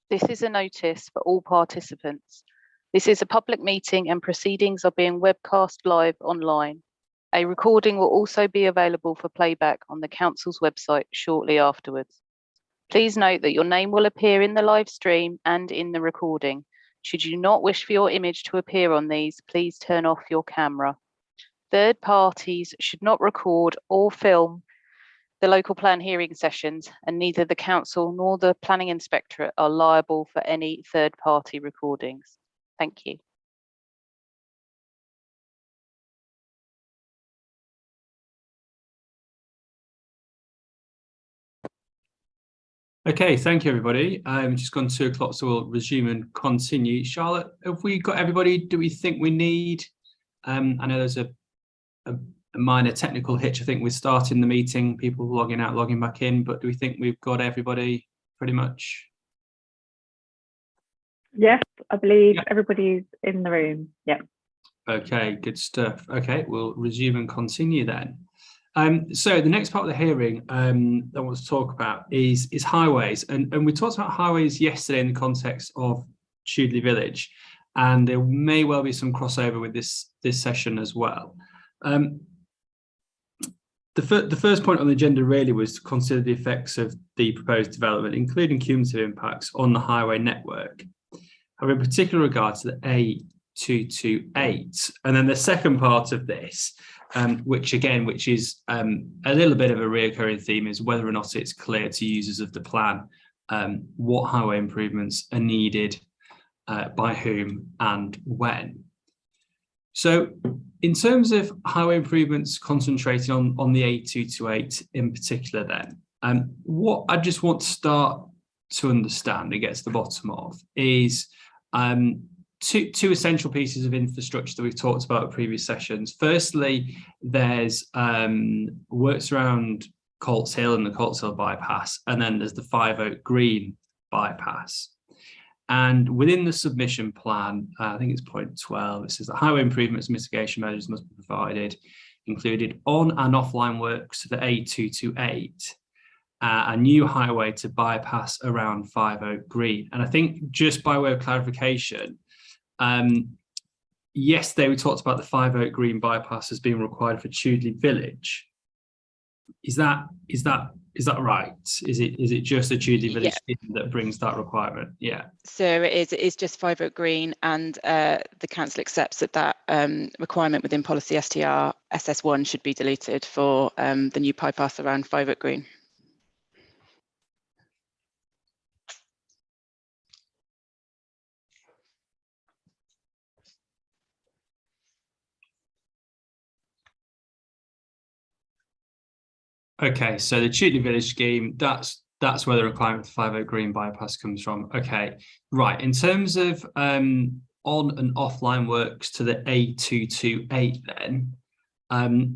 This is a notice for all participants. This is a public meeting and proceedings are being webcast live online. A recording will also be available for playback on the Council's website shortly afterwards. Please note that your name will appear in the live stream and in the recording. Should you not wish for your image to appear on these, please turn off your camera. Third parties should not record or film the local plan hearing sessions, and neither the Council nor the Planning Inspectorate are liable for any third-party recordings. Thank you. Okay, thank you, everybody. Just gone 2 o'clock, so we'll resume and continue. Charlotte, have we got everybody? Do we think we need? I know there's a minor technical hitch, I think, with starting the meeting, people logging out, logging back in, but do we think we've got everybody pretty much? Yes, I believe everybody's in the room. Yeah. Okay, good stuff. Okay, we'll resume and continue then. So the next part of the hearing I want to talk about is highways, and we talked about highways yesterday in the context of Chudley Village, and there may well be some crossover with this session as well. The first point on the agenda really was to consider the effects of the proposed development, including cumulative impacts on the highway network, having particular regard to the A228. And then the second part of this, which is a little bit of a recurring theme, is whether or not it's clear to users of the plan what highway improvements are needed, by whom and when. So in terms of highway improvements concentrating on the A228 in particular then, what I just want to start to understand and get to the bottom of is two essential pieces of infrastructure that we've talked about in previous sessions. Firstly, there's works around Colts Hill and the Colts Hill bypass, and then there's the 5 Oak Green bypass. And within the submission plan, I think it's point 12, it says that highway improvements and mitigation measures must be provided, included on and offline works to the A228, a new highway to bypass around 5 Oak Green. And I think just by way of clarification, yesterday we talked about the 5 Oak Green bypass as being required for Chudley Village. Is that right? Is it just a Chudley Village scheme that brings that requirement? Yeah. So it is just 5 Oak Green, and the council accepts that requirement within policy STR SS1 should be deleted for the new bypass around 5 Oak Green. Okay, so the Chudley Village scheme, that's where the requirement for 5 Oak Green bypass comes from. Okay, right. In terms of on and offline works to the A228 then,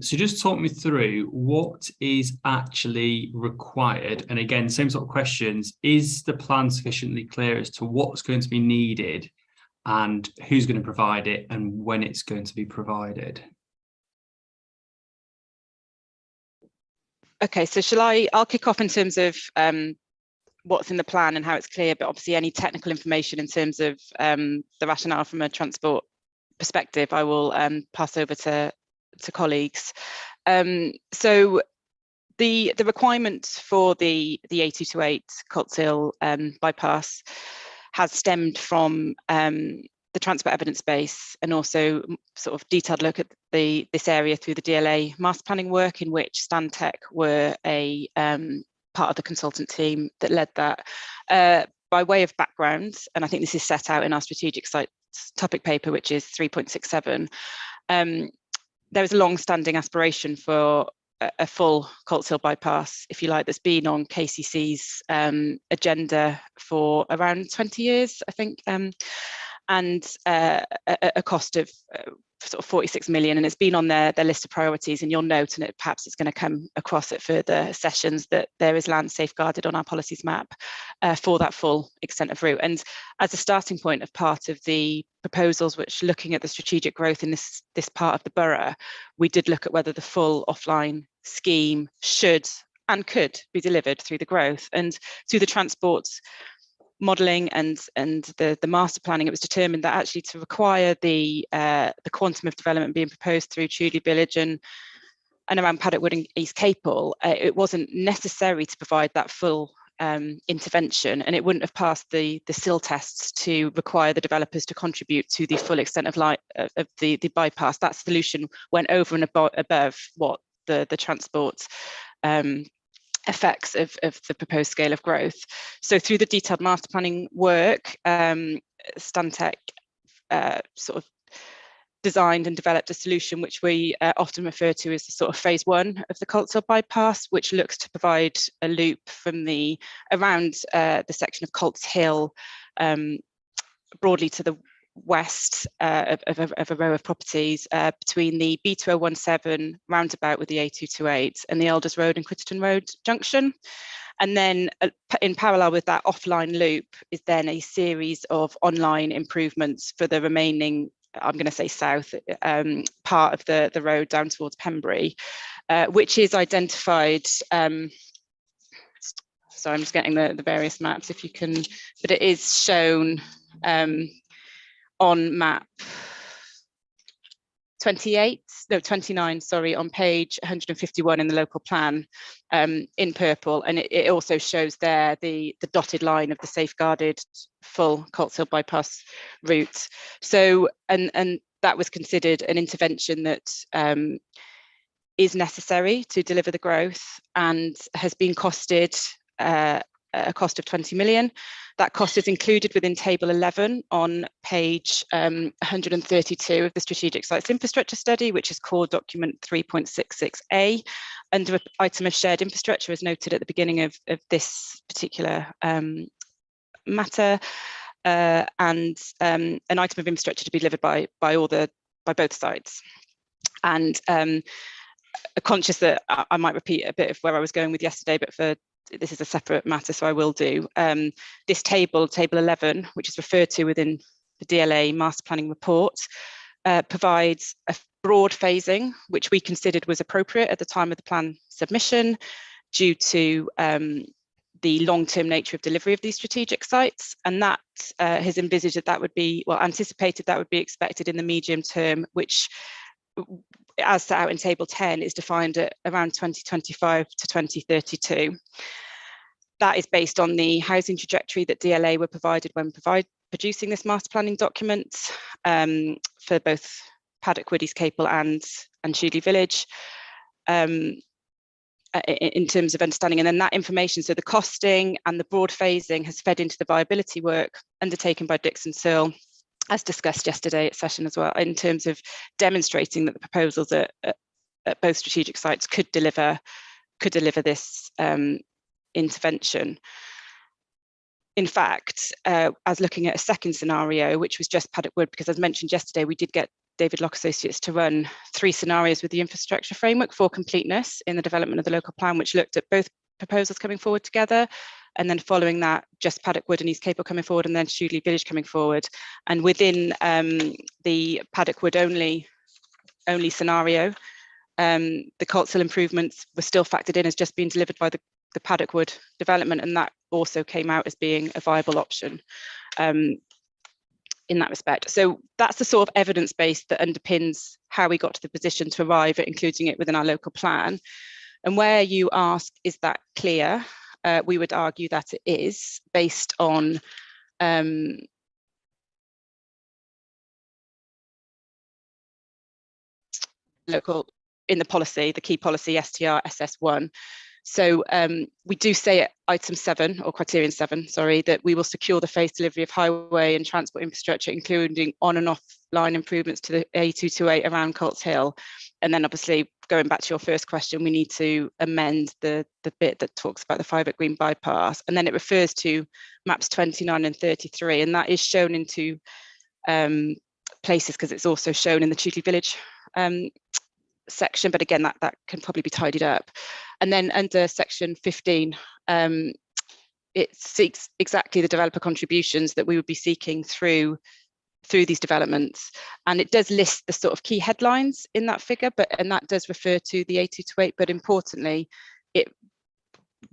so just talk me through what is actually required. And again, same sort of questions. Is the plan sufficiently clear as to what's going to be needed and who's going to provide it and when it's going to be provided? Okay, so I'll kick off in terms of what's in the plan and how it's clear, but obviously any technical information in terms of the rationale from a transport perspective, I will pass over to colleagues. So the requirement for the A228 Colts Hill bypass has stemmed from the transport evidence base, and also sort of detailed look at this area through the DLA master planning work, in which Stantec were a part of the consultant team that led that. By way of background, and I think this is set out in our strategic site topic paper, which is 3.67, there is a long-standing aspiration for a full Colts Hill bypass, if you like, that's been on KCC's agenda for around 20 years, I think. And a cost of sort of 46 million, and it's been on their list of priorities. And you'll note, and perhaps it's going to come across at further sessions, that there is land safeguarded on our policies map for that full extent of route. And as a starting point of part of the proposals, which looking at the strategic growth in this part of the borough, we did look at whether the full offline scheme should and could be delivered through the growth and through the transport modelling and the master planning, it was determined that actually to require the quantum of development being proposed through Chudley Village and around Paddock Wood and East Capel, it wasn't necessary to provide that full intervention, and it wouldn't have passed the SIL tests to require the developers to contribute to the full extent of the bypass. That solution went over and above what the transport effects of the proposed scale of growth. So through the detailed master planning work, Stantec sort of designed and developed a solution which we often refer to as the sort of phase one of the Colts Hill bypass, which looks to provide a loop from around the section of Colts Hill broadly to the west of a row of properties between the B2017 roundabout with the A228 and the Elders Road and Critterton Road junction. And then in parallel with that offline loop is then a series of online improvements for the remaining, I'm going to say south, part of the road down towards Pembury, which is identified. So I'm just getting the various maps if you can, but it is shown on map 29, sorry, on page 151 in the local plan in purple, and it also shows there the dotted line of the safeguarded full Colts Hill bypass route. So and that was considered an intervention that is necessary to deliver the growth and has been costed a cost of 20 million. That cost is included within table 11 on page 132 of the Strategic Sites Infrastructure Study, which is core document 3.66A, under an item of shared infrastructure as noted at the beginning of this particular matter, and an item of infrastructure to be delivered by both sites. And conscious that I might repeat a bit of where I was going with yesterday, but this is a separate matter, so I will do. This table 11, which is referred to within the DLA Master Planning Report, provides a broad phasing, which we considered was appropriate at the time of the plan submission, due to the long-term nature of delivery of these strategic sites. And that has envisaged that would be, well, anticipated that would be expected in the medium term, which, as set out in table 10, is defined at around 2025 to 2032. That is based on the housing trajectory that DLA were provided when producing this master planning document for both Paddock Wood, East Capel and Chudley Village, in terms of understanding. And then that information, so the costing and the broad phasing, has fed into the viability work undertaken by Dixon Searle, as discussed yesterday at session as well, in terms of demonstrating that the proposals at both strategic sites could deliver this intervention. In fact, as looking at a second scenario, which was just Paddock Wood, because as mentioned yesterday, we did get David Locke Associates to run 3 scenarios with the infrastructure framework for completeness in the development of the local plan, which looked at both proposals coming forward together, and then following that, just Paddock Wood and East Capel coming forward, and then Chudley Village coming forward. And within the Paddock Wood only scenario, the Colts Hill improvements were still factored in as just being delivered by the Paddock Wood development, and that also came out as being a viable option in that respect. So that's the sort of evidence base that underpins how we got to the position to arrive at including it within our local plan. And where you ask, is that clear? We would argue that it is, based on local, in the policy, the key policy STR SS1. So we do say at item 7, or criterion 7, sorry, that we will secure the phased delivery of highway and transport infrastructure, including on and off line improvements to the A228 around Colts Hill. And then obviously, going back to your first question, we need to amend the bit that talks about the Five Green bypass. And then it refers to maps 29 and 33, and that is shown into places because it's also shown in the Chudley Village section, but again, that can probably be tidied up. And then under section 15, it seeks exactly the developer contributions that we would be seeking through these developments. And it does list the sort of key headlines in that figure, and that does refer to the A228, but importantly, it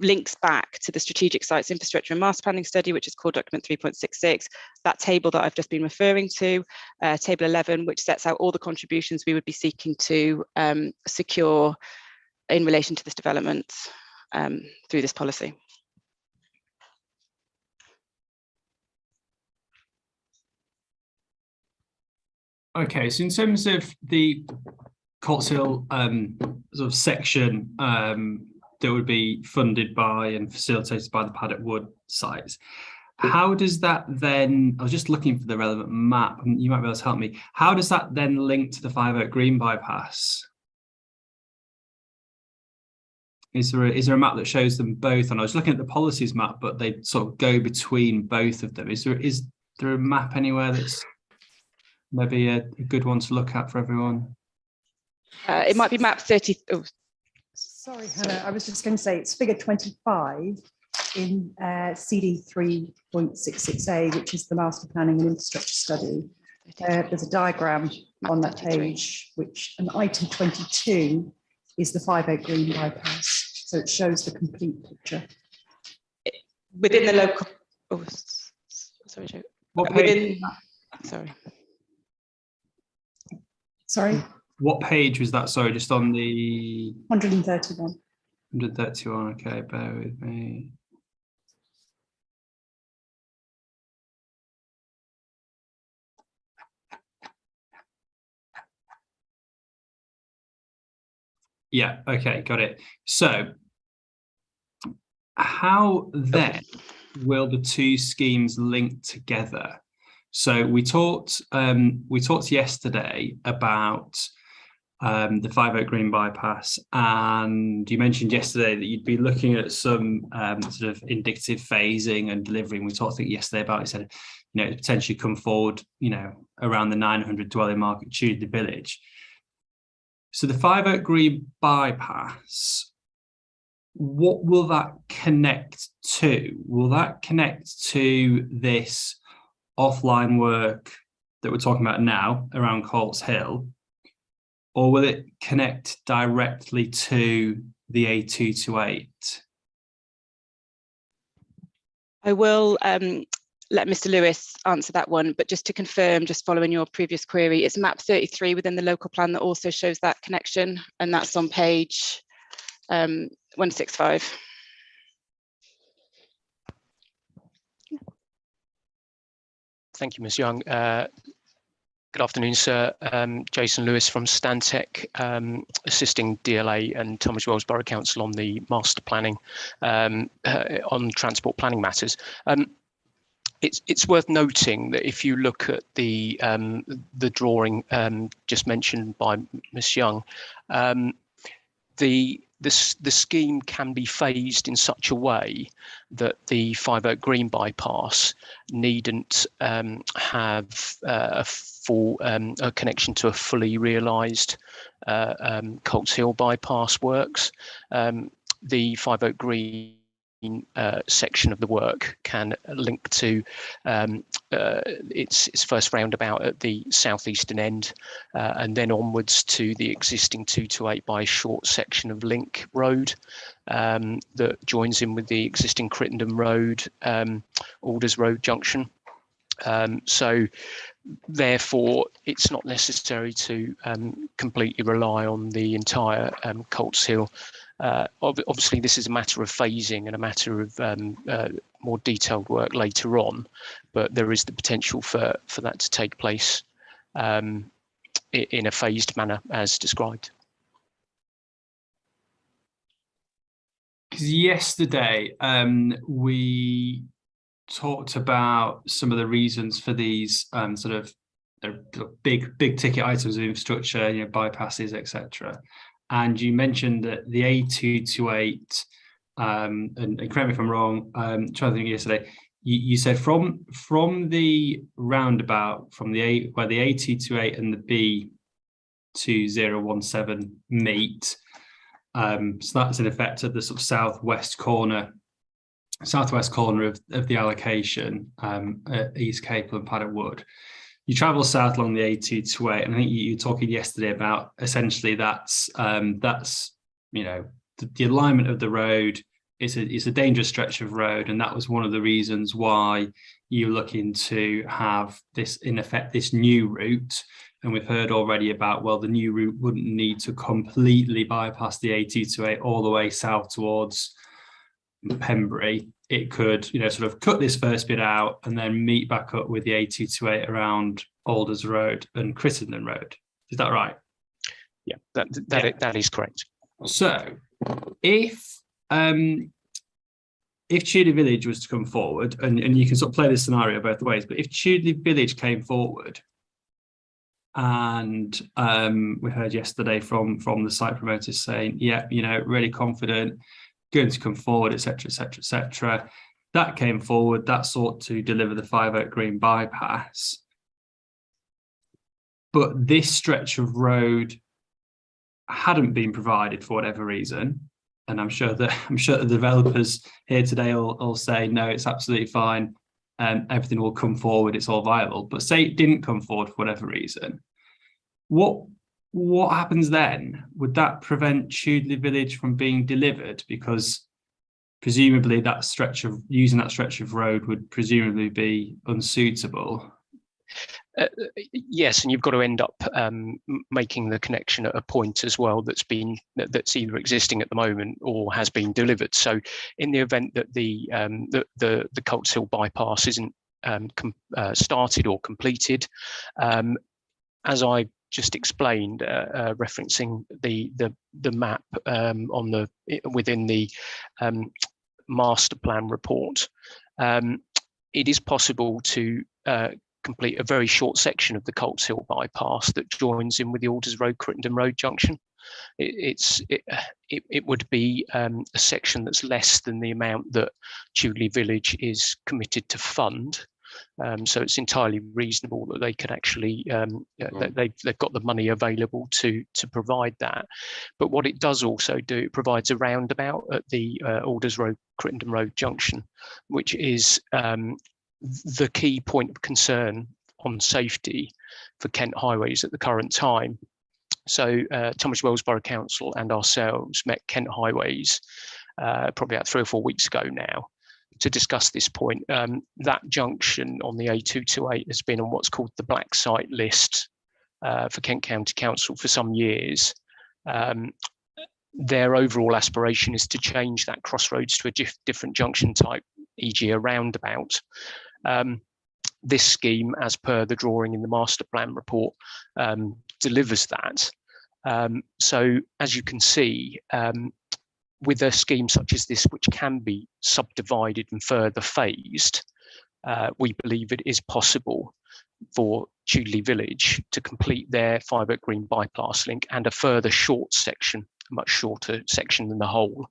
links back to the Strategic Sites Infrastructure and Master Planning Study, which is core document 3.66, that table that I've just been referring to, table 11, which sets out all the contributions we would be seeking to secure in relation to this development through this policy. Okay, so in terms of the Colts Hill sort of section that would be funded by and facilitated by the Paddock Wood sites, how does that then, I was just looking for the relevant map, and you might be able to help me, how does that then link to the Five Oak Green bypass? Is there a map that shows them both? And I was looking at the policies map, but they sort of go between both of them. Is there a map anywhere that's maybe a good one to look at for everyone? It might be map 30. Oh. Sorry, Hannah, I was just going to say it's figure 25 in CD 3.66A, which is the Master Planning and Infrastructure Study. There's a diagram on that page, and item 22 is the Five Oak Green bypass. So it shows the complete picture. Within the local, oh, sorry, Joe. What page? Sorry? What page was that? Sorry, just on the 131. 131, okay, bear with me. Yeah, okay, got it. So how then will the two schemes link together? So we talked yesterday about the Five Oak Green bypass, and you mentioned yesterday that you'd be looking at some sort of indicative phasing and delivery. And we talked, I think, yesterday about, you said, you know, potentially come forward, you know, around the 900 dwelling mark at Tudor Village. So the Five Oak Green bypass, what will that connect to? Will that connect to this offline work that we're talking about now around Colts Hill, or will it connect directly to the A228? I will let Mr. Lewis answer that one, but just to confirm, just following your previous query, it's map 33 within the local plan that also shows that connection, and that's on page 165. Thank you, Ms. Young. Good afternoon, sir. Jason Lewis from Stantec, assisting DLA and Tunbridge Wells Borough Council on the master planning, on transport planning matters. It's worth noting that if you look at the drawing just mentioned by Ms. Young, the scheme can be phased in such a way that the Five Oak Green bypass needn't have a full a connection to a fully realised Colts Hill bypass works. The Five Oak Green section of the work can link to its first roundabout at the southeastern end, and then onwards to the existing 228 by a short section of Link Road that joins in with the existing Crittenden Road, Alders Road junction. So therefore, it's not necessary to completely rely on the entire Colts Hill. Obviously, this is a matter of phasing and a matter of more detailed work later on, but there is the potential for that to take place in a phased manner as described. Because yesterday we talked about some of the reasons for these sort of big ticket items of infrastructure, you know, bypasses, etc. And you mentioned that the A228, and correct me if I'm wrong, trying to think yesterday, you said from the roundabout, from the where the A228 and the B2017 meet, so that's in effect at the sort of southwest corner of the allocation at East Capel and Paddock Wood. You travel south along the A228, and I think you were talking yesterday about essentially that's you know, the alignment of the road it's a dangerous stretch of road, and that was one of the reasons why you're looking to have this, in effect, this new route. And we've heard already about, well, the new route wouldn't need to completely bypass the A228 all the way south towards Pembury. It could, you know, sort of cut this first bit out and then meet back up with the A228 around Alders Road and Crittenden Road. Is that right? Yeah, that is correct. So if Tudley Village was to come forward, and you can sort of play this scenario both ways, but if Tudley Village came forward, and we heard yesterday from the site promoters saying, yeah, you know, really confident, going to come forward, etc., etc., etc., that came forward, that sought to deliver the 5 Oak Green bypass, but this stretch of road hadn't been provided for whatever reason, and I'm sure the developers here today will say, no, it's absolutely fine, everything will come forward, it's all viable. But say it didn't come forward for whatever reason, what happens then? Would that prevent Tudley Village from being delivered? Because presumably using that stretch of road would presumably be unsuitable. Yes, and you've got to end up making the connection at a point as well that's either existing at the moment or has been delivered. So, in the event that the Colts Hill bypass isn't started or completed, as I just explained, referencing the map within the master plan report, it is possible to complete a very short section of the Colts Hill bypass that joins in with the Alders Road Crittenden Road junction. It would be a section that's less than the amount that Tudley Village is committed to fund. So it's entirely reasonable that they could actually they've got the money available to provide that. But what it does also do, it provides a roundabout at the Alders Road Crittenden Road junction, which is the key point of concern on safety for Kent highways at the current time. So Tunbridge Wells Borough Council and ourselves met Kent Highways probably about 3 or 4 weeks ago now to discuss this point. That junction on the A228 has been on what's called the black site list for Kent County Council for some years. Their overall aspiration is to change that crossroads to a different junction type, e.g. a roundabout. This scheme, as per the drawing in the master plan report, delivers that. So as you can see, with a scheme such as this, which can be subdivided and further phased, we believe it is possible for Tudley Village to complete their 5 Oak Green bypass link and a further short section, a much shorter section than the whole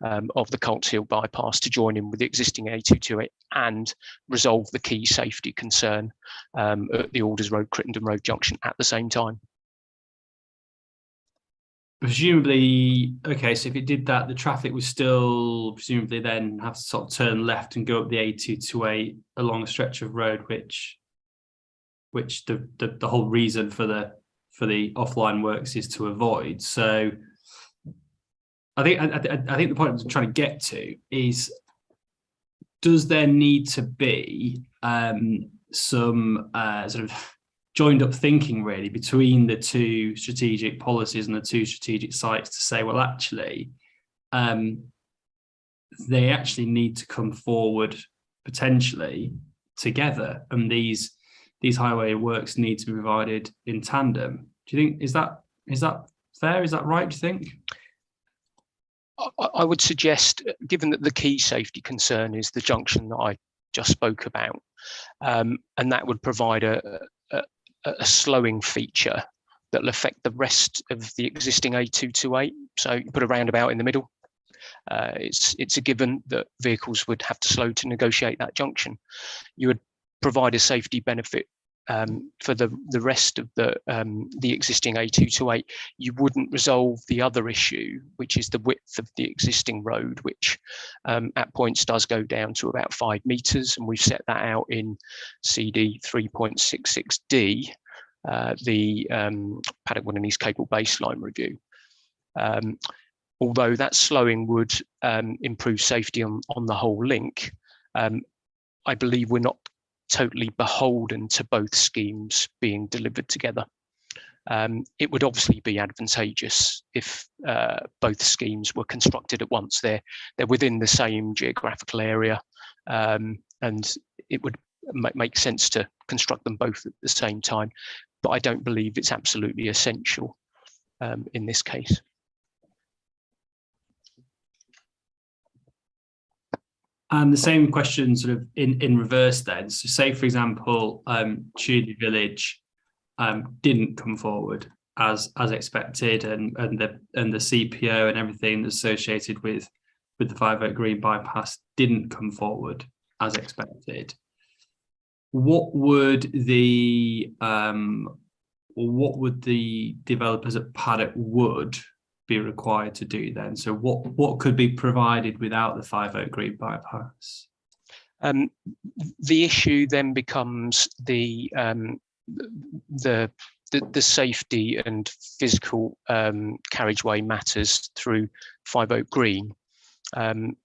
of the Colts Hill bypass, to join in with the existing A228 and resolve the key safety concern at the Alders Road Crittenden Road junction at the same time. Presumably, okay, so if it did that, the traffic would still presumably then have to sort of turn left and go up the A228 along a stretch of road, which the whole reason for the offline works is to avoid. So I think the point I'm trying to get to is, does there need to be some sort of joined up thinking really between the two strategic policies and the two strategic sites to say, well, actually, they actually need to come forward potentially together, and these highway works need to be provided in tandem. Do you think is that fair? Is that right, do you think? I would suggest, given that the key safety concern is the junction that I just spoke about, and that would provide a slowing feature that will affect the rest of the existing A228. So you put a roundabout in the middle. It's a given that vehicles would have to slow to negotiate that junction. You would provide a safety benefit for the rest of the existing A228. You wouldn't resolve the other issue, which is the width of the existing road, which at points does go down to about 5 metres, and we've set that out in CD 3.66D, the Paddock and East Cable baseline review. although that slowing would improve safety on the whole link, I believe we're not totally beholden to both schemes being delivered together. It would obviously be advantageous if both schemes were constructed at once. They're within the same geographical area, and it would make sense to construct them both at the same time. But I don't believe it's absolutely essential in this case. And the same question sort of in reverse then. So say, for example, Tudor Village didn't come forward as expected, and the CPO and everything associated with the 5 Oak Green bypass didn't come forward as expected. What would the developers at Paddock Wood be required to do then? So what could be provided without the 5 Oak Green bypass? The issue then becomes the safety and physical carriageway matters through 5 Oak Green,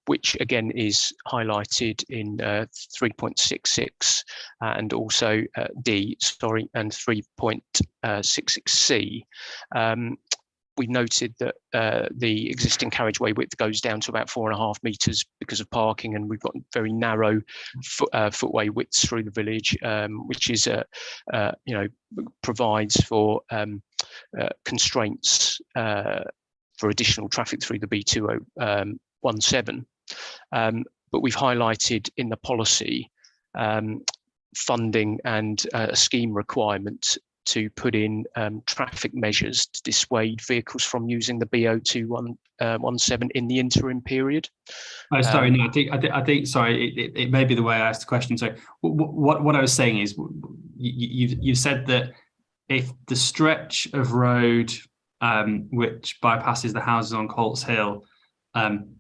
which again is highlighted in 3.66 and also D, sorry, and 3.66C. We noted that the existing carriageway width goes down to about 4.5 metres because of parking, and we've got very narrow footway widths through the village, which is provides for constraints for additional traffic through the B2017. But we've highlighted in the policy funding and a scheme requirement to put in traffic measures to dissuade vehicles from using the B0217 in the interim period. Oh, sorry, no, I think sorry, it may be the way I asked the question. So what I was saying is, you've said that if the stretch of road which bypasses the houses on Colts Hill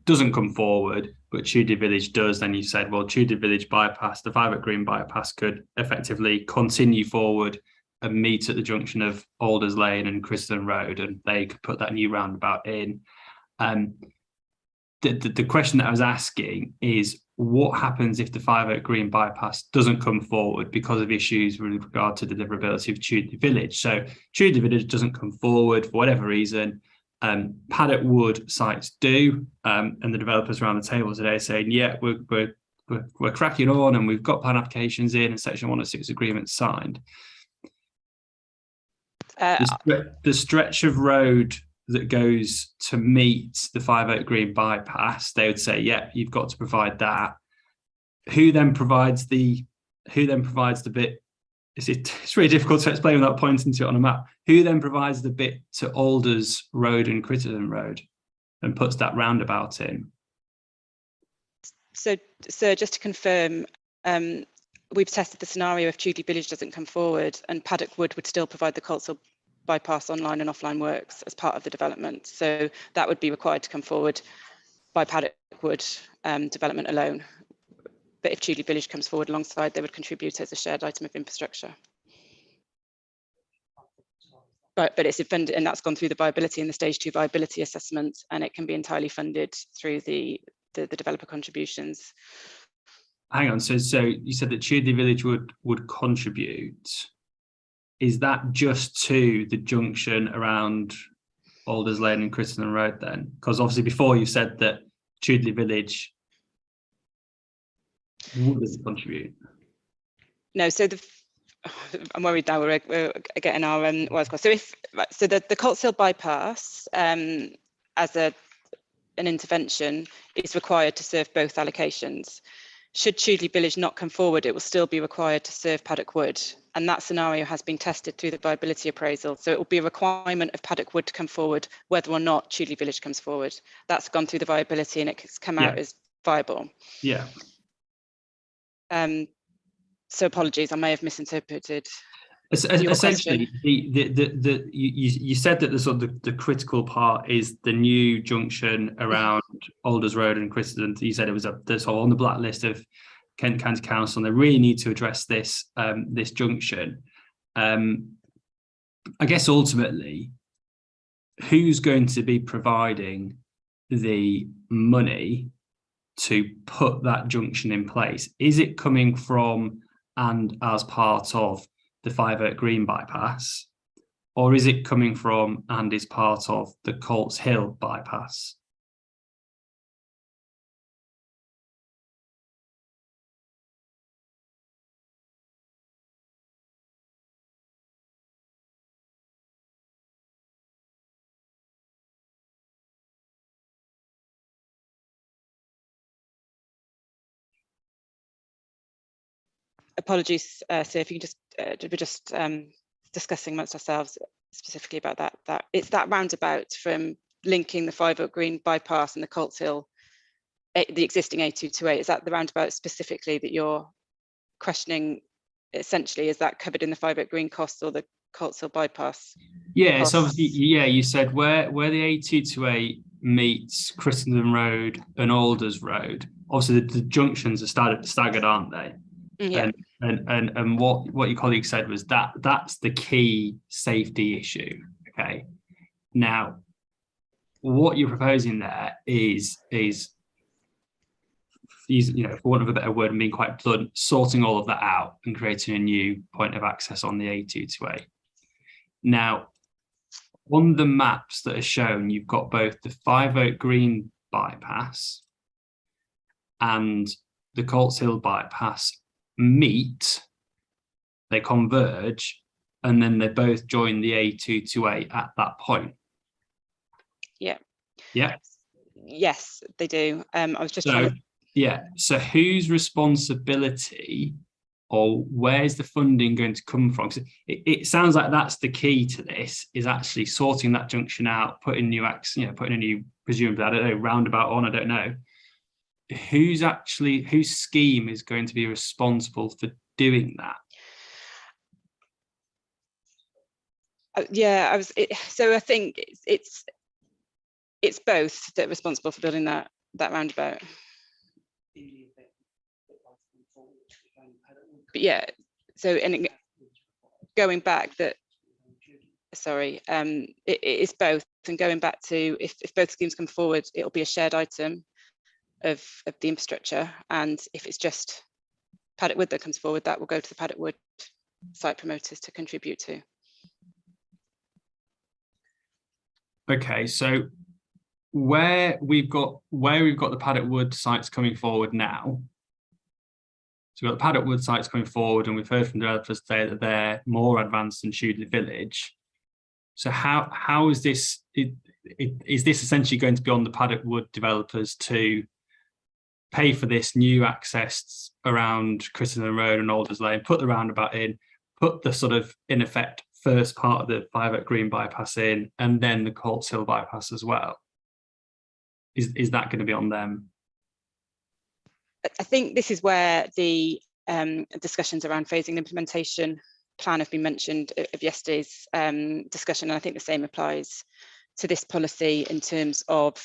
doesn't come forward, but Tudor Village does, then you said, well, Tudor Village bypass, the 5 Oak Green bypass, could effectively continue forward and meet at the junction of Alders Lane and Criston Road, and they could put that new roundabout in. The question that I was asking is, what happens if the 5 Oak Green bypass doesn't come forward because of issues with regard to the deliverability of Tudor Village? So Tudor Village doesn't come forward for whatever reason. Paddock Wood sites do, and the developers around the table today saying, yeah, we're cracking on, and we've got plan applications in and Section 106 agreements signed. The stretch of road that goes to meet the 5 Oak Green bypass, they would say, yeah, you've got to provide that. Who then provides the bit? It's really difficult to explain without pointing to it on a map. Who then provides the bit to Alders Road and Critterton Road and puts that roundabout in? So just to confirm, we've tested the scenario if Tudor Village doesn't come forward, and Paddock Wood would still provide the Colts Hill bypass online and offline works as part of the development. So that would be required to come forward by Paddock Wood development alone. But if Tudor Village comes forward alongside, they would contribute as a shared item of infrastructure. But it's funded, and that's gone through the viability and the stage 2 viability assessment, and it can be entirely funded through the developer contributions. Hang on, so you said that Tudor Village would contribute. Is that just to the junction around Alders Lane and Criston Road then? Because obviously before you said that Tudor Village wouldn't contribute. No, so I'm worried now we're getting our wires crossed. So the Colts Hill bypass as an intervention is required to serve both allocations. Should Tudor Village not come forward, it will still be required to serve Paddock Wood. And that scenario has been tested through the viability appraisal. So it will be a requirement of Paddock Wood to come forward, whether or not Tudor Village comes forward. That's gone through the viability and it's come out as viable. Yeah. So apologies, I may have misinterpreted. Essentially, you said that the sort of the critical part is the new junction around Alders Road and Criston. You said it was on the blacklist of Kent County Council, and they really need to address this this junction. I guess ultimately, who's going to be providing the money to put that junction in place? Is it coming from and as part of the 5 Oak Green bypass, or is it coming from and is part of the Colts Hill bypass? Apologies, Sir, if you can just, we're just discussing amongst ourselves specifically about that. It's that roundabout from linking the 5 Oak Green bypass and the Colts Hill, the existing A228. Is that the roundabout specifically that you're questioning? Essentially, is that covered in the 5 Oak Green costs or the Colts Hill bypass? Yeah, costs? so obviously, yeah, you said where the A228 meets Christendom Road and Alders Road. Obviously, the junctions are staggered, aren't they? Yeah. And what your colleague said was that's the key safety issue. Okay. Now, what you're proposing there is for want of a better word and being quite blunt, sorting all of that out and creating a new point of access on the A228. Now, on the maps that are shown, you've got both the 5 Oak Green bypass and the Colts Hill bypass meet, they converge, and then they both join the A228 at that point. Yeah. Yeah. Yes, they do. I was just trying to... Yeah. So whose responsibility or where's the funding going to come from? It sounds like that's the key to this, is actually sorting that junction out, putting new putting a new, presumably, I don't know, roundabout on, I don't know. Whose scheme is going to be responsible for doing that? Yeah, so I think it's both that are responsible for building that roundabout. But yeah, so and going back it is both, and going back to if both schemes come forward, it'll be a shared item of the infrastructure, and if it's just Paddock Wood that comes forward, that will go to the Paddock Wood site promoters to contribute to. Okay, so where we've got the Paddock Wood sites coming forward now. So we've got the Paddock Wood sites coming forward, and we've heard from developers today that they're more advanced than Shoedley Village. So how is this? Is this essentially going to be on the Paddock Wood developers to pay for this new access around Christendom Road and Alders Lane, put the roundabout in, put the sort of, in effect, first part of the 5 Oak Green bypass in, and then the Colts Hill bypass as well? Is that going to be on them? I think this is where the discussions around phasing and implementation plan have been mentioned of yesterday's discussion, and I think the same applies to this policy in terms of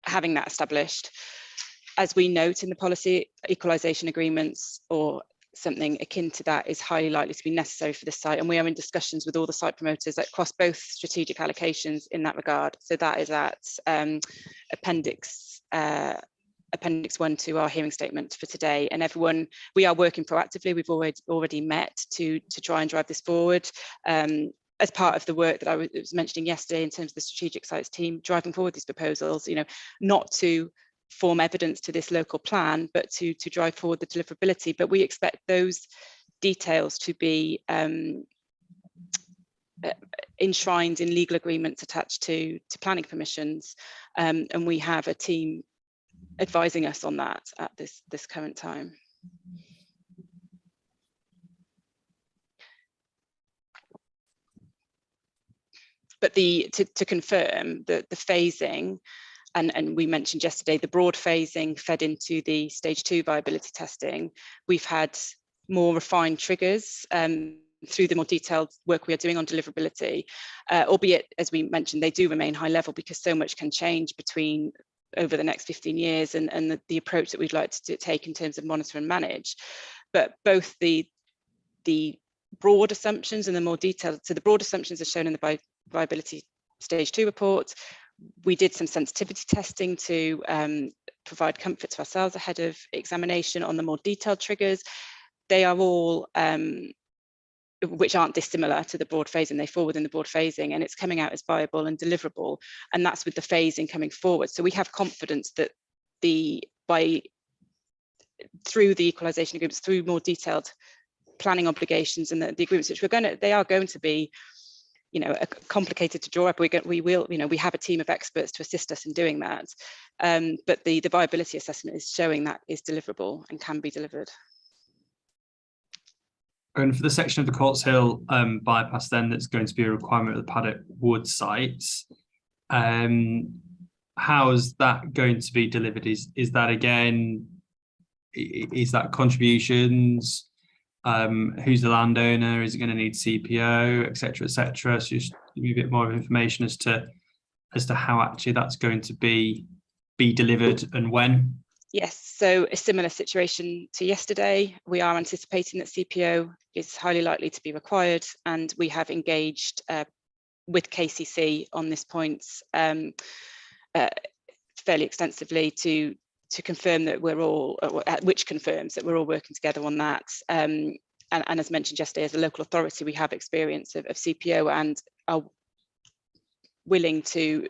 having that established. As we note in the policy, equalisation agreements or something akin to that is highly likely to be necessary for this site, and we are in discussions with all the site promoters across both strategic allocations in that regard. So that is at appendix 1 to our hearing statement for today. And everyone, we are working proactively. We've already met to try and drive this forward as part of the work that I was mentioning yesterday in terms of the strategic sites team driving forward these proposals, not to form evidence to this local plan, but to drive forward the deliverability. But we expect those details to be enshrined in legal agreements attached to planning permissions, and we have a team advising us on that at this current time. But to confirm the phasing, and we mentioned yesterday the broad phasing fed into the stage 2 viability testing. We've had more refined triggers through the more detailed work we are doing on deliverability, albeit, as we mentioned, they do remain high level because so much can change over the next 15 years and the approach that we'd like to take in terms of monitor and manage. But both the broad assumptions and the more detailed, so the broad assumptions are shown in the viability stage 2 report. We did some sensitivity testing to provide comfort to ourselves ahead of examination on the more detailed triggers. They are all which aren't dissimilar to the broad phasing. They fall within the broad phasing, and it's coming out as viable and deliverable, and that's with the phasing coming forward. So we have confidence that through the equalisation agreements, through more detailed planning obligations and the agreements, which they are going to be, you know, complicated to draw up. We will, you know, we have a team of experts to assist us in doing that. But the viability assessment is showing that is deliverable and can be delivered. And for the section of the Colts Hill bypass, then that's going to be a requirement of the Paddock Wood sites. How is that going to be delivered? Is that again? Is that contributions? Who's the landowner? Is it going to need CPO, etc., etc.? So just give me a bit more of information as to how actually that's going to be delivered and when. Yes, so a similar situation to yesterday. We are anticipating that CPO is highly likely to be required, and we have engaged with KCC on this point fairly extensively to confirm that we're all, which confirms that we're all working together on that. And as mentioned yesterday, as a local authority, we have experience of CPO and are willing to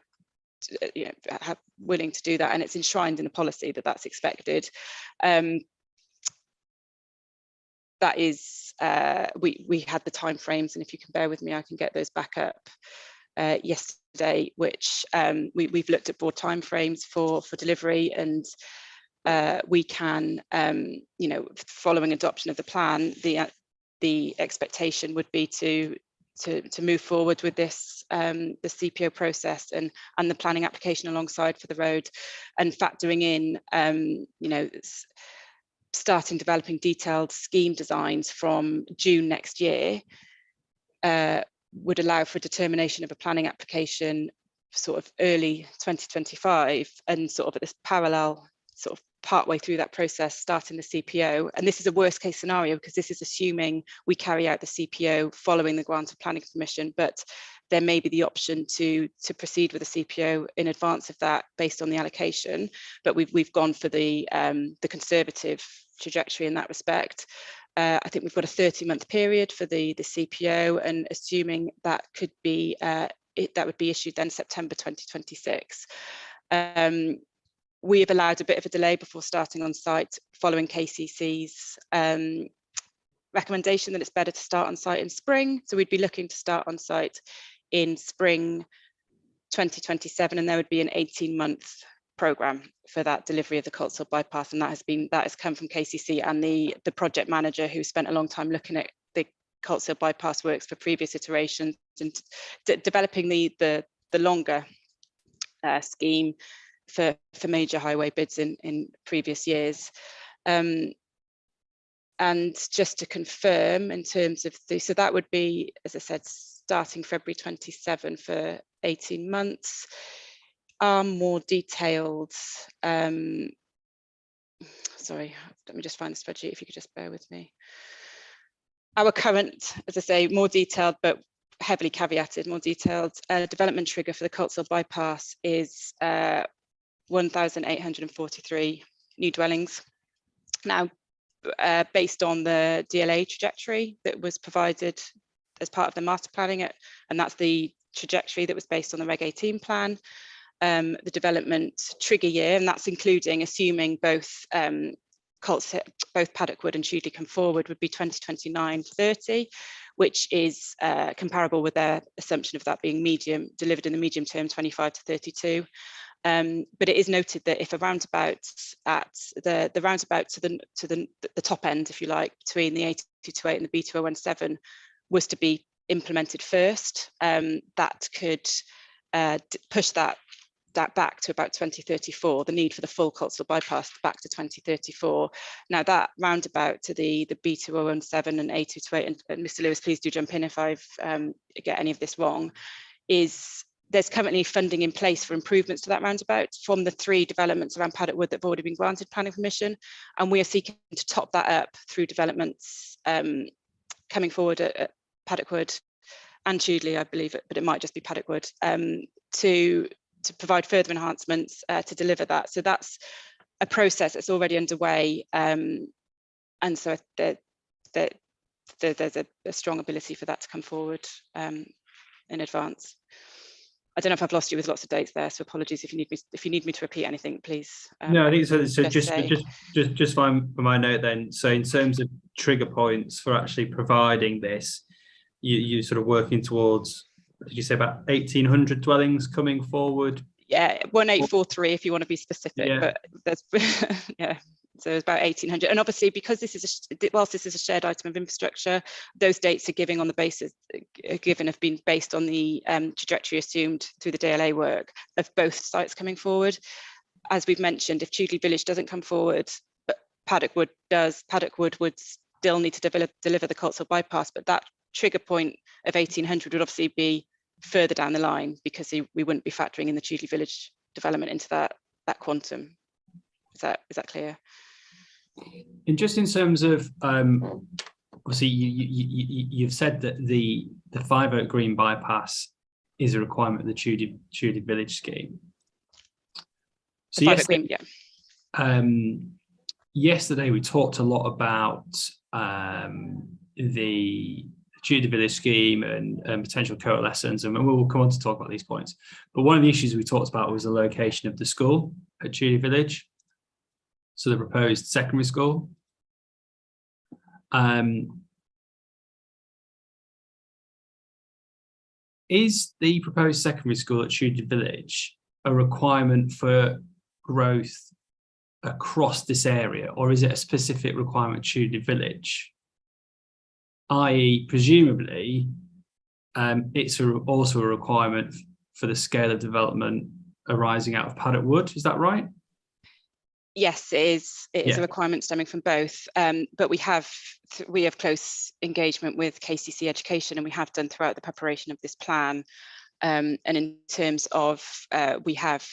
willing to do that, and it's enshrined in the policy that that's expected. That is, we had the timeframes, and if you can bear with me, I can get those back up yesterday, which we've looked at broad timeframes for delivery, and we can, you know, following adoption of the plan, the expectation would be to move forward with this, the CPO process and the planning application alongside for the road, and factoring in, you know, starting developing detailed scheme designs from June next year would allow for determination of a planning application sort of early 2025, and sort of at this parallel sort of partway through that process starting the CPO. And this is a worst case scenario because this is assuming we carry out the CPO following the grant of planning permission, but there may be the option to proceed with the CPO in advance of that based on the allocation. But we've gone for the conservative trajectory in that respect. I think we've got a 30-month period for the CPO, and assuming that could be that would be issued then September 2026. We have allowed a bit of a delay before starting on site following KCC's recommendation that it's better to start on site in spring. So we'd be looking to start on site in spring 2027, and there would be an 18-month programme for that delivery of the Colts Hill bypass, and that has come from KCC and the project manager, who spent a long time looking at the Colts Hill bypass works for previous iterations and developing the longer scheme for major highway bids in previous years. And just to confirm in terms of so that would be, as I said, starting February 27 for 18 months. More detailed, sorry, let me just find the spreadsheet, if you could just bear with me. Our current, as I say, more detailed but heavily caveated, more detailed development trigger for the Colts Hill bypass is 1,843 new dwellings. Now, based on the DLA trajectory that was provided as part of the master planning, and that's the trajectory that was based on the Reg 18 plan, the development trigger year, and that's including assuming both Paddock Wood and Chudley come forward, would be 2029-30, which is comparable with their assumption of that being delivered in the medium term 25-32. But it is noted that if a roundabout at the roundabout to the top end, if you like, between the A228 and the B2017 was to be implemented first, that could push that back to about 2034, the need for the full Colts Hill bypass back to 2034. Now that roundabout to the B2017 and A228, and Mr. Lewis, please do jump in if I've get any of this wrong, there's currently funding in place for improvements to that roundabout from the 3 developments around Paddock Wood that have already been granted planning permission, and we are seeking to top that up through developments coming forward at Paddock Wood and Chudley, I believe, but it might just be Paddock Wood, to to provide further enhancements to deliver that. So that's a process that's already underway, and so there's a strong ability for that to come forward in advance. I don't know if I've lost you with lots of dates there, so apologies if you need me to repeat anything, please. No, I think so. So just fine for my note then. So in terms of trigger points for actually providing this, you sort of working towards, did you say about 1,800 dwellings coming forward? Yeah, 1843 if you want to be specific, yeah. But there's yeah. So it's about 1,800, and obviously because whilst this is a shared item of infrastructure, those dates are given have been based on the trajectory assumed through the DLA work of both sites coming forward. As we've mentioned, if Chudley Village doesn't come forward, but Paddock Wood does, Paddock Wood would still need to deliver the Coltsall bypass, but that trigger point of 1,800 would obviously be further down the line because we wouldn't be factoring in the Chudley Village development into that quantum. Is that clear? And just in terms of, obviously you've said that the 5 Oak Green bypass is a requirement of the Chudley Village scheme. So yesterday we talked a lot about the Chudley Village scheme and potential coalescence, and we'll come on to talk about these points. But one of the issues we talked about was the location of the school at Chudley Village. So the proposed secondary school. Is the proposed secondary school at Chudley Village a requirement for growth across this area, or is it a specific requirement at Chudley Village? I.e., presumably, it's also a requirement for the scale of development arising out of Paddock Wood. Is that right? Yes, it is. It is a requirement stemming from both, but we have close engagement with KCC Education, and we have done throughout the preparation of this plan. And in terms of we have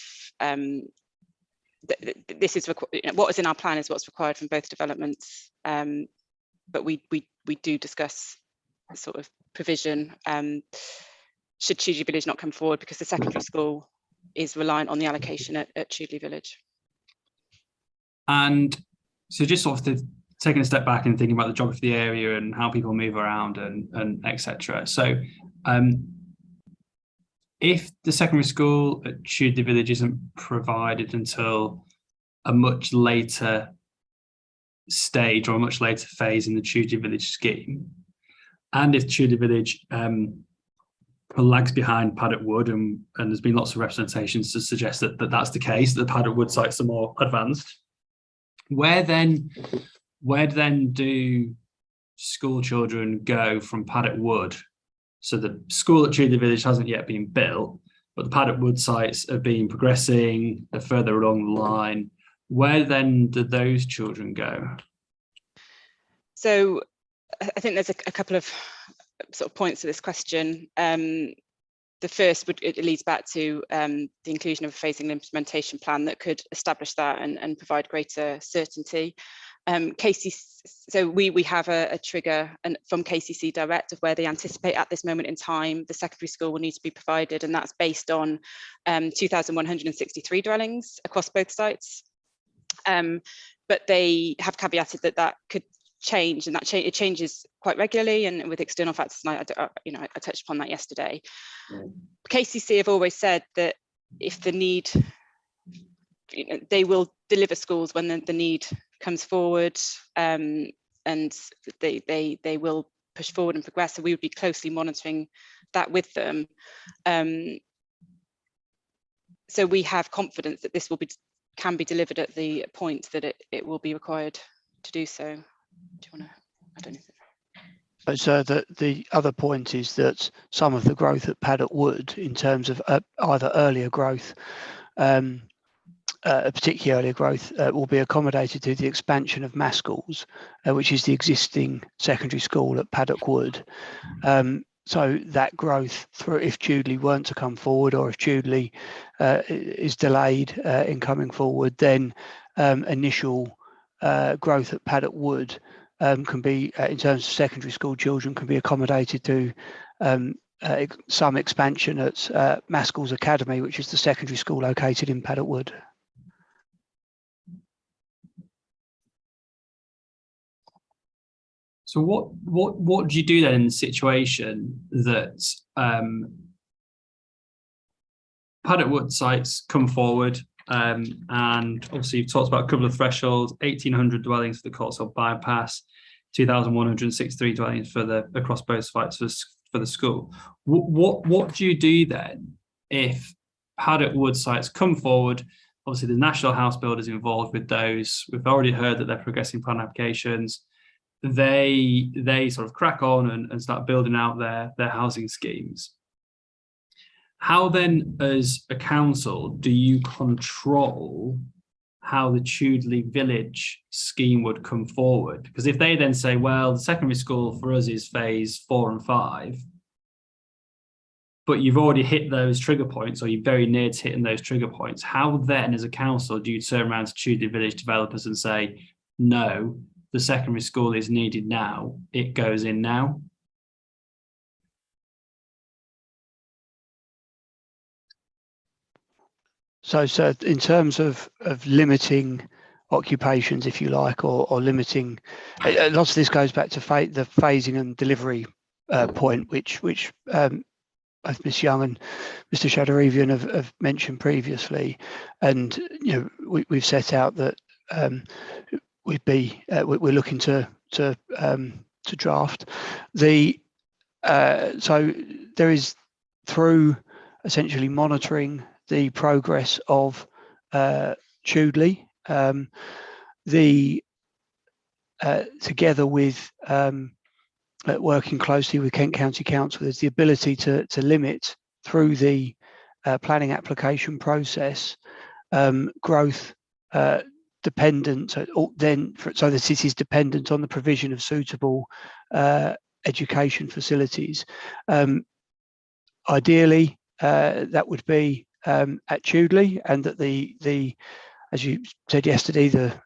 this is what is in our plan is what's required from both developments, but we do discuss sort of provision should Chudley Village not come forward, because the secondary school is reliant on the allocation at Chudley Village. And so just sort of taking a step back and thinking about the geography of the area and how people move around and etc. So if the secondary school at Chudley Village isn't provided until a much later stage or a much later phase in the Chudley Village scheme, and if Chudley Village lags behind Paddock Wood, and there's been lots of representations to suggest that that's the case, that the Paddock Wood sites are more advanced, where then do school children go from Paddock Wood? So the school at Chudley Village hasn't yet been built, but the Paddock Wood sites have been progressing, they're further along the line. Where then do those children go? So I think there's a couple of sort of points to this question. The first it leads back to the inclusion of a phasing and implementation plan that could establish that and provide greater certainty. So we have a trigger from KCC Direct of where they anticipate at this moment in time the secondary school will need to be provided, and that's based on 2,163 dwellings across both sites. But they have caveated that could change, and it changes quite regularly, and with external factors. And I touched upon that yesterday. KCC have always said that if the need, they will deliver schools when the need comes forward, and they will push forward and progress. So we would be closely monitoring that with them. So we have confidence that this can be delivered at the point that it will be required to do so. Do you want to add anything? So the other point is that some of the growth at Paddock Wood, in terms of either earlier growth, particularly earlier growth, will be accommodated through the expansion of Maskell's, which is the existing secondary school at Paddock Wood. So that growth, if Chudley weren't to come forward, or if Chudley is delayed in coming forward, then initial growth at Paddock Wood can be, in terms of secondary school children, can be accommodated through some expansion at Maskell's Academy, which is the secondary school located in Paddock Wood. So what do you do then in the situation that Paddock Wood sites come forward, and obviously you've talked about a couple of thresholds: 1,800 dwellings for the Cotswold bypass, 2,163 dwellings for the across both sites for the school. What do you do then if Paddock Wood sites come forward? Obviously, the National House Builders involved with those. We've already heard that they're progressing plan applications. They sort of crack on and start building out their housing schemes. How then, as a council, do you control how the Chudley Village scheme would come forward? Because if they then say, well, the secondary school for us is phase 4 and 5, but you've already hit those trigger points, or you're very near to hitting those trigger points, how then, as a council, do you turn around to Chudley Village developers and say, no, the secondary school is needed now, it goes in now? So in terms of limiting occupations, if you like, or limiting, a lot of this goes back to the phasing and delivery point, which both Ms Young and Mr Shadarivian have mentioned previously, and we've set out that we're looking to draft the so there is, through essentially monitoring the progress of Chudley, together with working closely with Kent County Council, there's the ability to limit through the planning application process growth dependent, so that it is dependent on the provision of suitable education facilities. Ideally, that would be at Chudley, and that the as you said yesterday, the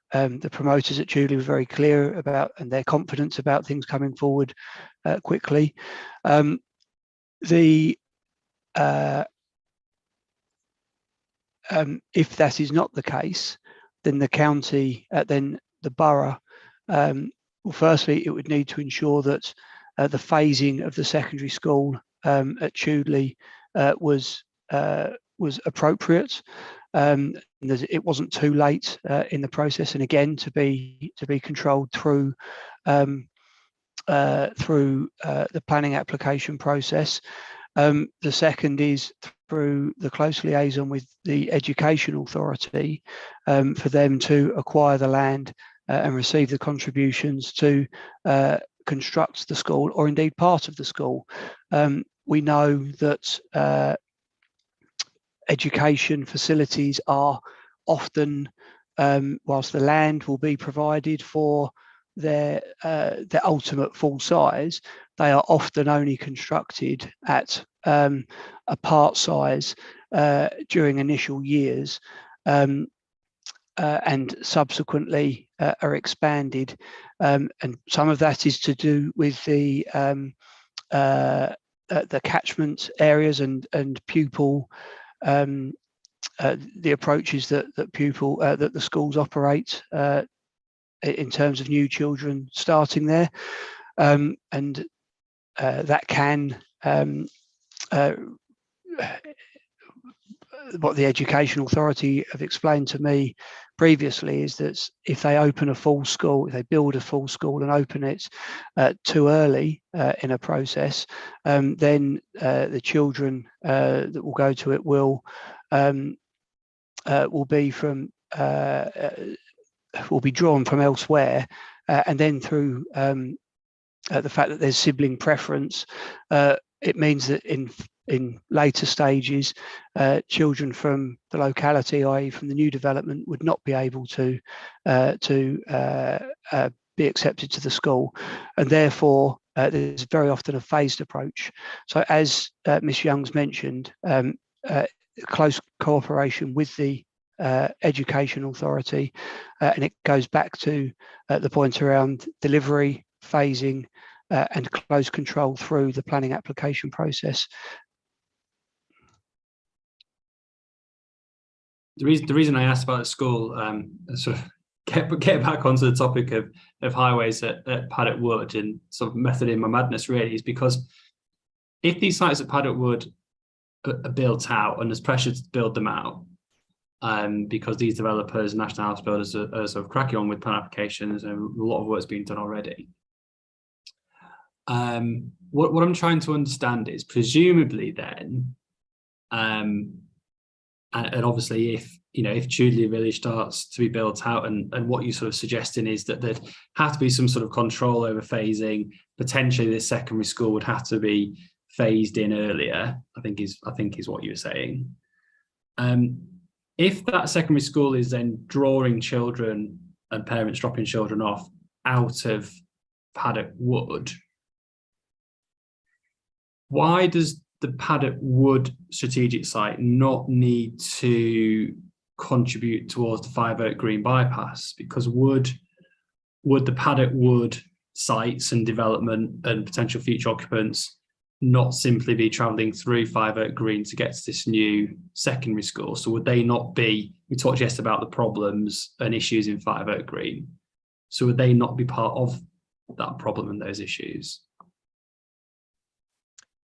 promoters at Chudley were very clear about, and their confidence about things coming forward quickly. If that is not the case, then the county, then the borough, well, firstly, it would need to ensure that the phasing of the secondary school at Chudley was appropriate. It wasn't too late in the process, and again to be controlled through the planning application process. The second is through the close liaison with the Education Authority, for them to acquire the land and receive the contributions to construct the school, or indeed part of the school. We know that education facilities are often, whilst the land will be provided for their ultimate full size, they are often only constructed at a part size during initial years, and subsequently are expanded, and some of that is to do with the catchment areas and pupil, the approaches that the schools operate in terms of new children starting there, and that can, what the Education Authority have explained to me previously is that if they open a full school, if they build a full school and open it too early in a process, then the children that will go to it will be drawn from elsewhere, and then through the fact that there's sibling preference, it means that in later stages, children from the locality, i.e. from the new development, would not be able to be accepted to the school, and therefore there's very often a phased approach. So as Ms Young's mentioned, close cooperation with the Education Authority, and it goes back to the point around delivery, phasing, and close control through the planning application process. The reason I asked about the school, sort of get back onto the topic of highways at Paddock Wood and sort of method in my madness really, is because if these sites at Paddock Wood are built out and there's pressure to build them out, because these developers, national house builders are sort of cracking on with plan applications and a lot of work's been done already. What I'm trying to understand is presumably then, and obviously if Chudley Village starts to be built out, and what you're sort of suggesting is that there'd have to be some sort of control over phasing, potentially this secondary school would have to be phased in earlier, I think is what you were saying. If that secondary school is then drawing children and parents dropping children off out of Paddock Wood, why does the Paddock Wood strategic site not need to contribute towards the 5 Oak Green bypass? Because would the Paddock Wood sites and development and potential future occupants not simply be travelling through 5 Oak Green to get to this new secondary school? So would they not be, we talked yesterday about the problems and issues in 5 Oak Green, so would they not be part of that problem and those issues?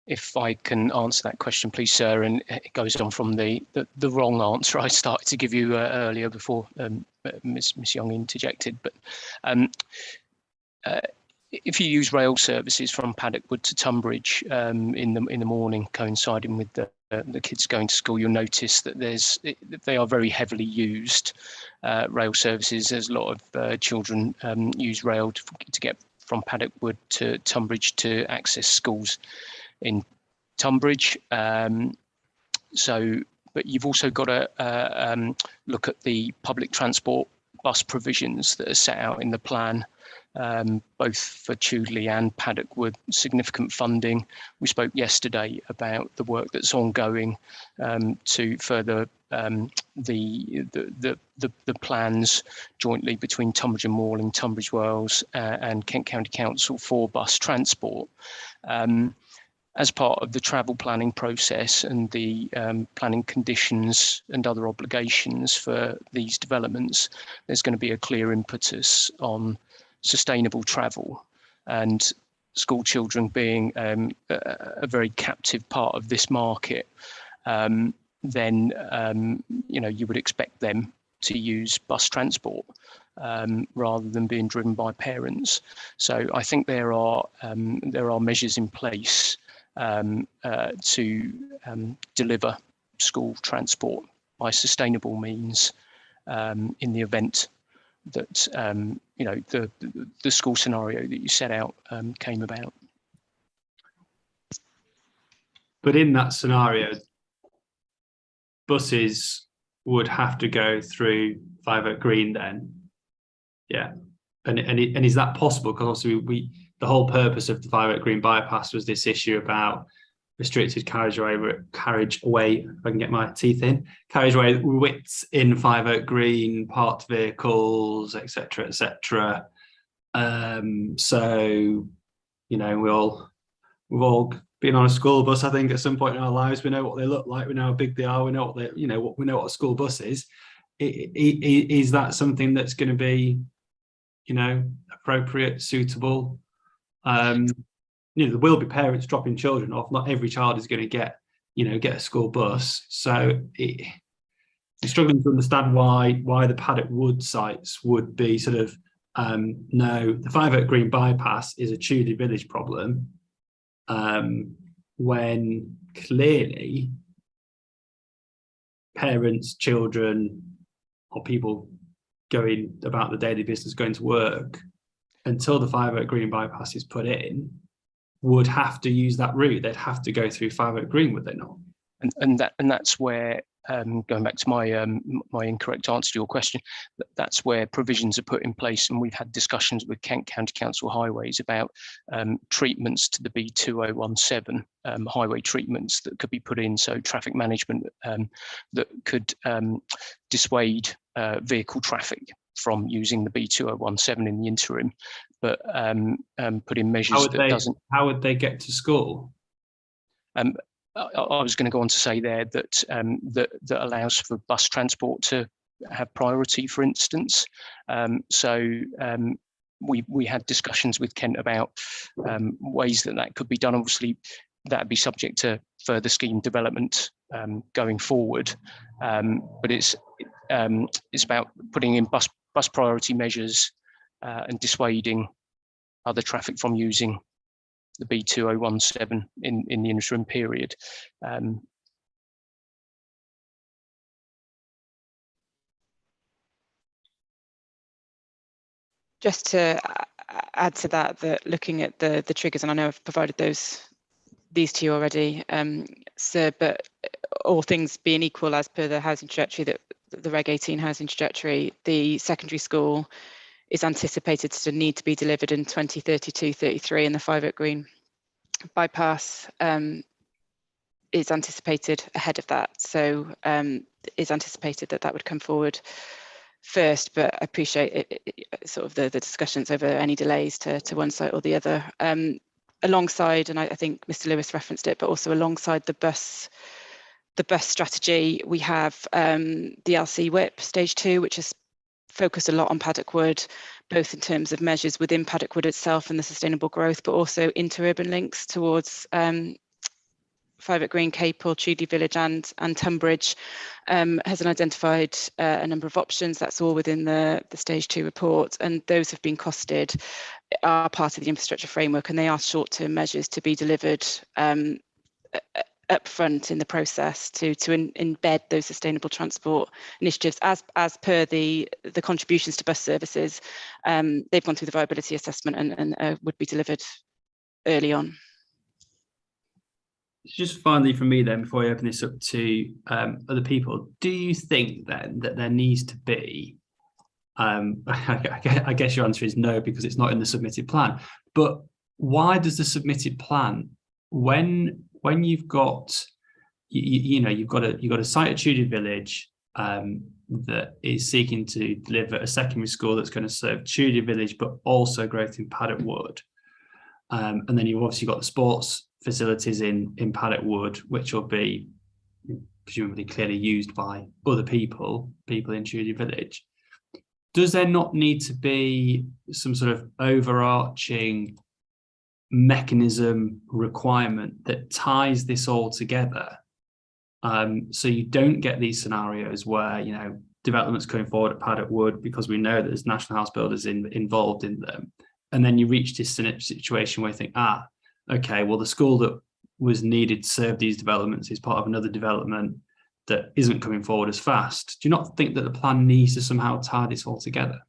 If I can answer that question, please, sir, and it goes on from the wrong answer I started to give you earlier before Miss Young interjected. But if you use rail services from Paddock Wood to Tunbridge in the morning, coinciding with the kids going to school, you'll notice that they are very heavily used rail services. There's a lot of children use rail to get from Paddock Wood to Tunbridge to access schools in Tunbridge. But you've also got to look at the public transport bus provisions that are set out in the plan, both for Chudley and Paddock Wood, significant funding. We spoke yesterday about the work that's ongoing to further the plans jointly between Tunbridge and Morling, Tunbridge Wells and Kent County Council for bus transport. As part of the travel planning process and the planning conditions and other obligations for these developments, there's going to be a clear impetus on sustainable travel, and school children being a very captive part of this market, then you would expect them to use bus transport rather than being driven by parents. So I think there are measures in place to deliver school transport by sustainable means in the event that the school scenario that you set out came about. But in that scenario, buses would have to go through 5 Oak Green then, yeah. And is that possible? Because obviously the whole purpose of the 5 Oak Green bypass was this issue about restricted carriageway, if I can get my teeth in, carriageway widths in 5 Oak Green, parked vehicles, etc., etc. So, we've all been on a school bus, I think, at some point in our lives. We know what they look like, we know how big they are, we know what a school bus is. Is that something that's going to be, appropriate, suitable? There will be parents dropping children off. Not every child is going to get a school bus. So you're struggling to understand why the Paddock Wood sites would be sort of, no, the 5 Oak Green bypass is a Chudley Village problem, when clearly parents, children, or people going about the daily business, going to work, until the 5 Oak Green bypass is put in, would have to use that route. They'd have to go through 5 Oak Green, would they not? And that's where, going back to my my incorrect answer to your question, that's where provisions are put in place, and we've had discussions with Kent County Council Highways about treatments to the B2017 highway treatments that could be put in, so traffic management that could dissuade vehicle traffic from using the B2017 in the interim, but put in measures how would they get to school? I was going to go on to say there that that allows for bus transport to have priority, for instance. We had discussions with Kent about ways that could be done. Obviously, that would be subject to further scheme development going forward. But it's about putting in bus priority measures and dissuading other traffic from using the B2017 in the interim period. Just to add to that, looking at the triggers, and I know I've provided these to you already, sir, but all things being equal as per the housing trajectory, the Reg 18 housing trajectory, the secondary school is anticipated to need to be delivered in 2032-33, and the 5 Oak Green bypass is anticipated ahead of that. So it's anticipated that would come forward first, but I appreciate sort of the discussions over any delays to one site or the other. Alongside, and I think Mr. Lewis referenced it, but also alongside the bus strategy, we have the LC WIP stage 2, which is focused a lot on Paddock Wood, both in terms of measures within Paddock Wood itself and the sustainable growth, but also inter-urban links towards 5 Oak Green, Capel, Chudley Village and Tunbridge. Has identified a number of options. That's all within the stage 2 report, and those have been costed, are part of the infrastructure framework, and they are short-term measures to be delivered upfront in the process to embed those sustainable transport initiatives as per the contributions to bus services. They've gone through the viability assessment and would be delivered early on. Just finally from me then, before I open this up to other people, do you think then that there needs to be, I guess your answer is no, because it's not in the submitted plan, but why does the submitted plan, when you've got, you've got a site at Chudley Village that is seeking to deliver a secondary school that's going to serve Chudley Village, but also growth in Paddock Wood. And then you've obviously got the sports facilities in Paddock Wood, which will be presumably clearly used by other people in Chudley Village. Does there not need to be some sort of overarching mechanism requirement that ties this all together, so you don't get these scenarios where developments going forward at Paddock Wood, because we know that there's national house builders involved in them, and then you reach this situation where you think, okay, well, the school that was needed to serve these developments is part of another development that isn't coming forward as fast. Do you not think that the plan needs to somehow tie this all together?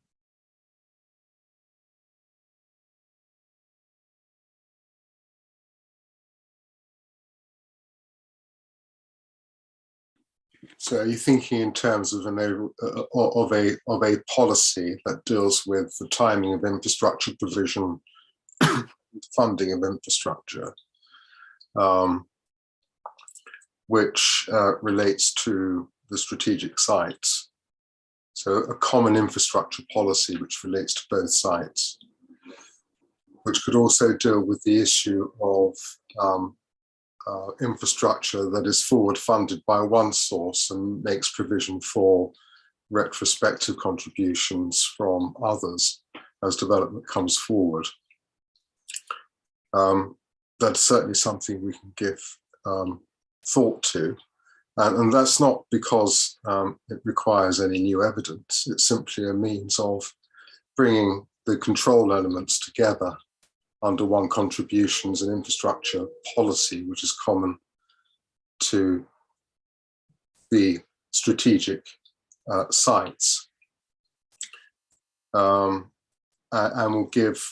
So are you thinking in terms of a policy that deals with the timing of infrastructure provision, funding of infrastructure, which relates to the strategic sites? So a common infrastructure policy which relates to both sites, which could also deal with the issue of infrastructure that is forward funded by one source and makes provision for retrospective contributions from others as development comes forward. That's certainly something we can give thought to. And that's not because it requires any new evidence. It's simply a means of bringing the control elements together under one contributions and infrastructure policy, which is common to the strategic sites, and will give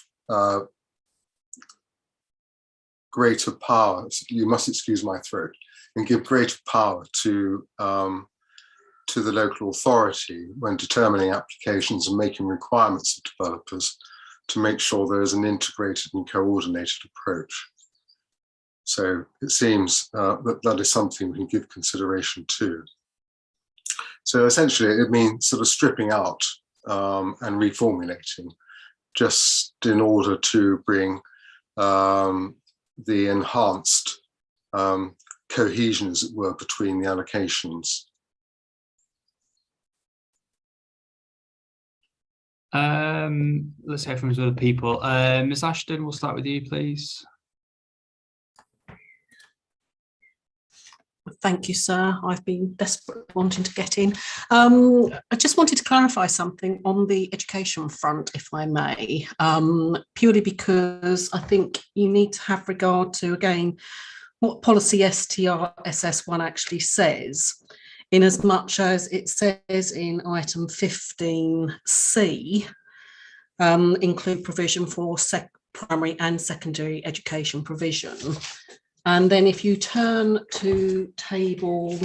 greater power, you must excuse my throat, and give greater power to the local authority when determining applications and making requirements of developers, to make sure there is an integrated and coordinated approach. So it seems that is something we can give consideration to. So essentially it means sort of stripping out and reformulating just in order to bring the enhanced cohesion, as it were, between the allocations. Let's hear from some other people. Ms. Ashton, we'll start with you, please. Thank you, sir. I've been desperate wanting to get in. I just wanted to clarify something on the education front, if I may, purely because I think you need to have regard to, again, what policy STRSS1 actually says, in as much as it says in item 15C, include provision for primary and secondary education provision. And then if you turn to table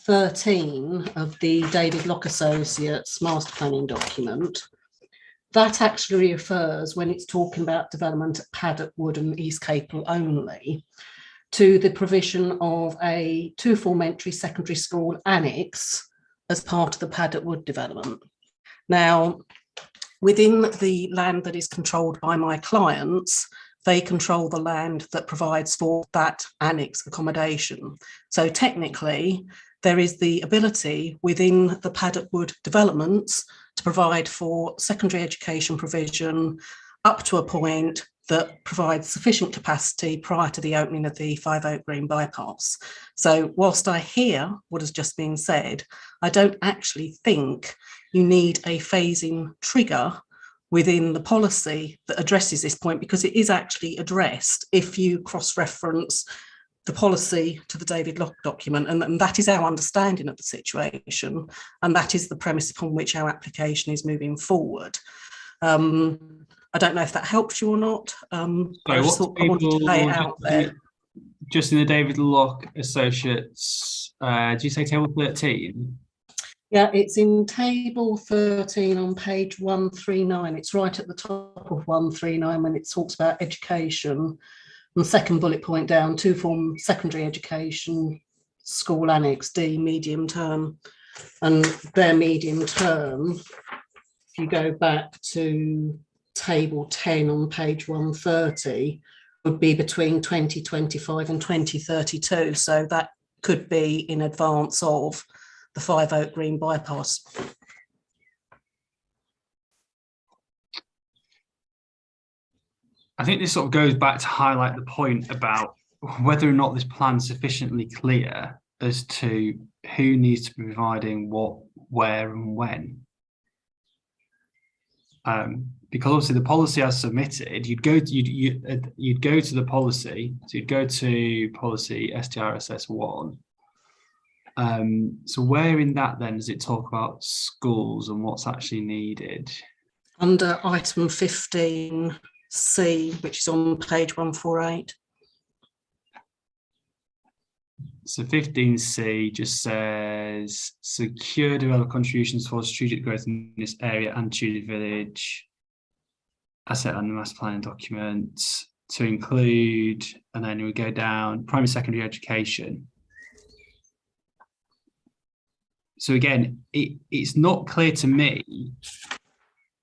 13 of the David Locke Associates master planning document, that actually refers, when it's talking about development at Paddock Wood and East Capel only, to the provision of a two-form entry secondary school annex as part of the Paddock Wood development. Now, within the land that is controlled by my clients, they control the land that provides for that annex accommodation. So technically, there is the ability within the Paddock Wood developments to provide for secondary education provision up to a point that provides sufficient capacity prior to the opening of the 5 Oak Green bypass. So whilst I hear what has just been said, I don't actually think you need a phasing trigger within the policy that addresses this point, because it is actually addressed if you cross-reference the policy to the David Locke document, and that is our understanding of the situation, and that is the premise upon which our application is moving forward. I don't know if that helps you or not. I just thought I wanted to lay it out there. Just in the David Locke Associates, do you say table 13? Yeah, it's in table 13 on page 139. It's right at the top of 139 when it talks about education. And the second bullet point down, two-form secondary education, school annex D, medium term. And their medium term, if you go back to table 10 on page 130, would be between 2025 and 2032. So that could be in advance of the 5 Oak Green bypass. I think this sort of goes back to highlight the point about whether or not this plan's sufficiently clear as to who needs to be providing what, where, and when. Because obviously the policy as submitted, you'd go to the policy, so you'd go to policy STRSS1. So where in that then does it talk about schools and what's actually needed? Under item 15C, which is on page 148. So 15C just says secure develop contributions for strategic growth in this area and Tudor Village asset and the master planning document to include, and then we go down primary secondary education. So again, it's not clear to me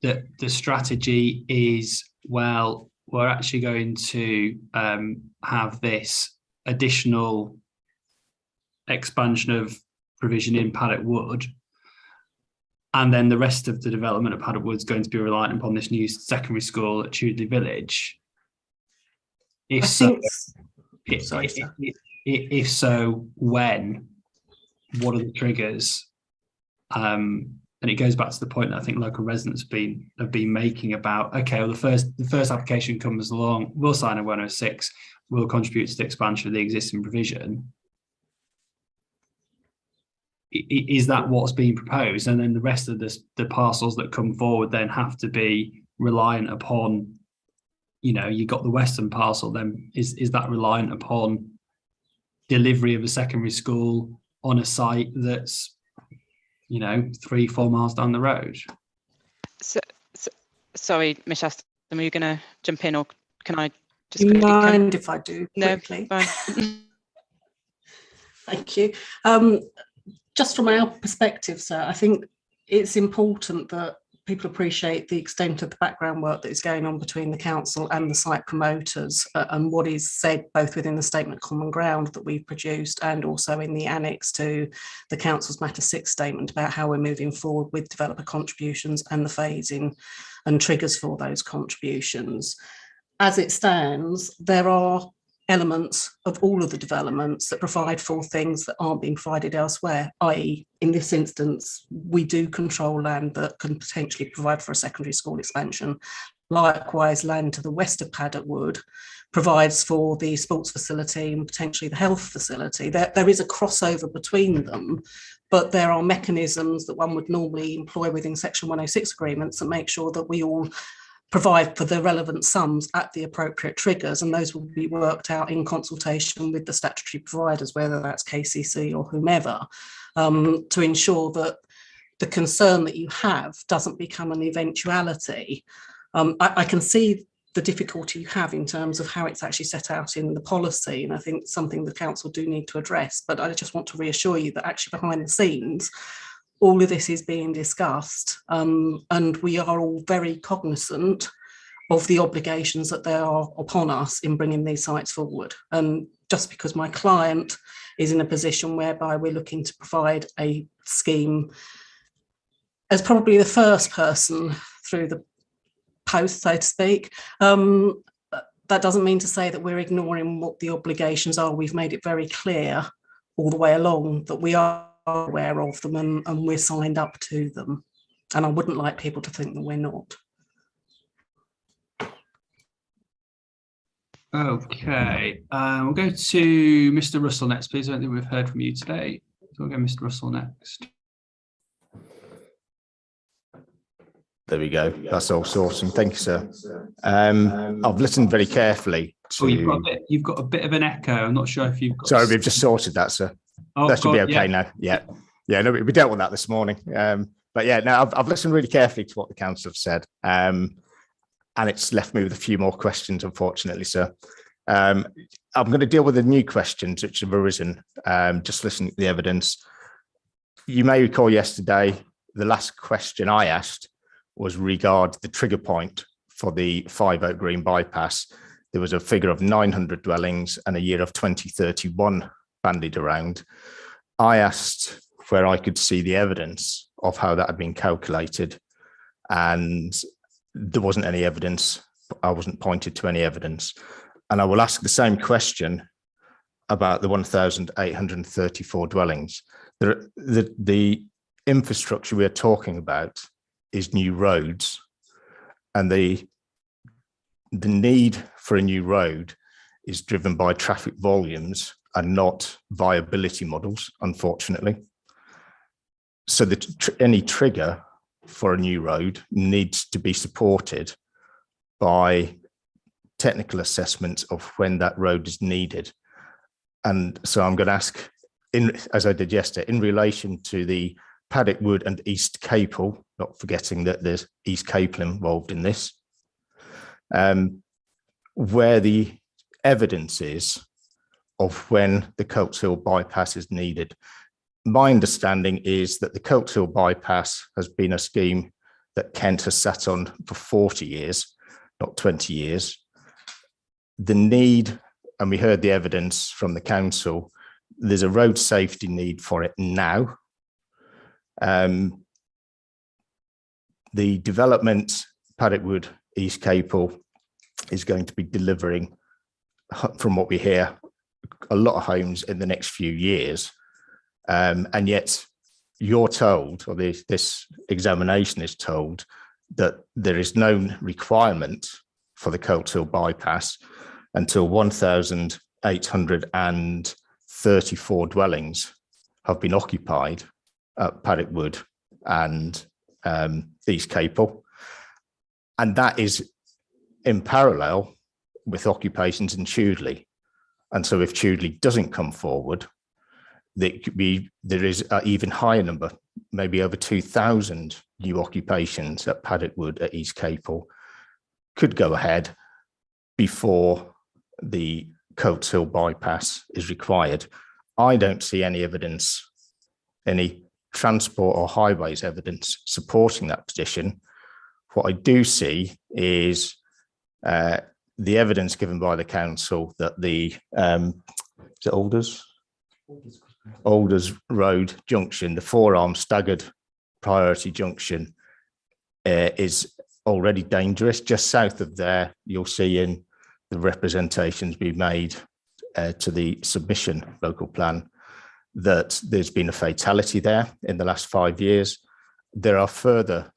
that the strategy is, well, we're actually going to have this additional expansion of provision in Paddock Wood, and then the rest of the development of Paddock Wood is going to be reliant upon this new secondary school at Tudor Village. If so, when? What are the triggers? And it goes back to the point that I think local residents have been making about, okay, well, the first application comes along, we'll sign a 106, we'll contribute to the expansion of the existing provision. Is that what's being proposed? And then the rest of the parcels that come forward then have to be reliant upon, you've got the western parcel, then is that reliant upon delivery of a secondary school on a site that's 3-4 miles down the road? So sorry, Ms. Ashton, are you going to jump in, or can I just? Do you mind if I do quickly? No, fine. Thank you. Just from our perspective, sir, I think it's important that people appreciate the extent of the background work that is going on between the council and the site promoters, and what is said both within the statement of common ground that we've produced and also in the annex to the council's Matter 6 statement about how we're moving forward with developer contributions and the phasing and triggers for those contributions. As it stands, there are elements of all of the developments that provide for things that aren't being provided elsewhere, i.e. in this instance, we do control land that can potentially provide for a secondary school expansion. Likewise, land to the west of Paddock Wood provides for the sports facility and potentially the health facility. There is a crossover between them, but there are mechanisms that one would normally employ within Section 106 agreements that make sure that we all provide for the relevant sums at the appropriate triggers, and those will be worked out in consultation with the statutory providers, whether that's KCC or whomever, to ensure that the concern that you have doesn't become an eventuality. I can see the difficulty you have in terms of how it's actually set out in the policy, and I think something the council do need to address, but I just want to reassure you that actually behind the scenes, all of this is being discussed, and we are all very cognizant of the obligations that there are upon us in bringing these sites forward. And just because my client is in a position whereby we're looking to provide a scheme as probably the first person through the post, so to speak, that doesn't mean to say that we're ignoring what the obligations are. We've made it very clear all the way along that we are aware of them and we're signed up to them. And I wouldn't like people to think that we're not. Okay, we'll go to Mr. Russell next, please. I don't think we've heard from you today. So we'll go Mr. Russell next. There we go. That's all sorting. Thank you, sir. I've listened very carefully to... Oh, you've got a bit of an echo. I'm not sure if you've got... Sorry, we've just sorted that, sir. Oh, that should God, be okay yeah. now. Yeah. No, we dealt with that this morning. But yeah, no, I've listened really carefully to what the council have said. And it's left me with a few more questions, unfortunately, sir. I'm going to deal with the new questions which have arisen, just listening to the evidence. You may recall yesterday, the last question I asked was regard the trigger point for the 5 Oak Green bypass. There was a figure of 900 dwellings and a year of 2031 bandied around. I asked where I could see the evidence of how that had been calculated, and there wasn't any evidence. I wasn't pointed to any evidence. And I will ask the same question about the 1,834 dwellings. The infrastructure we're talking about is new roads, and the need for a new road is driven by traffic volumes and not viability models, unfortunately. So any trigger for a new road needs to be supported by technical assessments of when that road is needed. And so I'm going to ask, as I did yesterday, in relation to the Paddock Wood and East Capel, not forgetting that there's East Capel involved in this, where the evidence is of when the Colts Hill bypass is needed. My understanding is that the Colts Hill bypass has been a scheme that Kent has sat on for 40 years, not 20 years. The need, and we heard the evidence from the council, there's a road safety need for it now. The development, Paddock Wood, East Capel, is going to be delivering, from what we hear, a lot of homes in the next few years. And yet you're told, or this examination is told, that there is no requirement for the Colts Hill bypass until 1,834 dwellings have been occupied at Paddock Wood and East Capel. And that is in parallel with occupations in Chudley. And so if Chudley doesn't come forward, there is an even higher number, maybe over 2,000 new occupations at Paddock Wood at East Capel could go ahead before the Colts Hill bypass is required. I don't see any evidence, any transport or highways evidence supporting that position. What I do see is the evidence given by the council that the is it Alders Road junction, the four-arm staggered priority junction, is already dangerous. Just south of there, you'll see in the representations we made to the submission local plan that there's been a fatality there in the last 5 years. There are further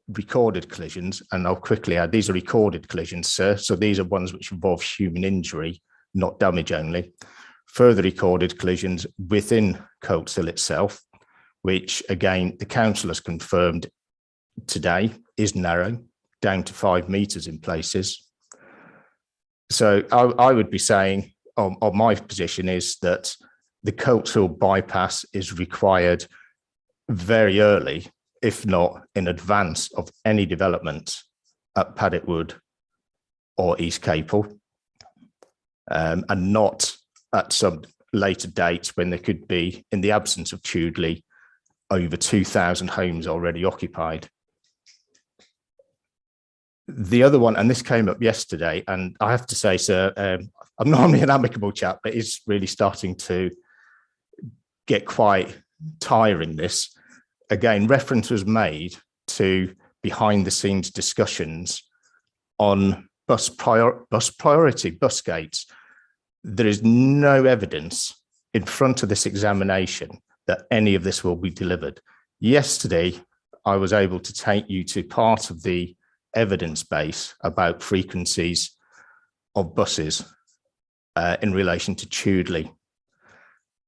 recorded collisions, and I'll quickly add, these are recorded collisions, sir. So these are ones which involve human injury, not damage only. Further recorded collisions within Coltshill itself, which again, the council has confirmed today is narrow, down to 5 meters in places. So I would be saying, on my position is that the Coltshill bypass is required very early, if not in advance of any development at Paddock Wood or East Capel, and not at some later date when there could be, in the absence of Tudley, over 2,000 homes already occupied. The other one, and this came up yesterday, and I have to say, sir, I'm normally an amicable chap, but it's really starting to get quite tiring, this. Again, reference was made to behind the scenes discussions on bus gates. There is no evidence in front of this examination that any of this will be delivered. Yesterday, I was able to take you to part of the evidence base about frequencies of buses in relation to Tudley.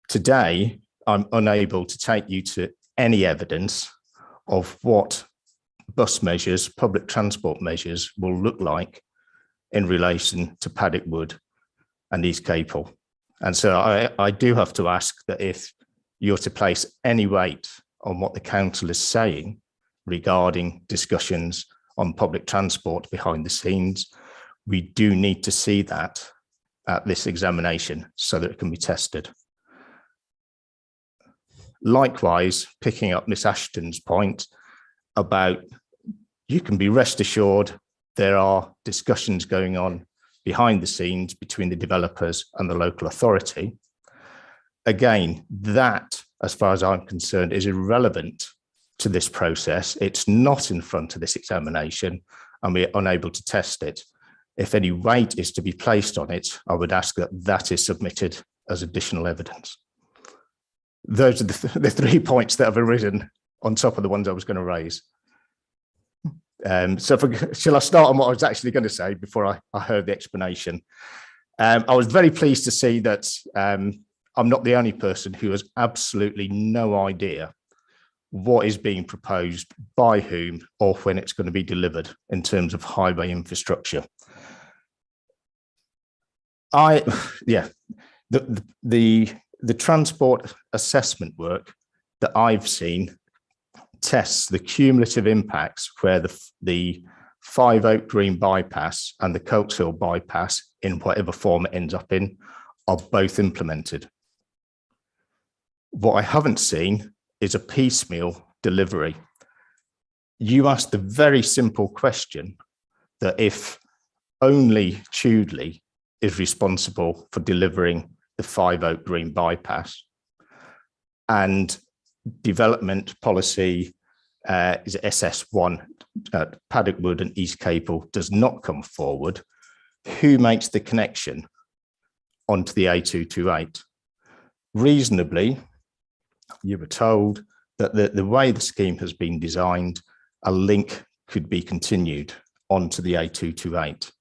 Today, I'm unable to take you to any evidence of what bus measures, public transport measures will look like in relation to Paddock Wood and East Capel. And so I do have to ask that if you're to place any weight on what the council is saying regarding discussions on public transport behind the scenes, we do need to see that at this examination so that it can be tested. Likewise, picking up Miss Ashton's point about, you can be rest assured there are discussions going on behind the scenes between the developers and the local authority. Again, that, as far as I'm concerned, is irrelevant to this process. It's not in front of this examination and we're unable to test it. If any weight is to be placed on it, I would ask that that is submitted as additional evidence. Those are the 3 points that have arisen on top of the ones I was going to raise. Shall I start on what I was actually going to say before I heard the explanation? I was very pleased to see that I'm not the only person who has absolutely no idea what is being proposed, by whom, or when it's going to be delivered in terms of highway infrastructure. The transport assessment work that I've seen tests the cumulative impacts where the Five Oak Green bypass and the Coltshill bypass, in whatever form it ends up in, are both implemented. What I haven't seen is a piecemeal delivery. You asked the very simple question that if only Tudley is responsible for delivering the Five Oak Green bypass and development policy is SS1 at Paddock Wood and East Capel does not come forward, who makes the connection onto the A228? Reasonably, you were told that the way the scheme has been designed, a link could be continued onto the A228.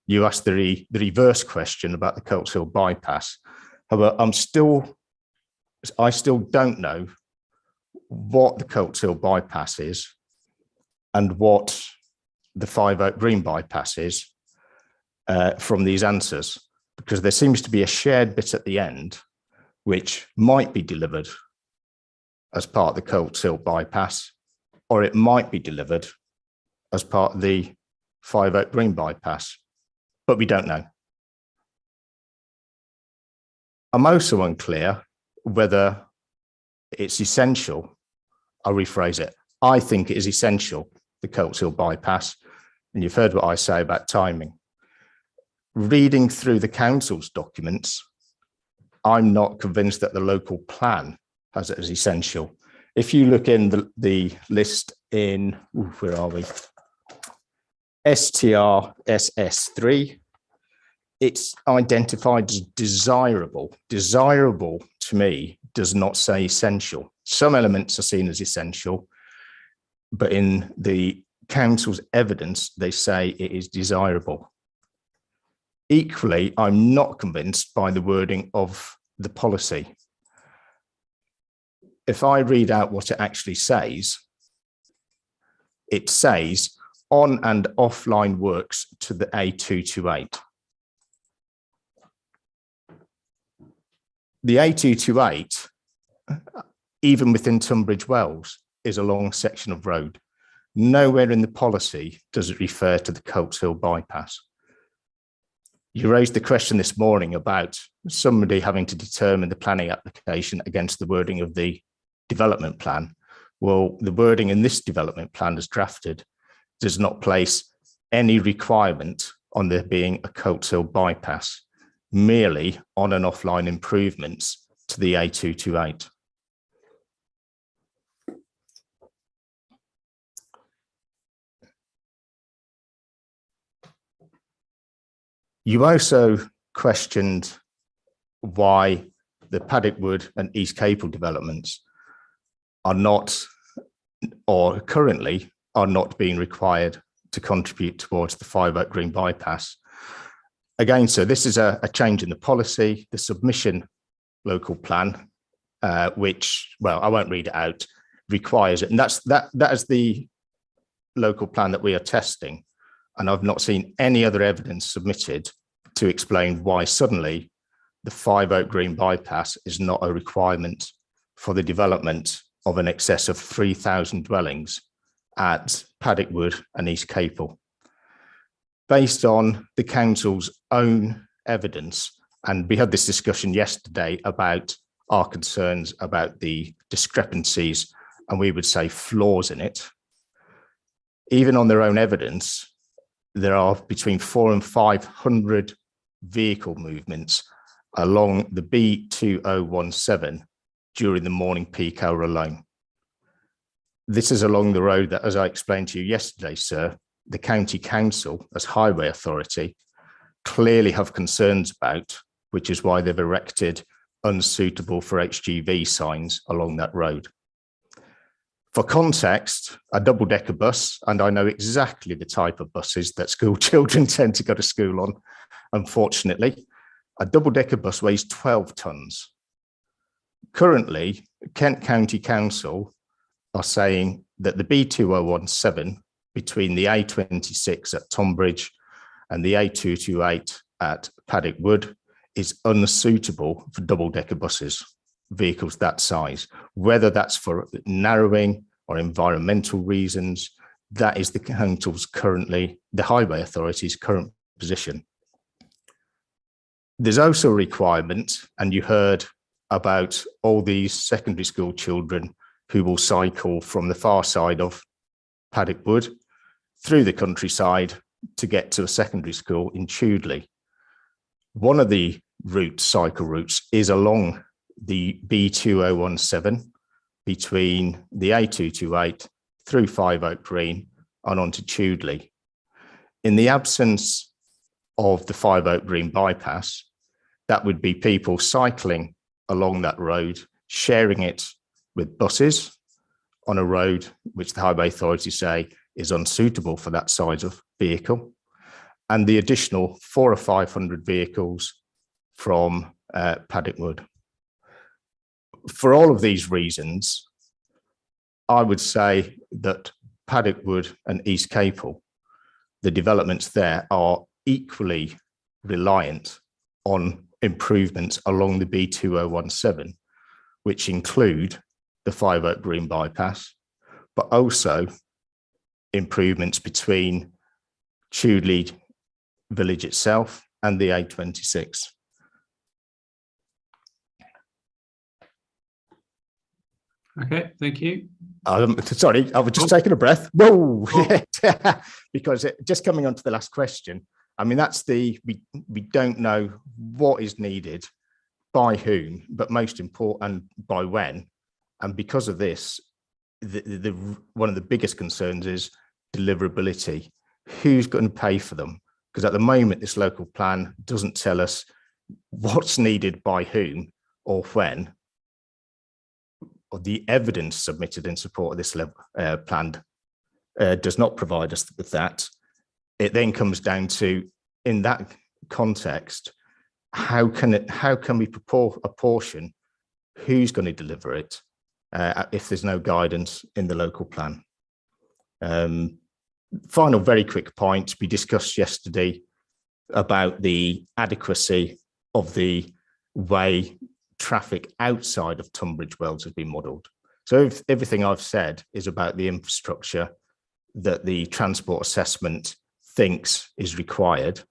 You asked the reverse question about the Coltshill bypass. However, I still don't know what the Coltshill bypass is and what the Five Oak Green bypass is from these answers, because there seems to be a shared bit at the end which might be delivered as part of the Coltshill bypass, or it might be delivered as part of the Five Oak Green bypass, but we don't know. I'm also unclear whether it's essential. I'll rephrase it. I think it is essential the Colts Hill bypass. And you've heard what I say about timing. Reading through the council's documents, I'm not convinced that the local plan has it as essential. If you look in the list in, where are we? STRSS3, it's identified as desirable. Desirable to me does not say essential. Some elements are seen as essential, but in the council's evidence, they say it is desirable. Equally, I'm not convinced by the wording of the policy. If I read out what it actually says, it says on and offline works to the A228. The A228, even within Tunbridge Wells, is a long section of road. Nowhere in the policy does it refer to the Colts Hill bypass. You raised the question this morning about somebody having to determine the planning application against the wording of the development plan. Well, the wording in this development plan as drafted does not place any requirement on there being a Colts Hill bypass, merely on and offline improvements to the A228. You also questioned why the Paddock Wood and East Capel developments are not, or currently are not being required to contribute towards the 5 Oak Green bypass. Again, so this is a change in the policy, the submission local plan, which, well, I won't read it out, requires it. And that is the local plan that we are testing. And I've not seen any other evidence submitted to explain why suddenly the 5 Oak Green bypass is not a requirement for the development of an excess of 3,000 dwellings at Paddock Wood and East Capel. Based on the council's own evidence, and we had this discussion yesterday about our concerns about the discrepancies, and we would say flaws in it. Even on their own evidence, there are between 400 and 500 vehicle movements along the B2017 during the morning peak hour alone. This is along the road that, as I explained to you yesterday, sir, the county council as highway authority clearly have concerns about, which is why they've erected unsuitable for HGV signs along that road. For context, a double-decker bus, and I know exactly the type of buses that school children tend to go to school on, unfortunately, a double-decker bus weighs 12 tonnes. Currently, Kent County Council are saying that the B2017 between the A26 at Tonbridge and the A228 at Paddock Wood is unsuitable for double-decker buses, vehicles that size, whether that's for narrowing or environmental reasons. That is the council's currently, the highway authority's current position. There's also a requirement, and you heard about all these secondary school children who will cycle from the far side of Paddock Wood through the countryside to get to a secondary school in Chudley. One of the cycle routes is along the B2017 between the A228 through 5 Oak Green and onto Chudley. In the absence of the 5 Oak Green bypass, that would be people cycling along that road, sharing it with buses on a road which the highway authorities say is unsuitable for that size of vehicle, and the additional 400 or 500 vehicles from Paddock Wood. For all of these reasons, I would say that Paddock Wood and East Capel, the developments there are equally reliant on improvements along the B2017, which include the 5 Oak Green bypass, but also improvements between Chudley village itself and the A26. Okay, thank you. Sorry, I was just taking a breath. Whoa, because just coming on to the last question, I mean, that's we don't know what is needed, by whom, but most important, by when. And because of this, one of the biggest concerns is deliverability. Who's going to pay for them? Because at the moment, this local plan doesn't tell us what's needed by whom or when. Or the evidence submitted in support of this plan does not provide us with that. It then comes down to, in that context, how can we apportion who's going to deliver it if there's no guidance in the local plan? Final very quick point, we discussed yesterday about the adequacy of the way traffic outside of Tunbridge Wells has been modelled. So everything I've said is about the infrastructure that the transport assessment thinks is required.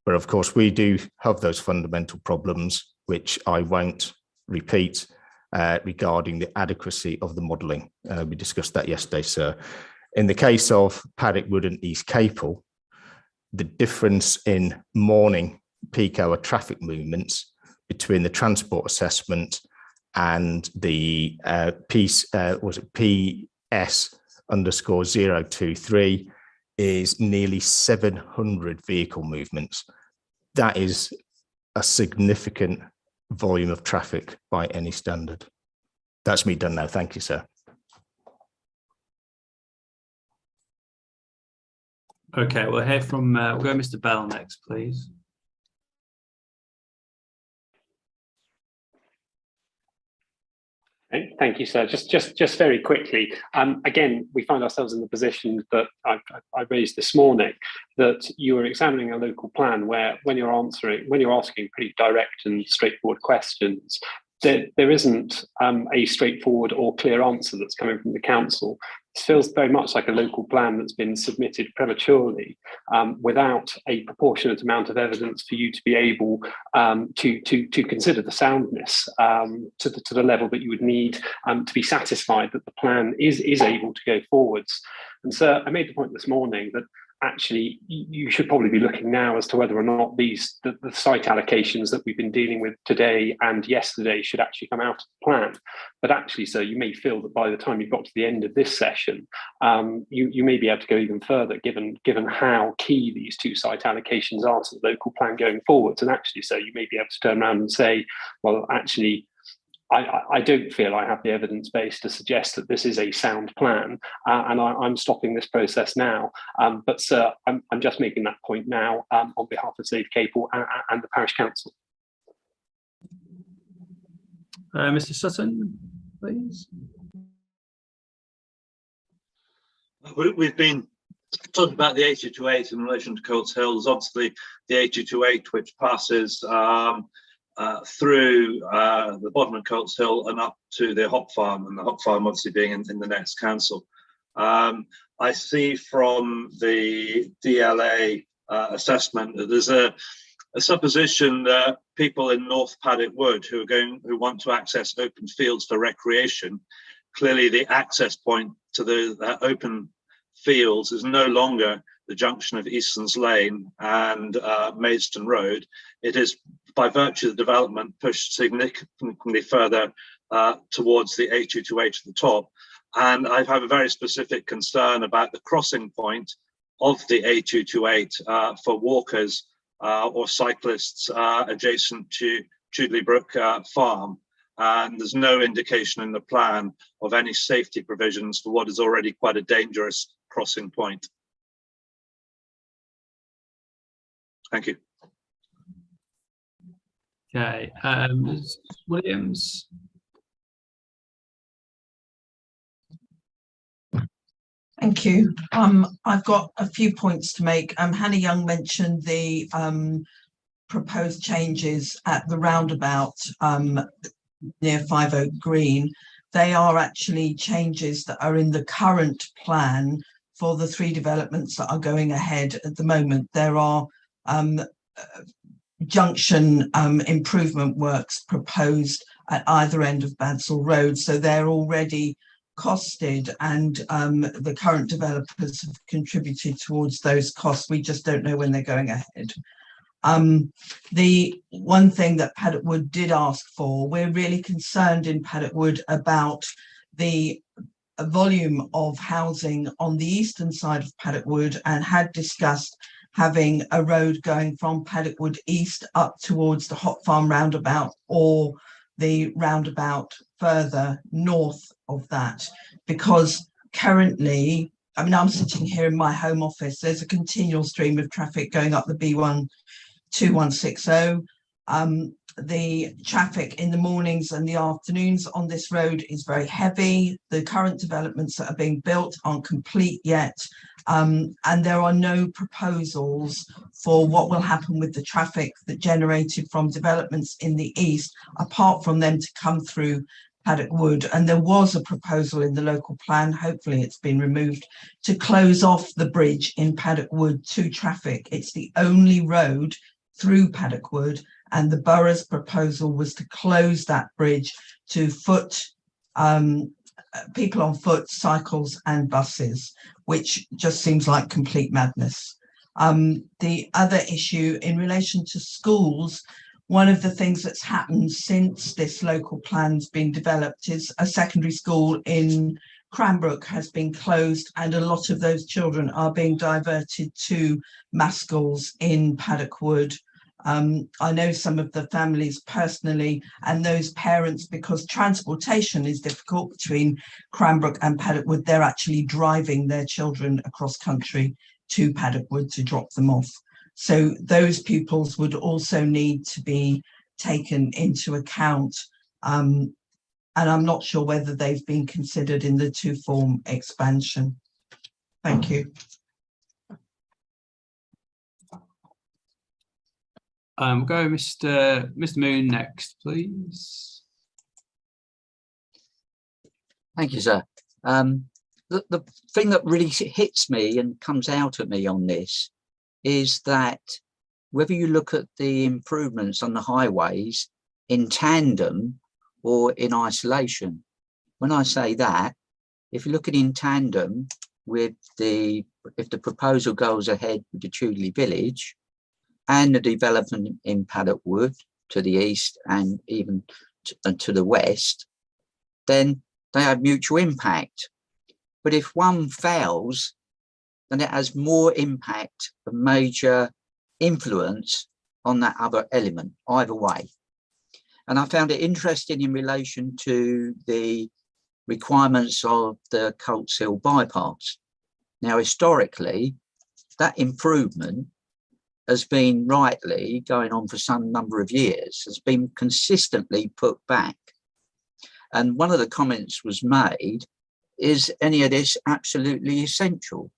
But of course, we do have those fundamental problems, which I won't repeat, regarding the adequacy of the modelling. We discussed that yesterday, sir. In the case of Paddock Wood and East Capel, the difference in morning peak hour traffic movements between the transport assessment and the PS_023 is nearly 700 vehicle movements. That is a significant volume of traffic by any standard. That's me done now. Thank you, sir. Okay, we'll hear from, we'll go Mr. Bell next, please. Thank you, sir. Just very quickly. Again, we find ourselves in the position that I raised this morning, that you are examining a local plan where, when you're asking pretty direct and straightforward questions, there isn't a straightforward or clear answer that's coming from the council. It feels very much like a local plan that's been submitted prematurely, without a proportionate amount of evidence for you to be able to consider the soundness to the level that you would need to be satisfied that the plan is able to go forwards. And so I made the point this morning that actually you should probably be looking now as to whether or not the site allocations that we've been dealing with today and yesterday should actually come out of the plan. But actually, so you may feel that by the time you've got to the end of this session, you may be able to go even further, given how key these two site allocations are to the local plan going forwards. And actually, so you may be able to turn around and say, well, actually, I don't feel I have the evidence base to suggest that this is a sound plan, and I'm stopping this process now. But sir, I'm just making that point now on behalf of Save Capel and the Parish Council. Mr. Sutton, please. We've been talking about the 828 in relation to Colts Hill. There's obviously the 828 which passes through the bottom of Colts Hill and up to the hop farm, and the hop farm obviously being in the next council. I see from the DLA assessment that there's a supposition that people in North Paddock Wood who want to access open fields for recreation, clearly the access point to the open fields is no longer the junction of Easton's Lane and Maidstone Road. It is, by virtue of the development, pushed significantly further towards the 828 at the top. And I have a very specific concern about the crossing point of the 828 for walkers or cyclists adjacent to Chudley Brook Farm. And there's no indication in the plan of any safety provisions for what is already quite a dangerous crossing point. Thank you. Okay, Ms. Williams. Thank you. I've got a few points to make. Hannah Young mentioned the proposed changes at the roundabout near 5 Oak Green. They are actually changes that are in the current plan for the 3 developments that are going ahead at the moment. There are junction improvement works proposed at either end of Badsall Road. So they're already costed, and the current developers have contributed towards those costs. We just don't know when they're going ahead. The one thing that Paddock Wood did ask for, we're really concerned in Paddock Wood about the volume of housing on the eastern side of Paddock Wood, and had discussed having a road going from Paddock Wood East up towards the Hop Farm roundabout, or the roundabout further north of that, because currently, I mean, I'm sitting here in my home office, there's a continual stream of traffic going up the B1 2160. The traffic in the mornings and the afternoons on this road is very heavy. The current developments that are being built aren't complete yet, and there are no proposals for what will happen with the traffic that generated from developments in the east, apart from them to come through Paddock Wood. And there was a proposal in the local plan, hopefully it's been removed, to close off the bridge in Paddock Wood to traffic. It's the only road through Paddock Wood, and the borough's proposal was to close that bridge to people on foot, cycles and buses, which just seems like complete madness. The other issue in relation to schools, one of the things that's happened since this local plan's been developed is a secondary school in Cranbrook has been closed, and a lot of those children are being diverted to mass schools in Paddock Wood. I know some of the families personally, and those parents, because transportation is difficult between Cranbrook and Paddock Wood, they're actually driving their children across country to Paddock Wood to drop them off. So those pupils would also need to be taken into account. And I'm not sure whether they've been considered in the two-form expansion. Thank you. We'll go Mr. Moon next, please. Thank you, sir. The thing that really hits me and comes out at me on this is that whether you look at the improvements on the highways in tandem or in isolation. When I say that, if you look at in tandem with if the proposal goes ahead with the Chudley Village and the development in Paddock Wood to the east and even to the west, then they have mutual impact. But if one fails, then it has more impact, a major influence on that other element, either way. And I found it interesting in relation to the requirements of the Colts Hill bypass. Now, historically, that improvement has been rightly going on for some number of years, has been consistently put back. And one of the comments was made, is any of this absolutely essential?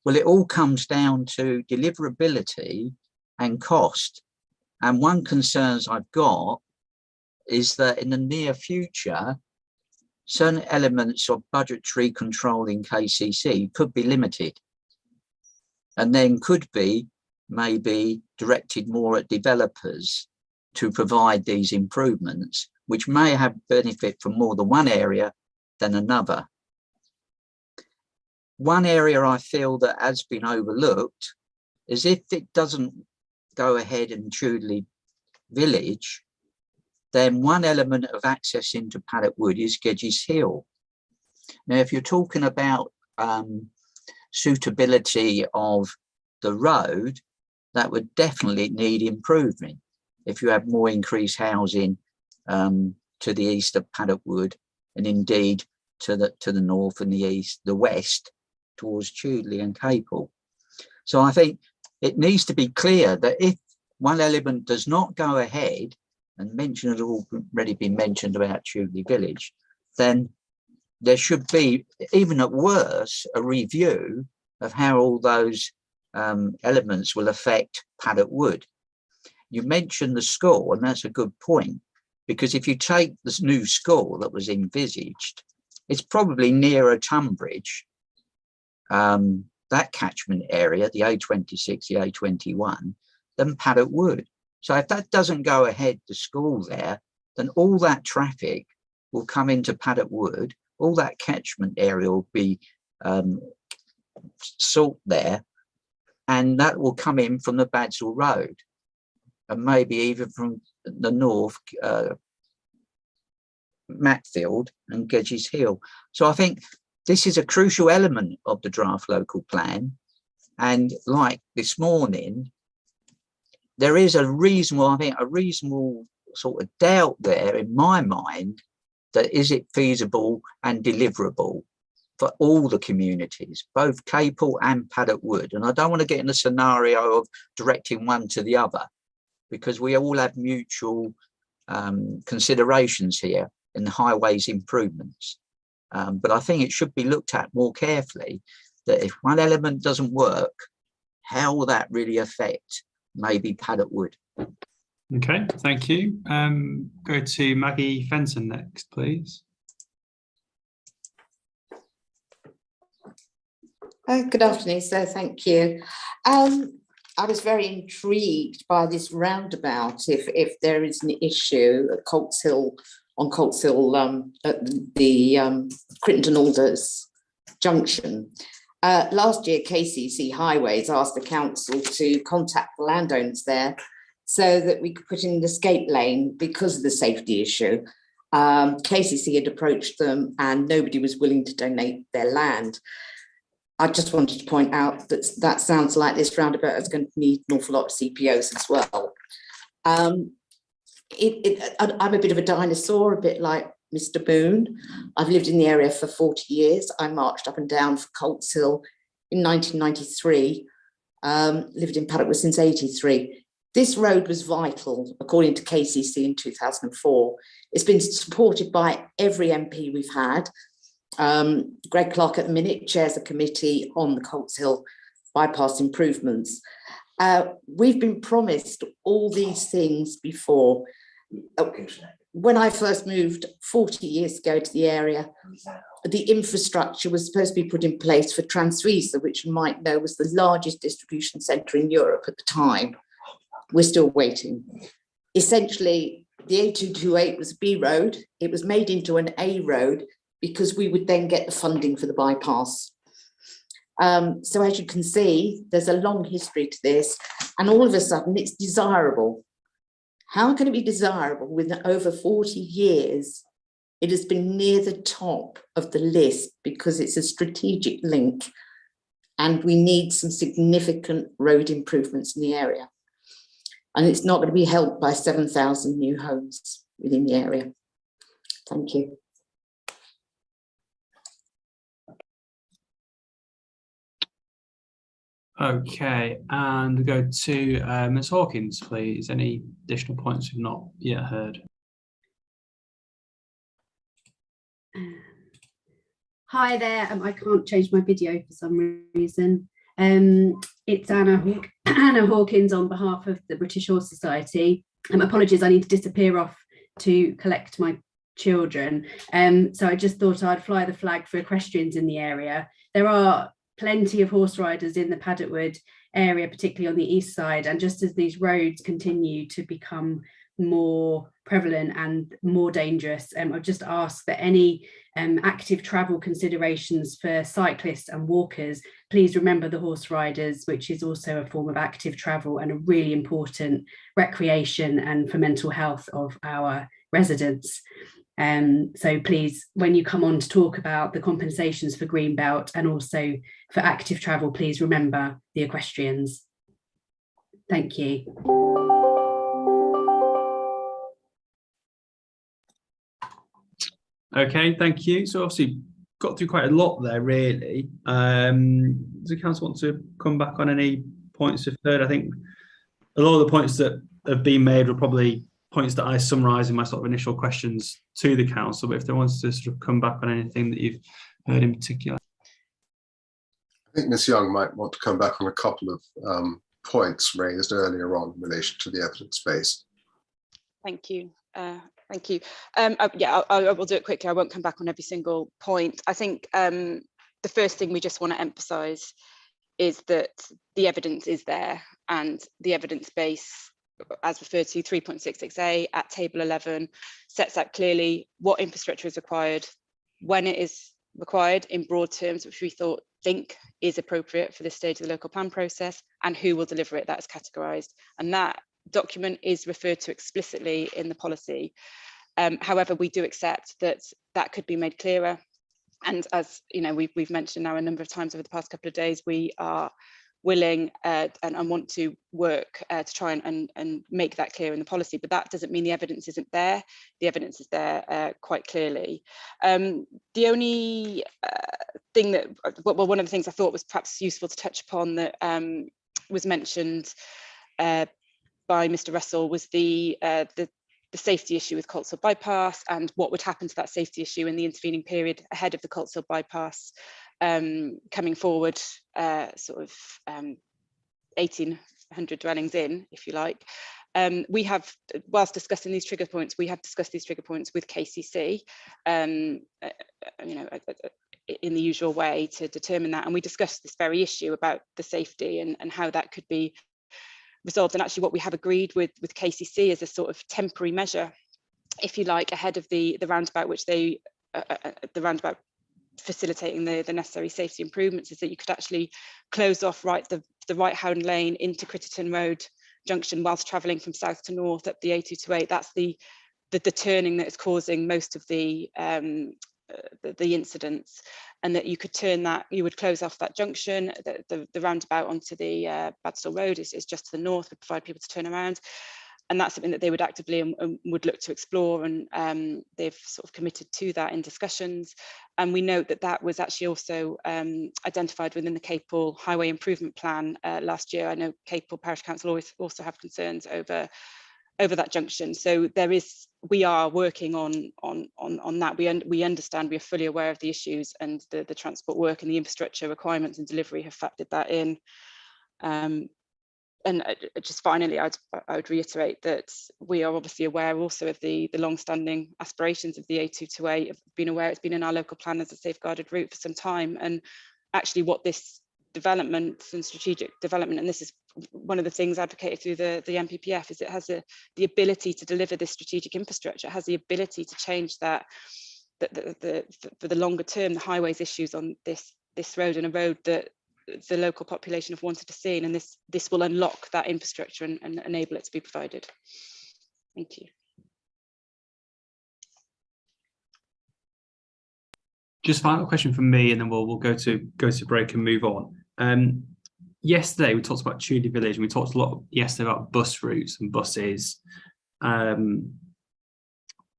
Well, it all comes down to deliverability and cost. And one concerns I've got is that in the near future, certain elements of budgetary control in KCC could be limited and then could be maybe directed more at developers to provide these improvements, which may have benefit from more than one area than another. One area I feel that has been overlooked is if it doesn't go ahead in Chudley Village, then one element of access into Paddock Wood is Gedges Hill. Now, if you're talking about suitability of the road, that would definitely need improving. If you have more increased housing to the east of Paddock Wood, and indeed to the north and the east, the west, towards Chudley and Capel. So I think it needs to be clear that if one element does not go ahead, and mention has already been mentioned about Chudley Village, then there should be, even at worst, a review of how all those elements will affect Paddock Wood. You mentioned the school, and that's a good point, because if you take this new school that was envisaged, it's probably nearer Tunbridge, that catchment area, the A26, the A21, than Paddock Wood. So if that doesn't go ahead, the school there, then all that traffic will come into Paddock Wood, all that catchment area will be salt there, and that will come in from the Badsall Road, and maybe even from the north, Matfield and Gedges Hill. So I think this is a crucial element of the draft local plan. And like this morning, there is a reasonable sort of doubt there in my mind that is it feasible and deliverable for all the communities, both Capel and Paddock Wood. And I don't want to get in a scenario of directing one to the other, because we all have mutual considerations here in the highways improvements. But I think it should be looked at more carefully, that if one element doesn't work, how will that really affect maybe Paddock Wood? Okay, thank you. Go to Maggie Fenton next, please. Good afternoon, sir. Thank you. I was very intrigued by this roundabout. If there is an issue at Colts Hill, at the Crittenden Alders junction. Last year, KCC Highways asked the council to contact the landowners there so that we could put in an escape lane because of the safety issue. KCC had approached them and nobody was willing to donate their land. I just wanted to point out that that sounds like this roundabout is going to need an awful lot of CPOs as well. I'm a bit of a dinosaur, a bit like Mr. Boone. I've lived in the area for 40 years. I marched up and down for Colts Hill in 1993, lived in Paddock since 83. This road was vital, according to KCC in 2004. It's been supported by every MP we've had. Greg Clark at the minute chairs a committee on the Colts Hill bypass improvements. We've been promised all these things before. When I first moved 40 years ago to the area, the infrastructure was supposed to be put in place for Transvisa, which you might know was the largest distribution centre in Europe at the time. We're still waiting. Essentially, the A228 was a B road. It was made into an A road because we would then get the funding for the bypass. So as you can see, there's a long history to this, and all of a sudden it's desirable. How can it be desirable when over 40 years it has been near the top of the list because it's a strategic link and we need some significant road improvements in the area? And it's not going to be helped by 7,000 new homes within the area. Thank you. Okay, and we go to Ms. Hawkins, please. Any additional points we've not yet heard? Hi there. I can't change my video for some reason. It's Anna Hawkins on behalf of the British Horse Society. Apologies, I need to disappear off to collect my children. So I just thought I'd fly the flag for equestrians in the area. There are plenty of horse riders in the Paddock Wood area, particularly on the east side. And just as these roads continue to become more prevalent and more dangerous, I've just asked that any active travel considerations for cyclists and walkers, please remember the horse riders, which is also a form of active travel and a really important recreation and for mental health of our residents. So please, when you come on to talk about the compensations for Greenbelt and also for active travel, please remember the equestrians. Thank you. Okay, thank you. So obviously got through quite a lot there, really. Does the council want to come back on any points you've heard? I think a lot of the points that have been made were probably points that I summarised in my sort of initial questions to the council, but if they wanted to sort of come back on anything that you've heard in particular. I think Ms. Young might want to come back on a couple of points raised earlier on in relation to the evidence base. Thank you. Thank you. Yeah, I will do it quickly. I won't come back on every single point. I think the first thing we just want to emphasise is that the evidence is there, and the evidence base as referred to 3.66a at table 11, sets out clearly what infrastructure is required, when it is required in broad terms, which we think is appropriate for this stage of the local plan process, and who will deliver it. That is categorised, and that document is referred to explicitly in the policy. However, we do accept that that could be made clearer, and as you know, we've mentioned now a number of times over the past couple of days, we are willing and want to work to try and make that clear in the policy, but that doesn't mean the evidence isn't there. The evidence is there quite clearly. The only thing that, well, one of the things I thought was perhaps useful to touch upon that was mentioned by Mr. Russell was the safety issue with Coltshill bypass and what would happen to that safety issue in the intervening period ahead of the Coltshill bypass coming forward, sort of 1,800 dwellings in, if you like. We have, whilst discussing these trigger points, we have discussed these trigger points with KCC, you know, in the usual way to determine that. And we discussed this very issue about the safety and how that could be resolved. And actually what we have agreed with KCC is a sort of temporary measure, if you like, ahead of the roundabout, which they, the roundabout facilitating the necessary safety improvements, is that you could actually close off the right-hand lane into Critterton Road junction whilst travelling from south to north up the A228. That's the turning that is causing most of the incidents, and that you could turn that, you would close off that junction. The roundabout onto the Badstall Road is just to the north, would provide people to turn around. And that's something that they would actively and would look to explore, and they've sort of committed to that in discussions. And we note that that was actually also identified within the Capel Highway Improvement Plan last year. I know Capel Parish Council always also have concerns over that junction. So we are working on that. We understand, we are fully aware of the issues, and the transport work and the infrastructure requirements and delivery have factored that in. And just finally, I would reiterate that we are obviously aware also of the long-standing aspirations of the A228. I've been aware it's been in our local plan as a safeguarded route for some time, and actually what this development and strategic development, and this is one of the things advocated through the NPPF, is it has the ability to deliver this strategic infrastructure. It has the ability to change that, for the longer term, the highways issues on this road, and a road that the local population have wanted to see, and this will unlock that infrastructure and enable it to be provided. Thank you. Just final question from me, and then we'll go to break and move on. Yesterday we talked about Tudor Village, and we talked a lot yesterday about bus routes and buses.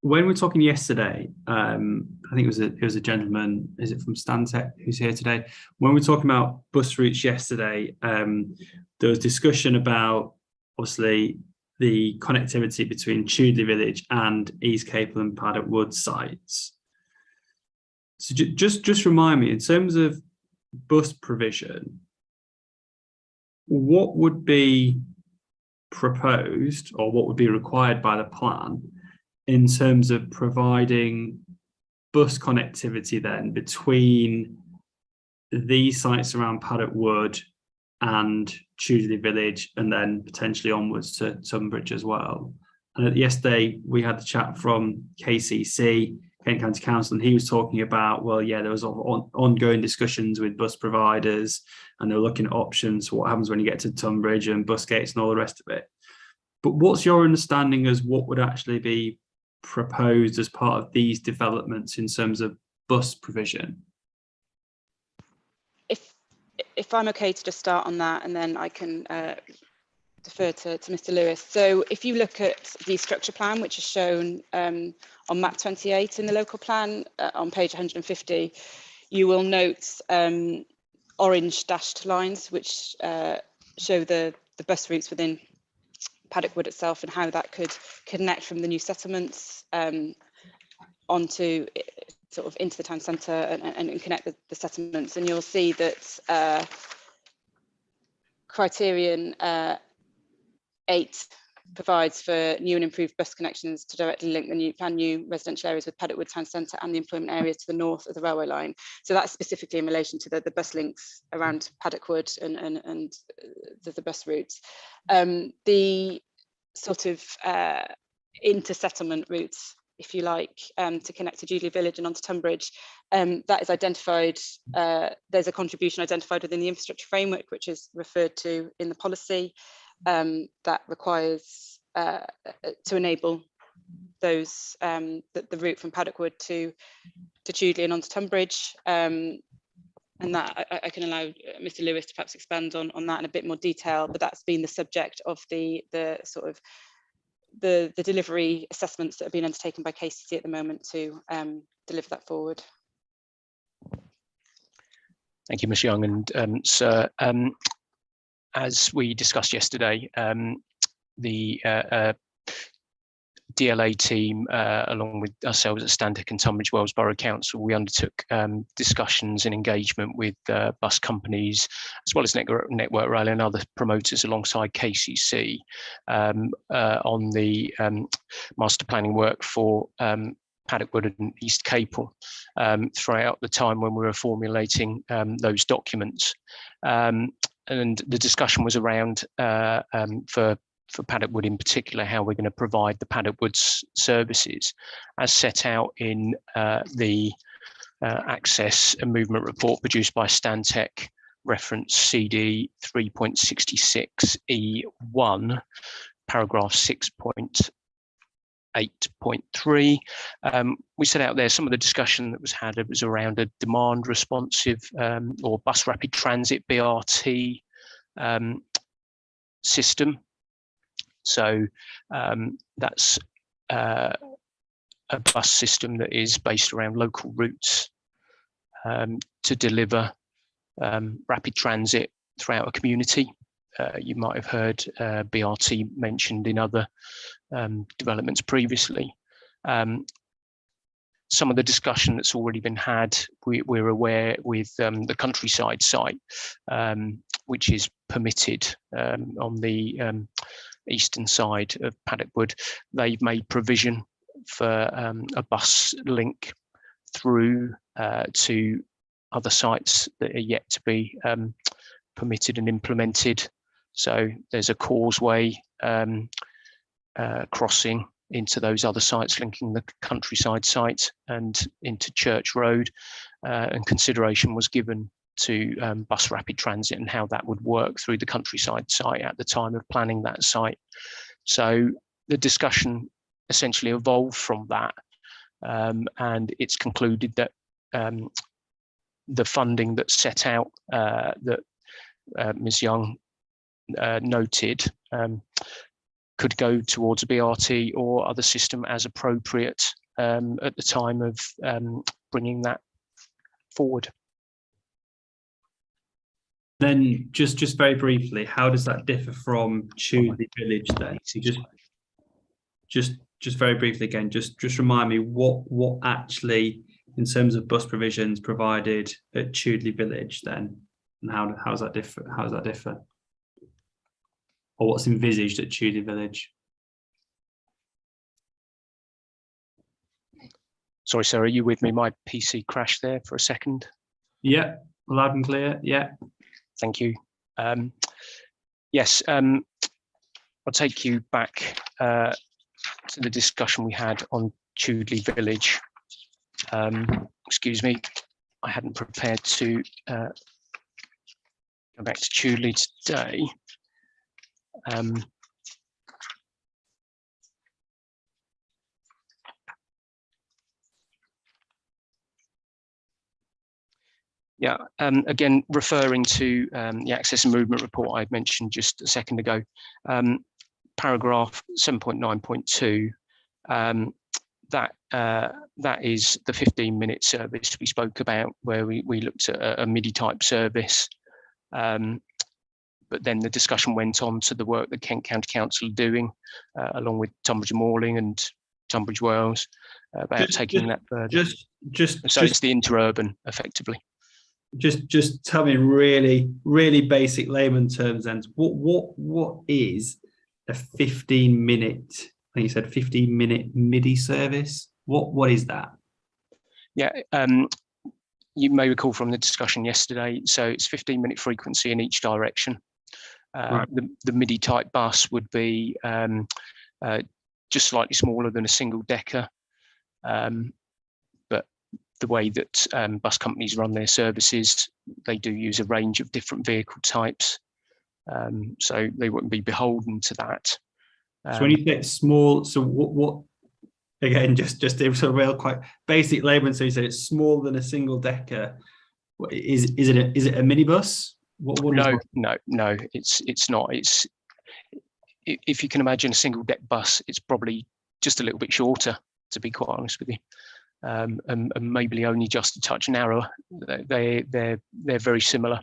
When we were talking yesterday, I think it was a gentleman, is it from Stantec, who's here today? When we were talking about bus routes yesterday, there was discussion about obviously the connectivity between Tudor Village and East Capel and Paddock Wood sites. So just remind me, in terms of bus provision, what would be proposed or what would be required by the plan in terms of providing bus connectivity then between these sites around Paddock Wood and Tudor Village, and then potentially onwards to Tunbridge as well? And yesterday we had the chat from KCC, Kent County Council, and he was talking about, well, yeah, there was ongoing discussions with bus providers, and they were looking at options for what happens when you get to Tunbridge and bus gates and all the rest of it. But what's your understanding as what would actually be proposed as part of these developments in terms of bus provision? If I'm okay to just start on that, and then I can defer to Mr. Lewis. So if you look at the structure plan, which is shown on map 28 in the local plan on page 150, you will note orange dashed lines which show the bus routes within Paddock Wood itself, and how that could connect from the new settlements onto sort of into the town centre and connect the settlements. And you'll see that criterion 8 provides for new and improved bus connections to directly link the new residential areas with Paddock Wood town centre and the employment areas to the north of the railway line. So that's specifically in relation to the bus links around Paddock Wood and the bus routes. The sort of inter-settlement routes, if you like, to connect to Jubilee Village and onto Tunbridge. That is identified, there's a contribution identified within the infrastructure framework, which is referred to in the policy, that requires to enable those, the route from Paddock Wood to Jubilee and onto Tunbridge. And that I can allow Mr. Lewis to perhaps expand on that in a bit more detail, but that's been the subject of the sort of the delivery assessments that have been undertaken by KCC at the moment to deliver that forward. Thank you, Ms. Young. And Sir, as we discussed yesterday, the DLA team, along with ourselves at Stantick and Tunbridge Wells Borough Council, we undertook discussions and engagement with bus companies, as well as Network Rail and other promoters alongside KCC on the master planning work for Paddock Wood and East Capel throughout the time when we were formulating those documents. And the discussion was around for Paddock Wood in particular, how we're going to provide the Paddock Woods services as set out in the access and movement report produced by Stantec, reference CD 3.66E1, paragraph 6.8.3. We set out there some of the discussion that was had. It was around a demand responsive or bus rapid transit BRT system. So that's a bus system that is based around local routes to deliver rapid transit throughout a community. You might have heard BRT mentioned in other developments previously. Some of the discussion that's already been had, we're aware with the countryside site, which is permitted on the eastern side of Paddock Wood. They've made provision for a bus link through to other sites that are yet to be permitted and implemented. So there's a causeway crossing into those other sites, linking the countryside site and into Church Road, and consideration was given to bus rapid transit and how that would work through the countryside site at the time of planning that site. So the discussion essentially evolved from that, and it's concluded that the funding that's set out that Ms. Young noted could go towards a BRT or other system as appropriate at the time of bringing that forward. Then just very briefly, how does that differ from Chudley Village then? So just very briefly again, just remind me what actually in terms of bus provisions provided at Chudley Village then, and how does that differ? How does that differ? Or what's envisaged at Chudley Village? Sorry, sir, are you with me? My PC crashed there for a second. Yeah, loud and clear. Yeah. Thank you. Yes, I'll take you back to the discussion we had on Chudley Village. Excuse me, I hadn't prepared to go back to Chudley today. Yeah, again, referring to the access and movement report I mentioned just a second ago, paragraph 7.9.2, that is the 15-minute service we spoke about, where we looked at a MIDI type service. But then the discussion went on to the work that Kent County Council are doing, along with Tunbridge Morling and Tunbridge Wells, about taking that further. So it's the interurban, effectively. Just tell me really basic layman terms then. What is a 15-minute? I think you said 15-minute MIDI service. What is that? Yeah, you may recall from the discussion yesterday. So it's 15-minute frequency in each direction. Right. The MIDI type bus would be just slightly smaller than a single decker. But the way that bus companies run their services, they do use a range of different vehicle types. So they wouldn't be beholden to that. So when you say small, so what again, just a real quite basic layman, so you said it's smaller than a single decker. Is it a minibus? No, it's not. It's, if you can imagine a single deck bus, it's probably just a little bit shorter, to be quite honest with you, and maybe only just a touch narrower. They're very similar.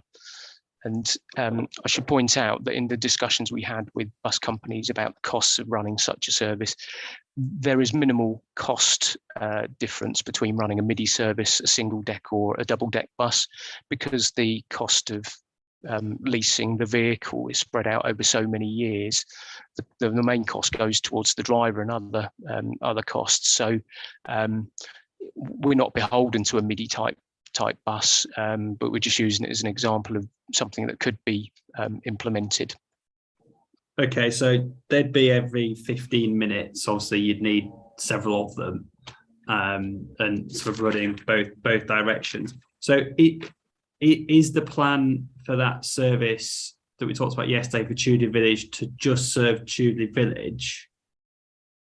And I should point out that in the discussions we had with bus companies about the costs of running such a service, there is minimal cost difference between running a MIDI service, a single deck or a double deck bus, because the cost of leasing the vehicle is spread out over so many years. The main cost goes towards the driver and other costs. So we're not beholden to a MIDI type bus, but we're just using it as an example of something that could be implemented. Okay, so they'd be every 15 minutes. Obviously, you'd need several of them, and sort of running both directions. So it is the plan for that service that we talked about yesterday for Tudor Village to just serve Tudor Village,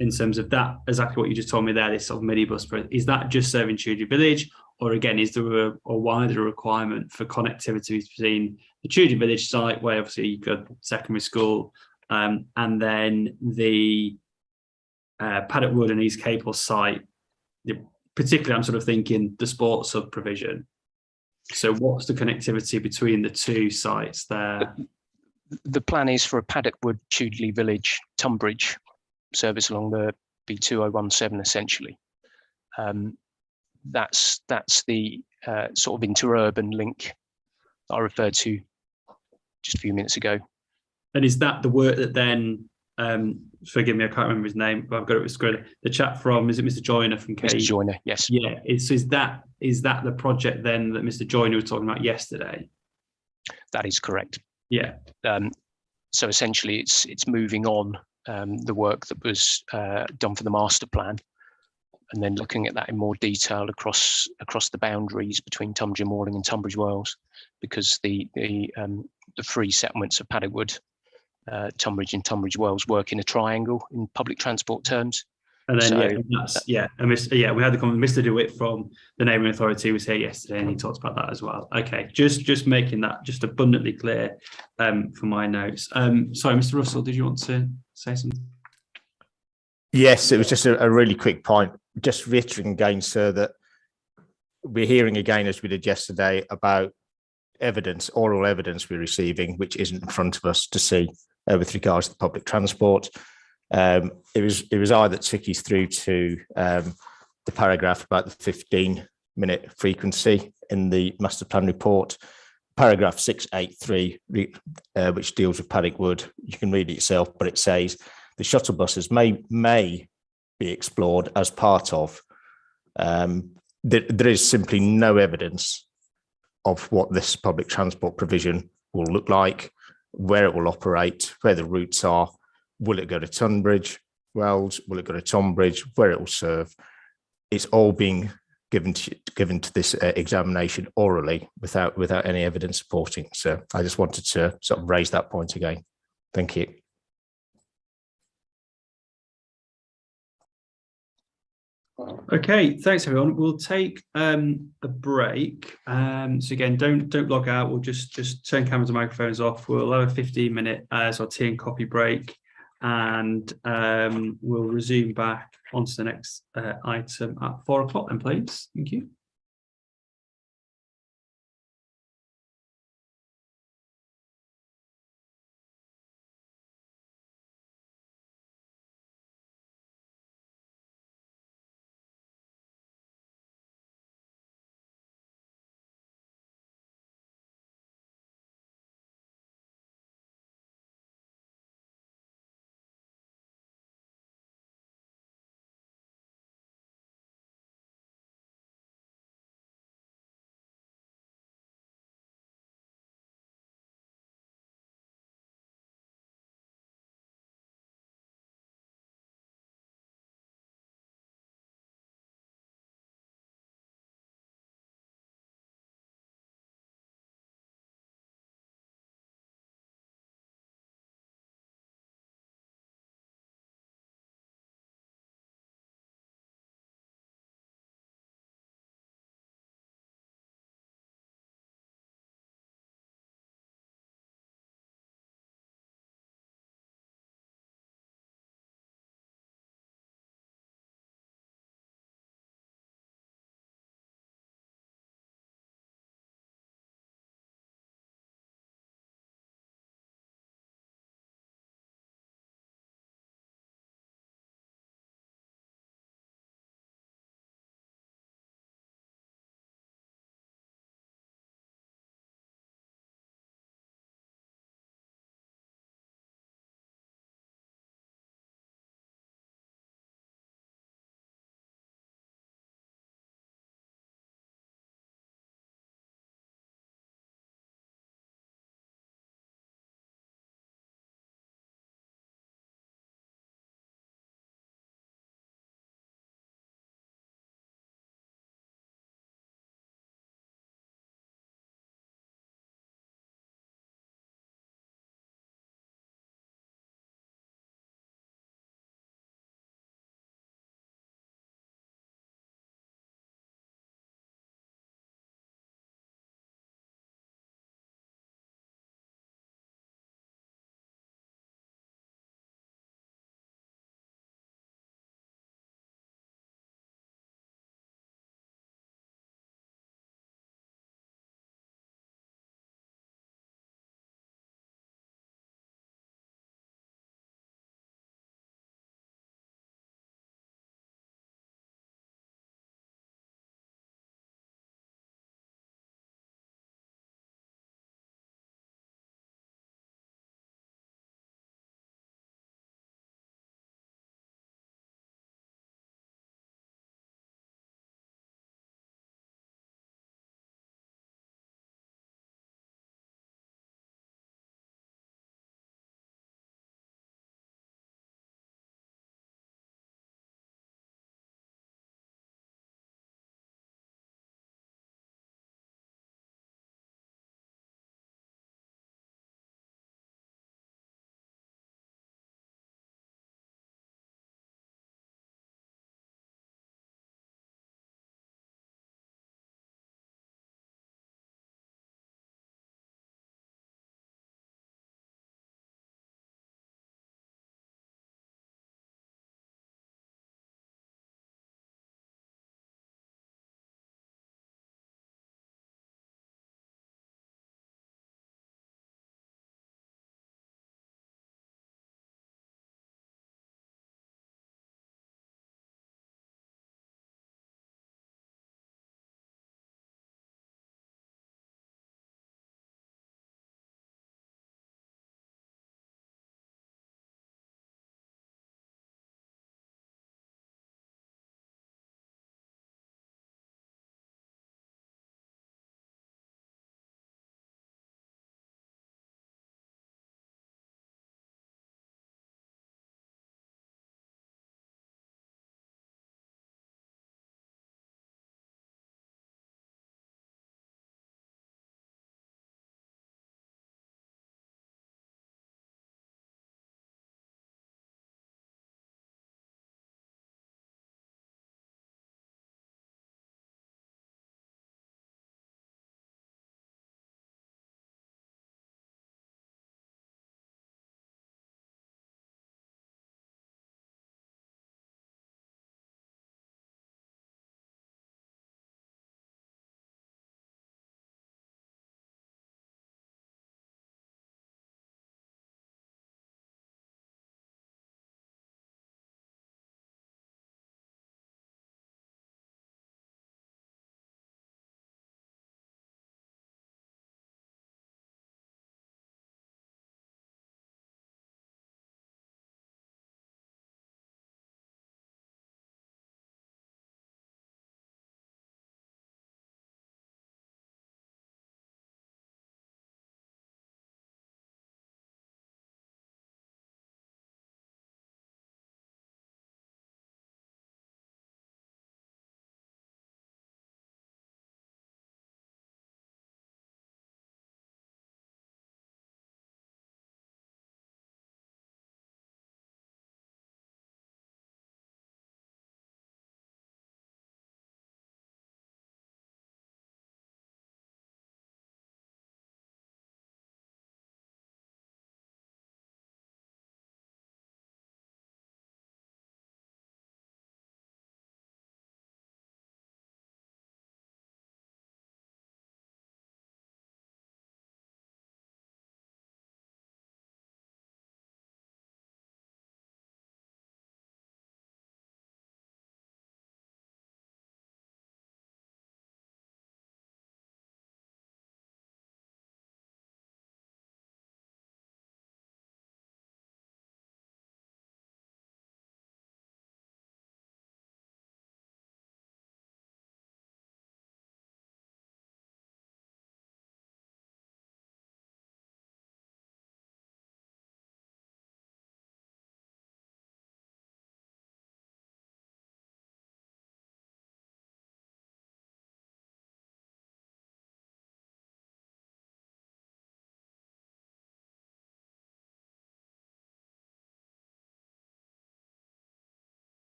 in terms of that, exactly what you just told me there, this sort of minibus, is that just serving Tudor Village? Or again, is there a wider requirement for connectivity between the Tudor Village site, where obviously you've got secondary school, and then the Paddock Wood and East Capel site? Particularly, I'm sort of thinking the sports hub provision. So what's the connectivity between the two sites there? The plan is for a Paddock Wood, Tudor Village, Tunbridge service along the B2017 essentially. That's the sort of interurban link that I referred to just a few minutes ago. And is that the work that then, forgive me, I can't remember his name, but I've got it with Skrilla, the chap from, is it Mr. Joyner from K? Mr. Joyner, yes. Yeah, is that the project then that Mr. Joyner was talking about yesterday? That is correct. Yeah. So essentially it's moving on the work that was done for the master plan, and then looking at that in more detail across the boundaries between Tunbridge Moorling and Tunbridge Wells, because the three settlements of Paddock Wood, Tunbridge and Tunbridge Wells work in a triangle in public transport terms. And then So, we had the comment. Mr. DeWitt from the Neighbouring Authority was here yesterday, and he talked about that as well. Okay, just making that just abundantly clear for my notes. Sorry, Mr. Russell, did you want to say something? Yes, it was just a really quick point. Just reiterating again, sir, that we're hearing again, as we did yesterday, about oral evidence we're receiving, which isn't in front of us to see with regards to public transport. It was I that took you through to the paragraph about the 15-minute frequency in the master plan report. Paragraph 683, which deals with Paddock Wood, you can read it yourself, but it says the shuttle buses may be explored as part of. There is simply no evidence of what this public transport provision will look like, where it will operate, where the routes are. Will it go to Tunbridge Wells? Will it go to Tonbridge? Where it will serve? It's all being given to this examination orally without any evidence supporting. So I just wanted to sort of raise that point again. Thank you. Okay, thanks everyone. We'll take a break. So again, don't log out. We'll just turn cameras and microphones off. We'll have a 15-minute sort of tea and coffee break, and we'll resume back onto the next item at 4 o'clock then, please. Thank you.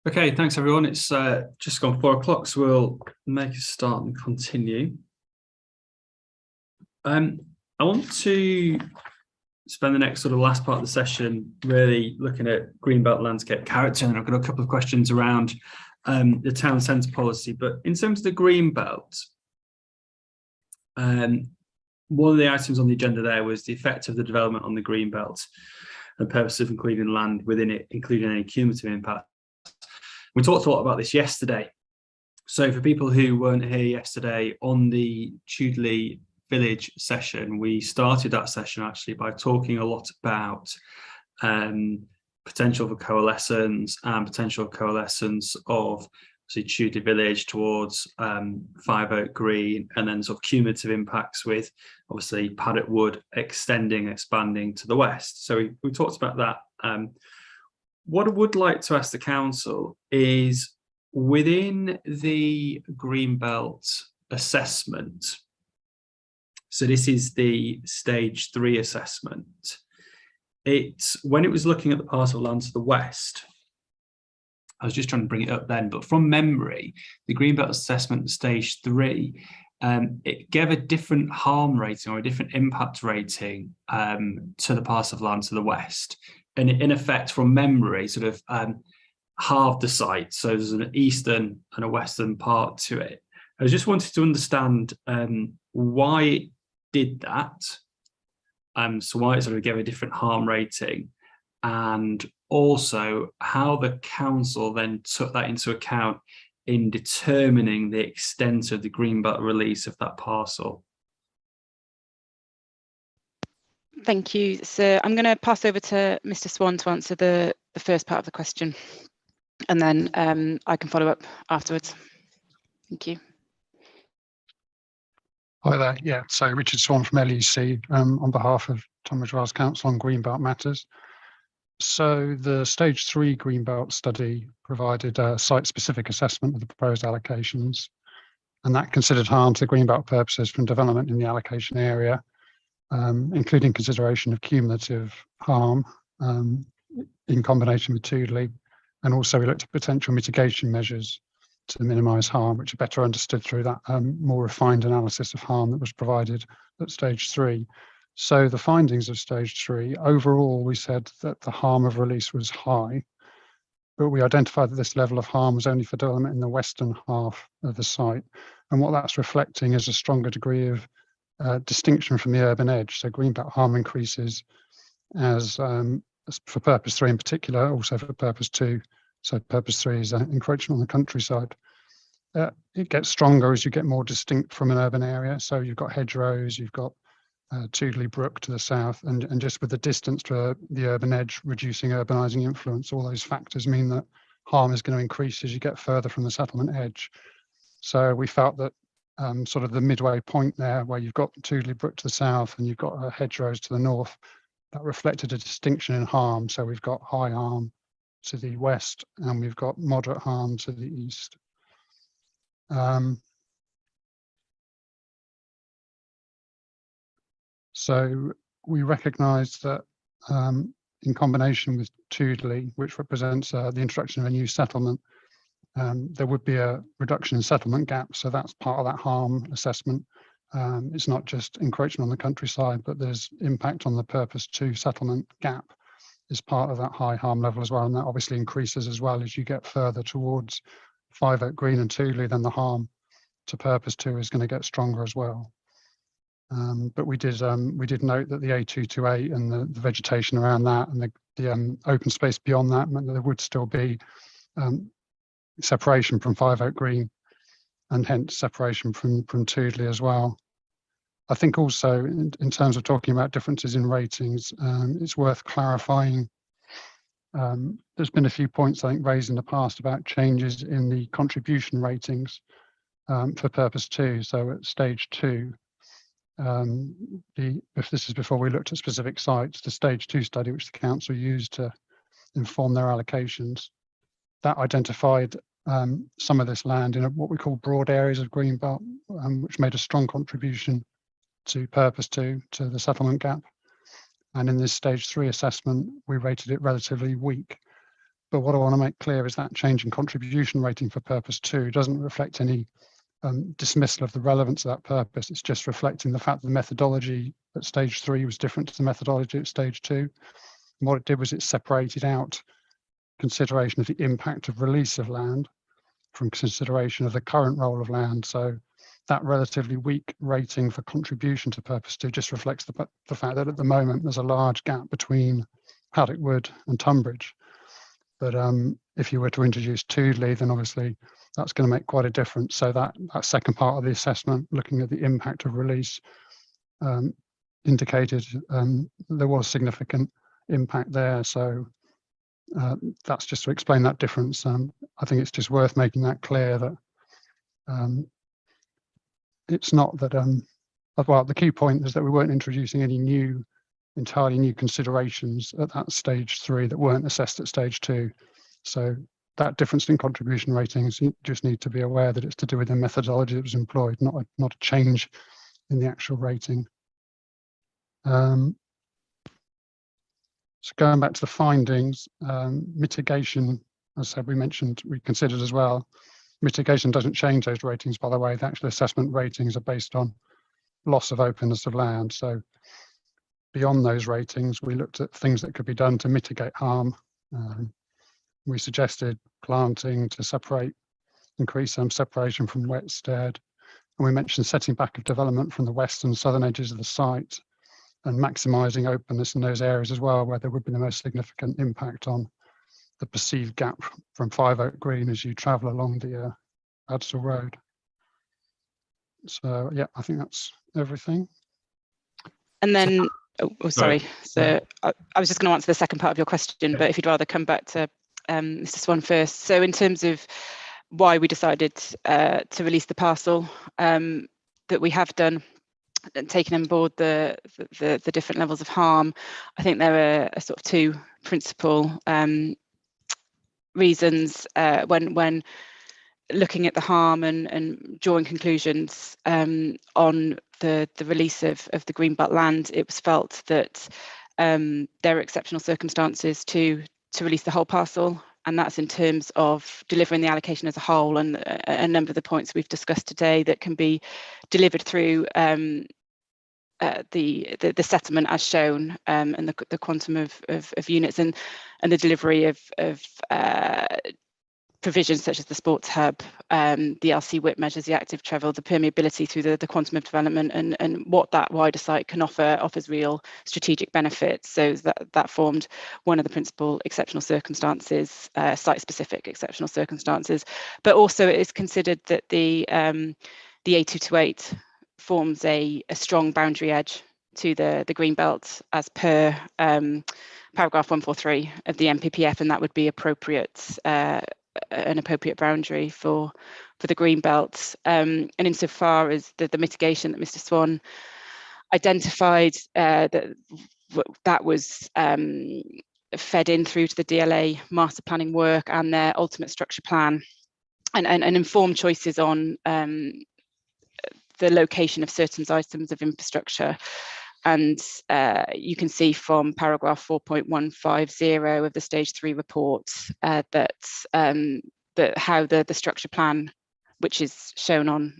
Okay, thanks everyone. It's just gone 4 o'clock, so we'll make a start and continue. I want to spend the next sort of last part of the session really looking at Greenbelt landscape character, and I've got a couple of questions around the town centre policy. But in terms of the Greenbelt, one of the items on the agenda there was the effect of the development on the Greenbelt and the purpose of including land within it, including any cumulative impact. We talked a lot about this yesterday. So for people who weren't here yesterday on the Chudley Village session, we started that session actually by talking a lot about potential for coalescence and potential coalescence of Chudley Village towards Five Oak Green, and then sort of cumulative impacts with obviously Paddock Wood expanding to the west. So we talked about that. What I would like to ask the council is, within the Greenbelt assessment, so this is the stage 3 assessment, when it was looking at the parcel land to the west, I was just trying to bring it up then, but from memory, the Greenbelt assessment stage 3, it gave a different harm rating or a different impact rating to the parcel of land to the west. And in effect, from memory, sort of halved the site. So there's an eastern and a western part to it. I just wanted to understand why it did that. So why it sort of gave a different harm rating, and also how the council then took that into account in determining the extent of the Greenbelt release of that parcel. Thank you. So I'm going to pass over to Mr. Swan to answer the first part of the question, and then I can follow up afterwards. Thank you. Hi there. Yeah, so Richard Swan from LEC on behalf of Tunbridge Wells Council on Greenbelt matters. So the stage 3 Greenbelt study provided a site-specific assessment of the proposed allocations, and that considered harm to the Greenbelt purposes from development in the allocation area, including consideration of cumulative harm in combination with Toodley, and also we looked at potential mitigation measures to minimise harm, which are better understood through that more refined analysis of harm that was provided at stage 3. So the findings of stage 3, overall, we said that the harm of release was high, but we identified that this level of harm was only for development in the western half of the site. And what that's reflecting is a stronger degree of distinction from the urban edge. So Greenbelt harm increases as for purpose 3 in particular, also for purpose 2. So purpose 3 is encroachment on the countryside. It gets stronger as you get more distinct from an urban area. So you've got hedgerows, you've got Toodley Brook to the south, and just with the distance to the urban edge, reducing urbanising influence, all those factors mean that harm is going to increase as you get further from the settlement edge. So we felt that sort of the midway point there, where you've got Toodley Brook to the south and you've got hedgerows to the north, that reflected a distinction in harm. So we've got high harm to the west and we've got moderate harm to the east. So we recognise that in combination with Toodley, which represents the introduction of a new settlement, there would be a reduction in settlement gap. So that's part of that harm assessment. It's not just encroachment on the countryside, but there's impact on the purpose 2 settlement gap is part of that high harm level as well. And that obviously increases as well as you get further towards Five Oak Green and Toodley, then the harm to purpose 2 is going to get stronger as well. But we did note that the A228 and the vegetation around that and the open space beyond that meant that there would still be separation from Five Oak Green and hence separation from Toodley as well. I think also in terms of talking about differences in ratings, it's worth clarifying. There's been a few points I think raised in the past about changes in the contribution ratings for purpose 2. So at stage 2, if this is before we looked at specific sites, the stage 2 study, which the council used to inform their allocations, that identified some of this land in what we call broad areas of Greenbelt, which made a strong contribution to purpose 2 to the settlement gap. And in this stage 3 assessment, we rated it relatively weak. But what I want to make clear is that change in contribution rating for purpose 2 doesn't reflect any dismissal of the relevance of that purpose. It's just reflecting the fact that the methodology at stage 3 was different to the methodology at stage 2. And what it did was it separated out consideration of the impact of release of land from consideration of the current role of land. So that relatively weak rating for contribution to purpose 2 just reflects the fact that at the moment there's a large gap between Paddock Wood and Tunbridge. But if you were to introduce Toodley, then obviously that's going to make quite a difference. So that second part of the assessment, looking at the impact of release, indicated there was significant impact there. So that's just to explain that difference. I think it's just worth making that clear that it's not that, well, the key point is that we weren't introducing any entirely new considerations at that stage 3 that weren't assessed at stage 2. So that difference in contribution ratings, you just need to be aware that it's to do with the methodology that was employed, not a change in the actual rating. So going back to the findings, mitigation, as I said, we considered as well. Mitigation doesn't change those ratings, by the way. The actual assessment ratings are based on loss of openness of land. So beyond those ratings, we looked at things that could be done to mitigate harm. We suggested planting to increase some separation from wet stead. And we mentioned setting back of development from the west and southern edges of the site and maximising openness in those areas as well, where there would be the most significant impact on the perceived gap from 5 Oak Green as you travel along the Adsall Road. So yeah, I think that's everything. And then, sorry. So I was just going to answer the second part of your question, but if you'd rather come back to Mr. Swan first. So in terms of why we decided to release the parcel that we have done, and taken on board the different levels of harm, I think there are sort of 2 principal reasons when looking at the harm and drawing conclusions on the release of the Greenbelt land. It was felt that there are exceptional circumstances to release the whole parcel, and that's in terms of delivering the allocation as a whole, and a number of the points we've discussed today that can be delivered through the settlement as shown, and the quantum of units and the delivery of provisions such as the sports hub, the LC WIP measures, the active travel, the permeability through the quantum of development, and what that wider site can offers real strategic benefits. So that formed one of the principal exceptional circumstances, site-specific exceptional circumstances. But also it is considered that the A228 forms a strong boundary edge to the Greenbelt as per paragraph 143 of the MPPF, and that would be an appropriate boundary for the Greenbelt. And insofar as the mitigation that Mr. Swan identified, that was fed in through to the DLA master planning work and their ultimate structure plan, and informed choices on the location of certain items of infrastructure. And you can see from paragraph 4.150 of the stage 3 report that how the structure plan, which is shown on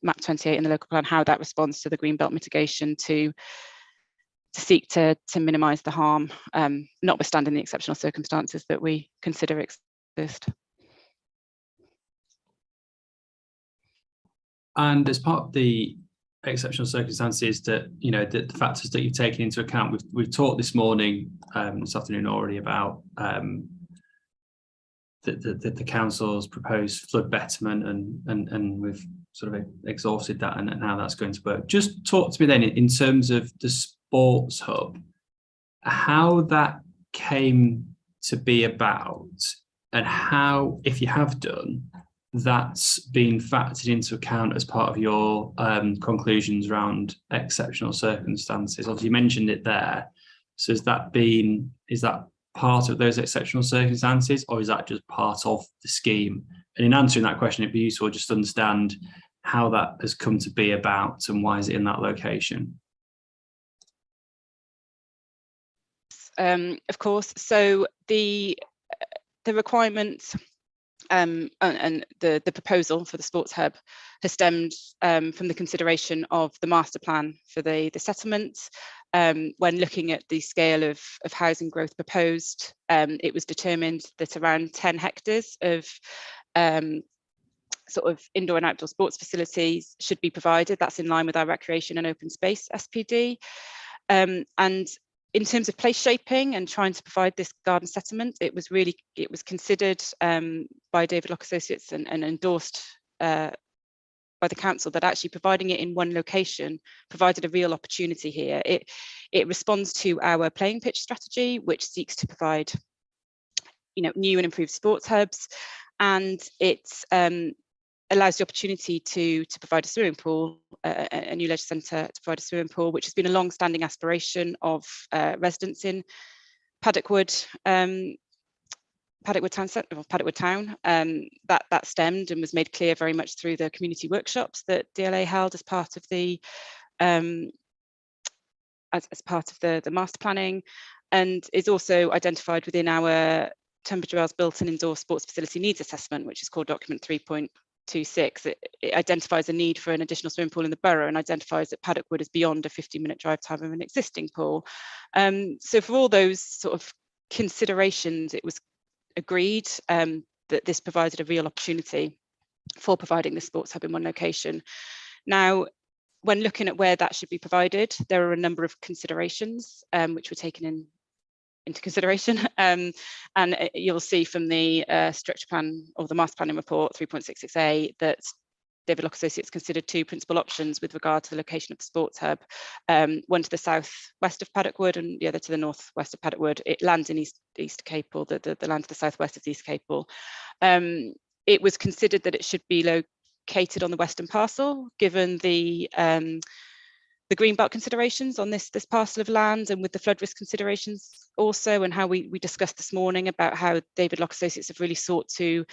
map 28 in the local plan, how that responds to the Greenbelt mitigation to seek to minimise the harm, notwithstanding the exceptional circumstances that we consider exist. And as part of the exceptional circumstances, that the factors that you've taken into account, we've talked this morning, this afternoon already, about the council's proposed flood betterment, and we've sort of exhausted that and how that's going to work. Just talk to me then in terms of the sports hub, how that came to be about, and how, if you have done, that's been factored into account as part of your conclusions around exceptional circumstances. Obviously, you mentioned it there. So is that part of those exceptional circumstances, or is that just part of the scheme? And in answering that question, it'd be useful just to understand how that has come to be about and why is it in that location. Of course. So the the requirements and the proposal for the sports hub has stemmed from the consideration of the master plan for the settlement. When looking at the scale of housing growth proposed, it was determined that around 10 hectares of sort of indoor and outdoor sports facilities should be provided. That's in line with our recreation and open space SPD. And in terms of place shaping and trying to provide this garden settlement, it was considered by David Locke Associates and endorsed by the council that actually providing it in one location provided a real opportunity here. It responds to our playing pitch strategy, which seeks to provide, new and improved sports hubs, and it allows the opportunity to provide a swimming pool, a new leisure centre to provide a swimming pool, which has been a long-standing aspiration of residents in Paddock Wood Town. That stemmed and was made clear very much through the community workshops that DLA held as part of the master planning, and is also identified within our Tunbridge Wells built and indoor sports facility needs assessment, which is called document 3.26. It identifies a need for an additional swimming pool in the borough and identifies that Paddock Wood is beyond a 15-minute drive time of an existing pool. So for all those sort of considerations, it was agreed that this provided a real opportunity for providing the sports hub in one location. Now, when looking at where that should be provided, there are a number of considerations which were taken into consideration, and you'll see from the structure plan or the master planning report 3.66a that David Locke Associates considered two principal options with regard to the location of the sports hub, one to the southwest of Paddock Wood and the other to the northwest of Paddock Wood. It lands in East Capel, the land to the southwest of East Capel. It was considered that it should be located on the western parcel, given the Greenbelt considerations on this parcel of land, and with the flood risk considerations also, and how we discussed this morning about how David Locke Associates have really sought to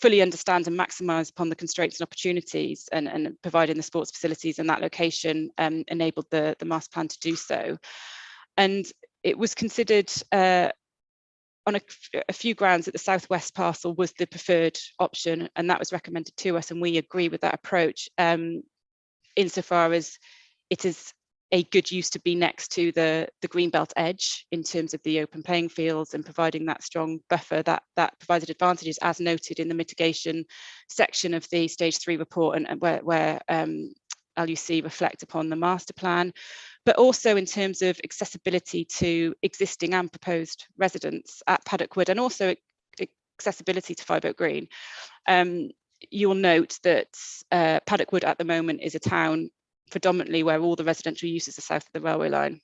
fully understand and maximise upon the constraints and opportunities, and providing the sports facilities in that location enabled the master plan to do so. And it was considered on a few grounds that the southwest parcel was the preferred option, and that was recommended to us, and we agree with that approach. Insofar as it is a good use to be next to the Greenbelt edge in terms of the open playing fields and providing that strong buffer that provided advantages, as noted in the mitigation section of the stage 3 report, and where LUC reflect upon the master plan, but also in terms of accessibility to existing and proposed residents at Paddock Wood, and also accessibility to Five Oak Green. You'll note that Paddock Wood at the moment is a town predominantly where all the residential uses are south of the railway line.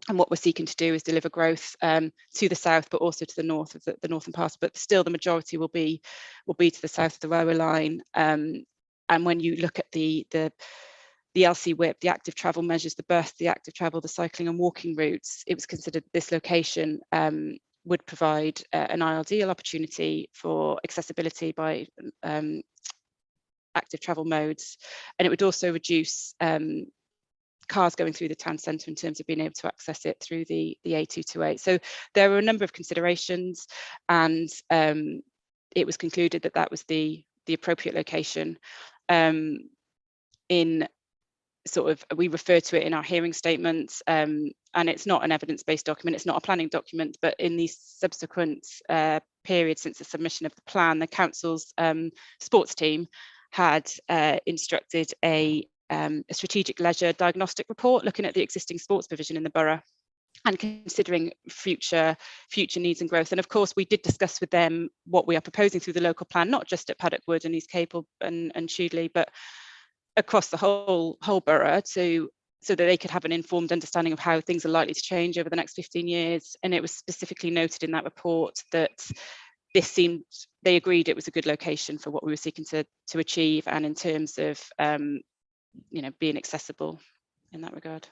And what we're seeking to do is deliver growth to the south, but also to the north of the northern parcel. But still, the majority will be to the south of the railway line. And when you look at the LC WIP, the active travel measures, the burst, the active travel, the cycling and walking routes, it was considered this location would provide an ideal opportunity for accessibility by active travel modes, and it would also reduce cars going through the town centre in terms of being able to access it through the A228. So there were a number of considerations, and it was concluded that that was the appropriate location. In sort of, we refer to it in our hearing statements, and it's not an evidence-based document, it's not a planning document, but in these subsequent periods since the submission of the plan, the council's sports team had instructed a strategic leisure diagnostic report looking at the existing sports provision in the borough and considering future needs and growth. And of course, we did discuss with them what we are proposing through the local plan, not just at Paddock Wood and East Capel and Chudley, but across the whole borough, so that they could have an informed understanding of how things are likely to change over the next 15 years. And it was specifically noted in that report that they agreed it was a good location for what we were seeking to achieve, and in terms of being accessible in that regard.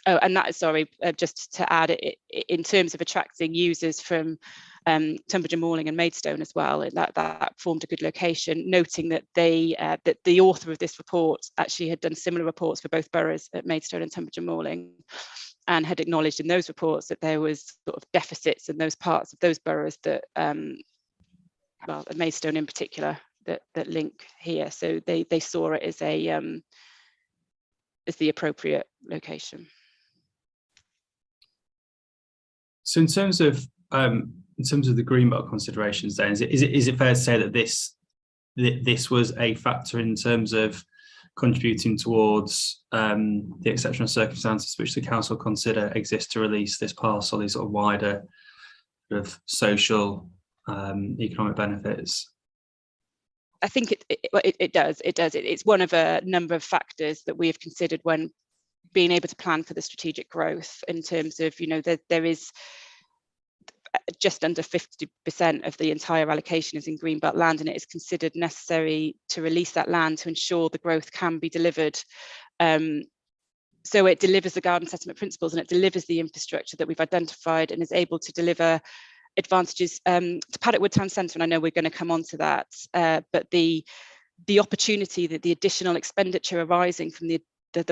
Oh, and that, sorry, just to add, in terms of attracting users from Tunbridge and Morling and Maidstone as well, that formed a good location, noting that that the author of this report actually had done similar reports for both boroughs at Maidstone and Tunbridge and Morling, and had acknowledged in those reports that there was sort of deficits in those parts of those boroughs that, well, Maidstone in particular, that link here. So they saw it as the appropriate location. So in terms of the Greenbelt considerations, then is it fair to say that this was a factor in terms of contributing towards the exceptional circumstances which the council consider exist to release this parcel, these sort of wider sort of social economic benefits? I think it does. It's one of a number of factors that we have considered when being able to plan for the strategic growth, in terms of, you know, there is just under 50% of the entire allocation is in Greenbelt land, and it is considered necessary to release that land to ensure the growth can be delivered. So it delivers the garden settlement principles, and it delivers the infrastructure that we've identified, and is able to deliver advantages to Paddock Wood Town Centre, and I know we're going to come on to that, but the opportunity, that the additional expenditure arising from the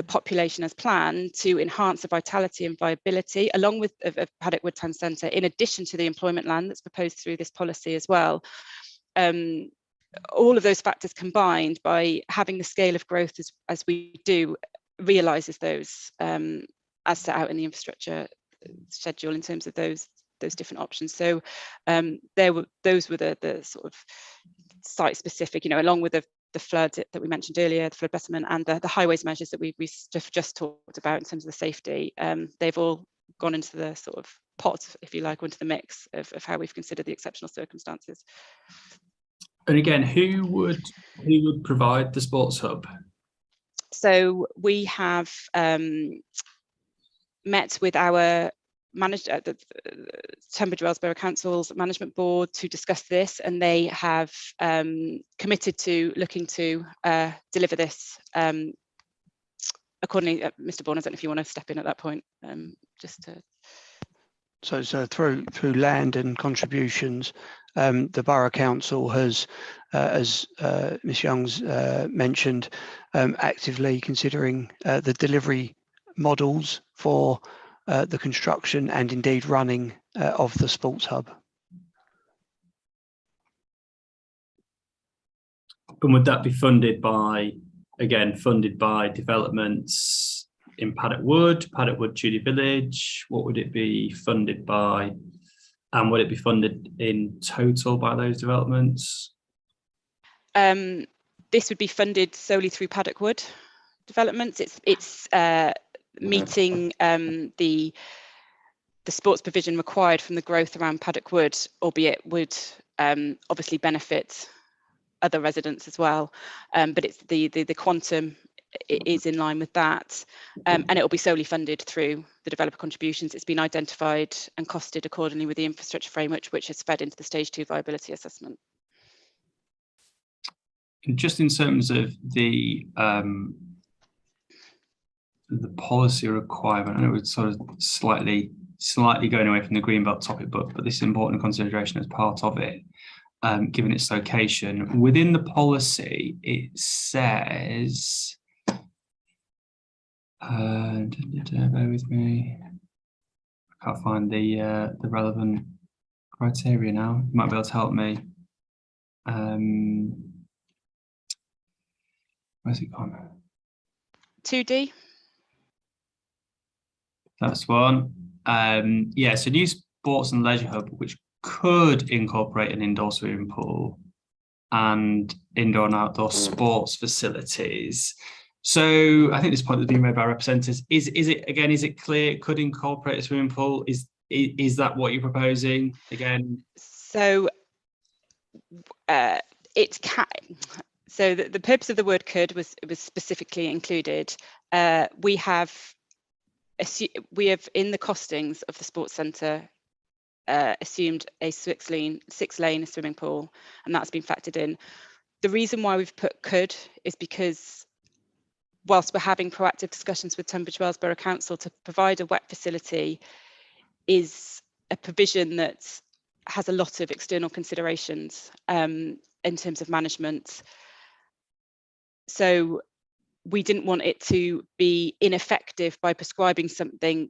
population as planned to enhance the vitality and viability, along with of Paddock Wood Town Centre, in addition to the employment land that's proposed through this policy as well. All of those factors combined, by having the scale of growth as we do, realises those as set out in the infrastructure schedule in terms of those different options. So those were the sort of site specific, you know, along with the flood that we mentioned earlier, the flood betterment, and the highways measures that we just talked about in terms of the safety. They've all gone into the sort of pot, if you like, into the mix of how we've considered the exceptional circumstances. And again, who would provide the sports hub? So we have met with our the Tunbridge Wells Borough Council's management board to discuss this, and they have committed to looking to deliver this accordingly. Mr. Bourne, I don't know if you want to step in at that point, just to. So through land and contributions, the Borough Council has, as Ms Young's mentioned, actively considering the delivery models for the construction and indeed running of the sports hub. And would that be funded by developments in Paddock Wood, Judy Village? What would it be funded by? And would it be funded in total by those developments? This would be funded solely through Paddock Wood developments. It's meeting the sports provision required from the growth around Paddock Wood, albeit would obviously benefit other residents as well. But it's the quantum is in line with that, and it will be solely funded through the developer contributions. It's been identified and costed accordingly with the infrastructure framework, which is fed into the stage 2 viability assessment. And just in terms of the policy requirement, I know it's sort of slightly going away from the Greenbelt topic, but this is important consideration as part of it, given its location. Within the policy, it says, bear with me, I can't find the relevant criteria now. You might be able to help me. Where's it gone? 2D. That's one. Yeah, so new sports and leisure hub, which could incorporate an indoor swimming pool and indoor and outdoor sports facilities. So I think this point has been made by representatives. Is it clear it could incorporate a swimming pool? Is that what you're proposing again? So it can. So the purpose of the word could was specifically included. We have in the costings of the sports centre assumed a 6-lane swimming pool, and that's been factored in. The reason why we've put could is because whilst we're having proactive discussions with Tunbridge Wells Borough Council to provide a wet facility, is a provision that has a lot of external considerations in terms of management. So we didn't want it to be ineffective by prescribing something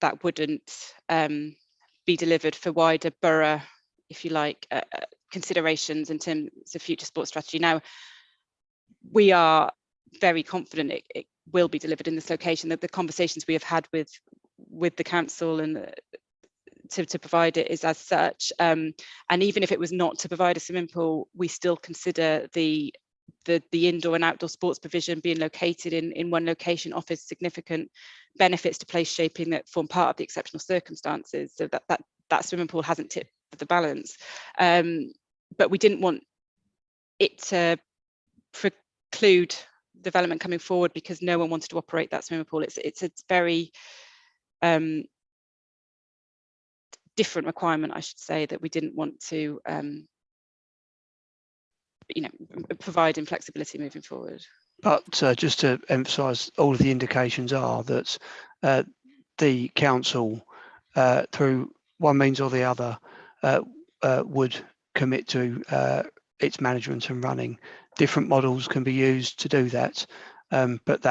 that wouldn't be delivered for wider borough, if you like, considerations in terms of future sports strategy. Now, we are very confident it will be delivered in this location. That the conversations we have had with the council and to provide it is as such. And even if it was not to provide a swimming pool, we still consider the indoor and outdoor sports provision being located in one location offers significant benefits to place shaping that form part of the exceptional circumstances. So that swimming pool hasn't tipped the balance. But we didn't want it to preclude development coming forward because no one wanted to operate that swimming pool. It's a very different requirement, I should say, that we didn't want to provide in flexibility moving forward. But just to emphasise, all of the indications are that the council, through one means or the other, would commit to its management and running. Different models can be used to do that, but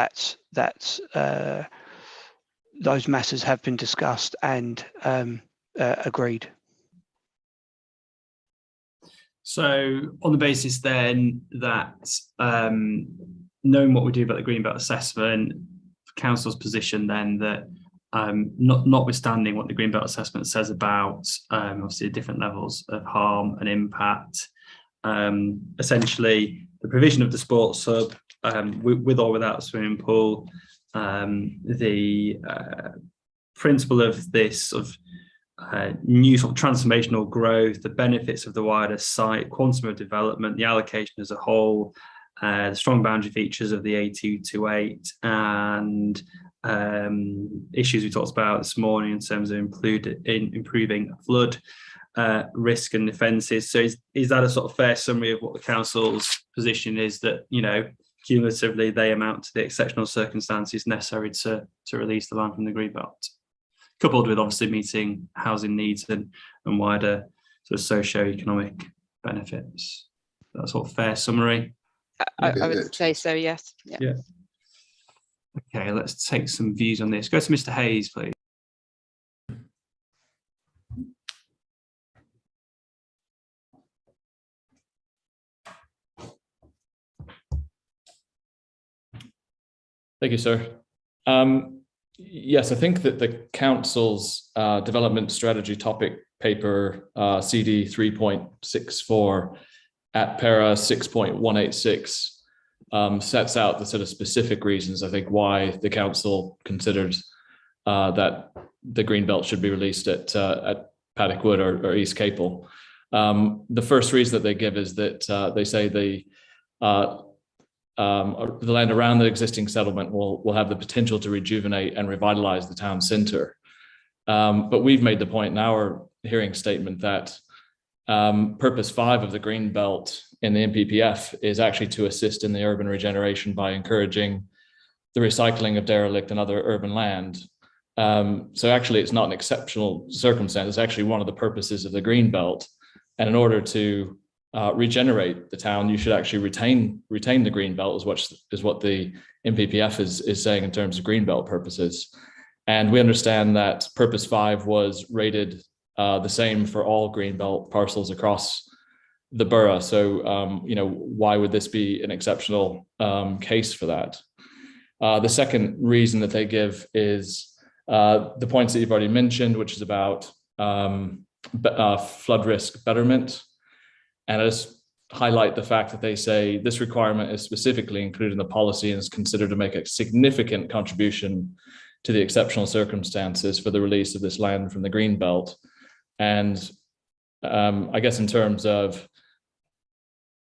those matters have been discussed and agreed. So on the basis then that knowing what we do about the Greenbelt assessment, council's position then that notwithstanding what the Greenbelt assessment says about obviously different levels of harm and impact, essentially the provision of the sports hub with or without a swimming pool, the principle of this sort of new sort of transformational growth, the benefits of the wider site, quantum of development, the allocation as a whole, the strong boundary features of the A228 and issues we talked about this morning in terms of improving flood risk and defences. So is that a sort of fair summary of what the council's position is, that, you know, cumulatively they amount to the exceptional circumstances necessary to release the land from the Greenbelt, coupled with obviously meeting housing needs and wider sort of socio-economic benefits? That's sort of fair summary. I would say so, yes. Yeah. Okay, let's take some views on this. Go to Mr. Hayes, please. Thank you, sir. Yes, I think that the council's development strategy topic paper, CD 3.64 at para 6.186 sets out the sort of specific reasons, I think, why the council considered that the Greenbelt should be released at Paddock Wood or East Capel. The first reason that they give is that they say the land around the existing settlement will have the potential to rejuvenate and revitalize the town centre. But we've made the point in our hearing statement that Purpose 5 of the Greenbelt in the MPPF is actually to assist in the urban regeneration by encouraging the recycling of derelict and other urban land. So actually it's not an exceptional circumstance, it's actually one of the purposes of the Greenbelt. And in order to regenerate the town, you should actually retain the Greenbelt, is what the MPPF is saying in terms of Greenbelt purposes. And we understand that Purpose 5 was rated the same for all Greenbelt parcels across the borough. So, you know, why would this be an exceptional case for that? The second reason that they give is the points that you've already mentioned, which is about flood risk betterment. And I just highlight the fact that they say this requirement is specifically included in the policy and is considered to make a significant contribution to the exceptional circumstances for the release of this land from the Greenbelt. And I guess in terms of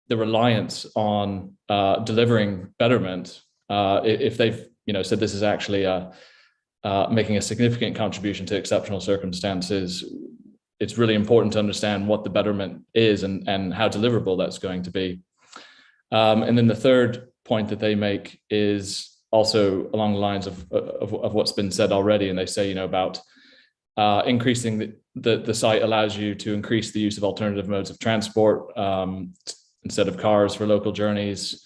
the reliance on delivering betterment, if they've said this is actually making a significant contribution to exceptional circumstances, it's really important to understand what the betterment is and how deliverable that's going to be. And then the third point that they make is also along the lines of what's been said already. And they say, about increasing the site allows you to increase the use of alternative modes of transport instead of cars for local journeys,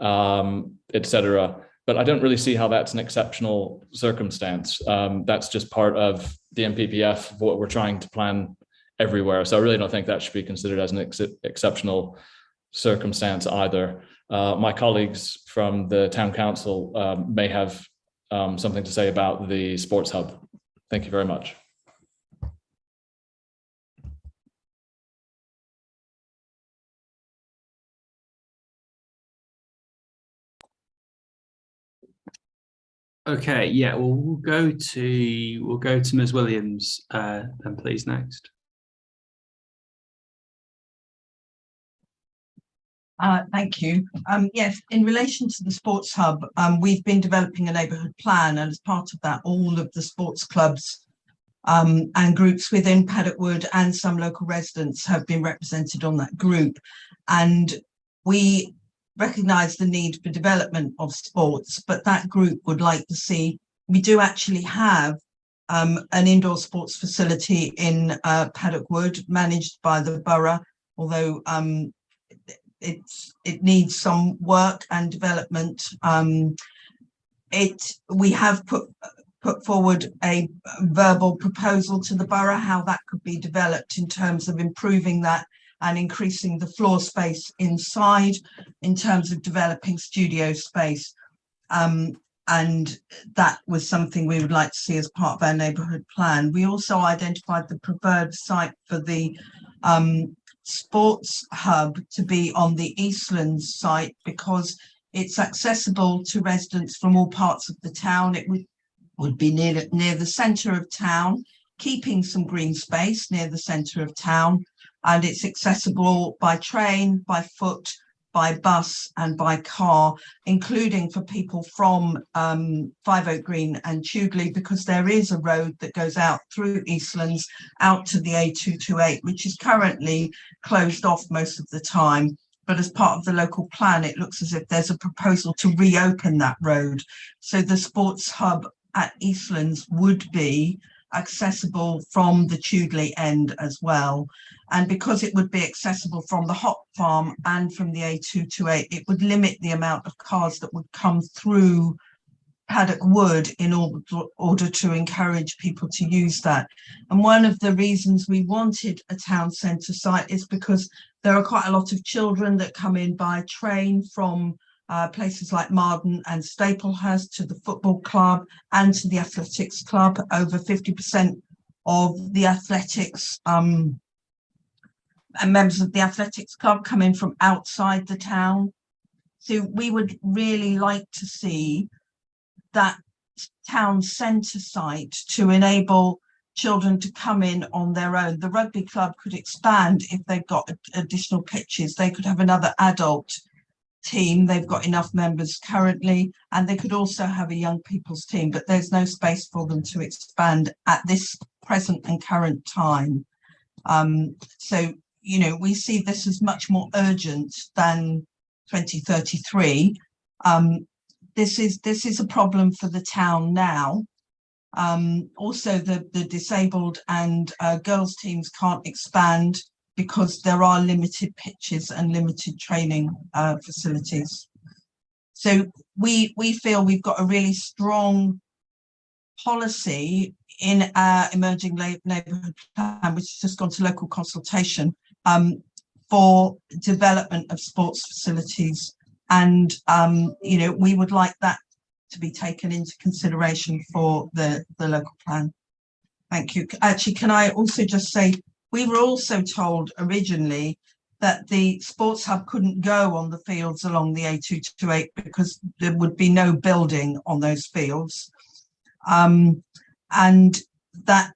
etc. but I don't really see how that's an exceptional circumstance. That's just part of the MPPF of what we're trying to plan everywhere. So I really don't think that should be considered as an exceptional circumstance either. My colleagues from the town council may have something to say about the sports hub. Thank you very much. Okay, yeah, well, we'll go to Ms. Williams then, please, next. Thank you. Yes, in relation to the sports hub, we've been developing a neighbourhood plan, and as part of that, all of the sports clubs and groups within Paddock Wood and some local residents have been represented on that group. And we recognise the need for development of sports, but that group would like to see, we do actually have an indoor sports facility in Paddock Wood managed by the borough, although it needs some work and development. We have put forward a verbal proposal to the borough how that could be developed in terms of improving that and increasing the floor space inside, in terms of developing studio space. And that was something we would like to see as part of our neighbourhood plan. We also identified the preferred site for the sports hub to be on the Eastlands site because it's accessible to residents from all parts of the town. It would be near the centre of town, keeping some green space near the centre of town, and it's accessible by train, by foot, by bus and by car, including for people from Five Oak Green and Chudley, because there is a road that goes out through Eastlands out to the A228, which is currently closed off most of the time. But as part of the local plan, it looks as if there's a proposal to reopen that road. So the sports hub at Eastlands would be accessible from the Chudley end as well. And because it would be accessible from the hop farm and from the A228, it would limit the amount of cars that would come through Paddock Wood in order to encourage people to use that. And one of the reasons we wanted a town centre site is because there are quite a lot of children that come in by train from places like Marden and Staplehurst to the football club and to the athletics club. Over 50% of the athletics and members of the athletics club come in from outside the town. So we would really like to see that town centre site to enable children to come in on their own. The rugby club could expand if they've got additional pitches. They could have another adult team. They've got enough members currently, and they could also have a young people's team, but there's no space for them to expand at this present and current time. So, you know, we see this as much more urgent than 2033. This is a problem for the town now. Also, the disabled and girls teams can't expand because there are limited pitches and limited training facilities. So we feel we've got a really strong policy in our emerging neighbourhood plan, which has just gone to local consultation, for development of sports facilities. And, you know, we would like that to be taken into consideration for the local plan. Thank you. Actually, can I also just say, we were also told originally that the sports hub couldn't go on the fields along the A228 because there would be no building on those fields. And that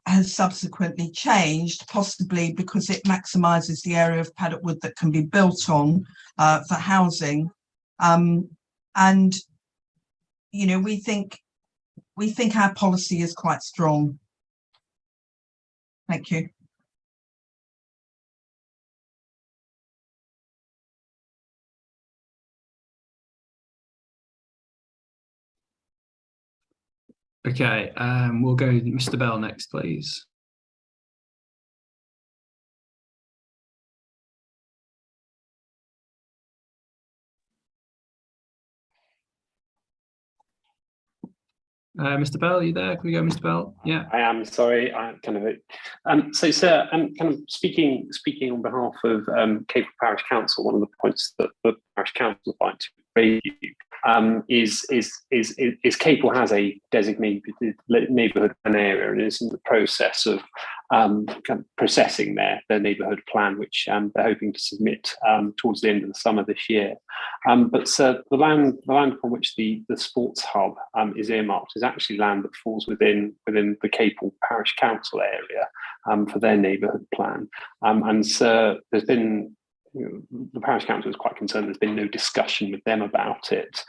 has subsequently changed, possibly because it maximises the area of Paddock Wood that can be built on for housing. And, you know, we think our policy is quite strong. Thank you. Okay, we'll go Mr. Bell next, please. Mr. Bell, are you there? Can we go, Mr. Bell? Yeah. I am sorry. I kind of. So, sir, I'm kind of speaking on behalf of Capel Parish Council. One of the points that the Parish Council would like to raise is Capel has a designated neighbourhood plan area and is in the process of kind of processing their neighbourhood plan, which they're hoping to submit towards the end of the summer this year. But sir, the land upon which the sports hub is earmarked is actually land that falls within the Capel Parish Council area for their neighbourhood plan. And sir, there's been, the Parish Council is quite concerned there's been no discussion with them about it.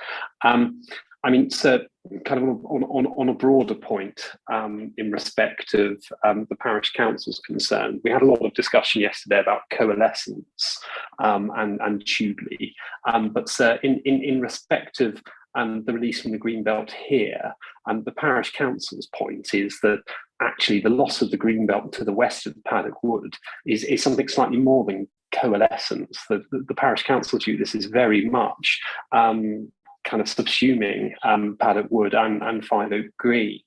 I mean, sir, kind of on a broader point, in respect of the Parish Council's concern, we had a lot of discussion yesterday about coalescence and Tudley. But sir, in respect of the release from the Greenbelt here, the Parish Council's point is that actually the loss of the Greenbelt to the west of the Paddock Wood is something slightly more than coalescence. The Parish Council's view this is very much kind of subsuming Paddock Wood and Five Oak Green,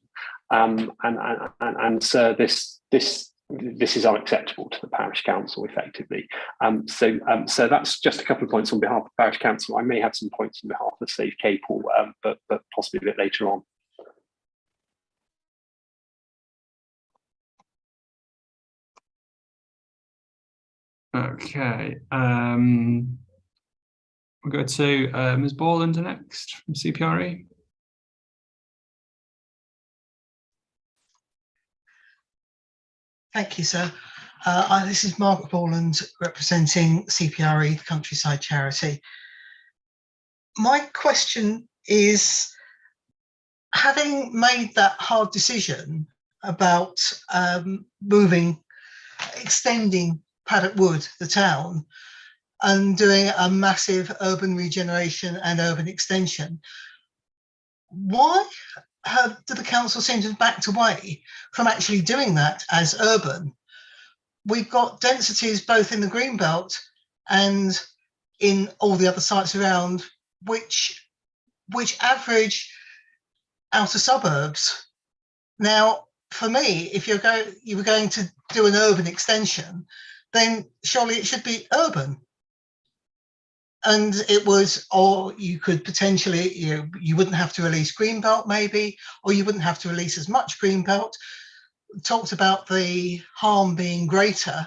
and so this is unacceptable to the Parish Council effectively. So that's just a couple of points on behalf of the Parish Council. I may have some points on behalf of Save Capel, but possibly a bit later on. Okay. We'll go to Ms. Borland next from CPRE. Thank you, sir. This is Mark Borland representing CPRE, the Countryside Charity. My question is, having made that hard decision about extending Paddock Wood, the town, and doing a massive urban regeneration and urban extension, why do the council seem to have backed away from actually doing that as urban? We've got densities both in the Greenbelt and in all the other sites around, which average outer suburbs. Now, for me, if you were going to do an urban extension, then surely it should be urban. And it was, or you could potentially, you wouldn't have to release Greenbelt maybe, or you wouldn't have to release as much Greenbelt. Talked about the harm being greater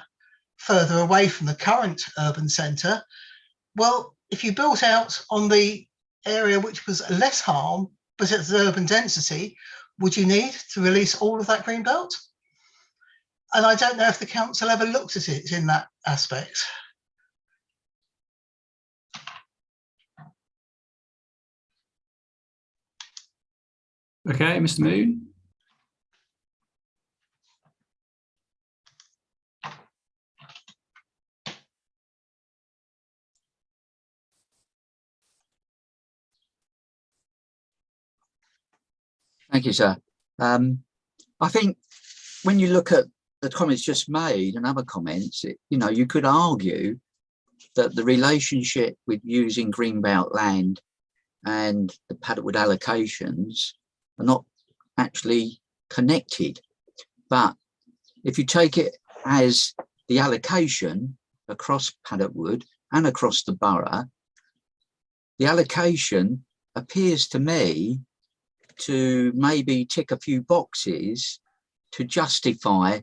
further away from the current urban centre. Well, if you built out on the area which was less harm, but it's urban density, would you need to release all of that Greenbelt? And I don't know if the council ever looked at it in that aspect. Okay, Mr. Moon. Thank you, sir. I think when you look at the comments just made and other comments, you could argue that the relationship with using Greenbelt land and the Paddock Wood allocations are not actually connected. But if you take it as the allocation across Paddock Wood and across the borough, the allocation appears to me to maybe tick a few boxes to justify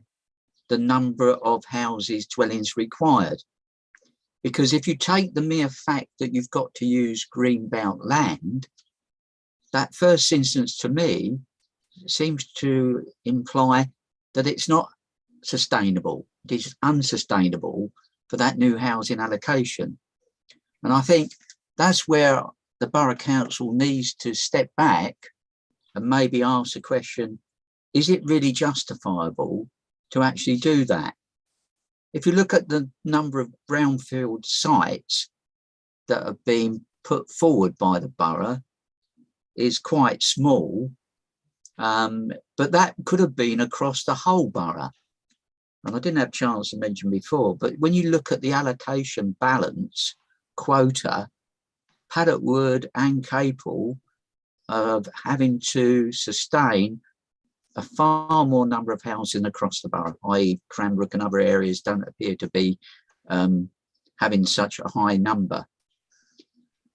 the number of houses, dwellings required. Because if you take the mere fact that you've got to use Greenbelt land, that first instance to me seems to imply that it's not sustainable. It is unsustainable for that new housing allocation. And I think that's where the Borough Council needs to step back and maybe ask the question, is it really justifiable to actually do that? If you look at the number of brownfield sites that have been put forward by the borough, is quite small, but that could have been across the whole borough. And I didn't have a chance to mention before, but when you look at the allocation balance quota, Paddock Wood and Capel of having to sustain a far more number of housing across the borough, i.e. Cranbrook and other areas don't appear to be having such a high number.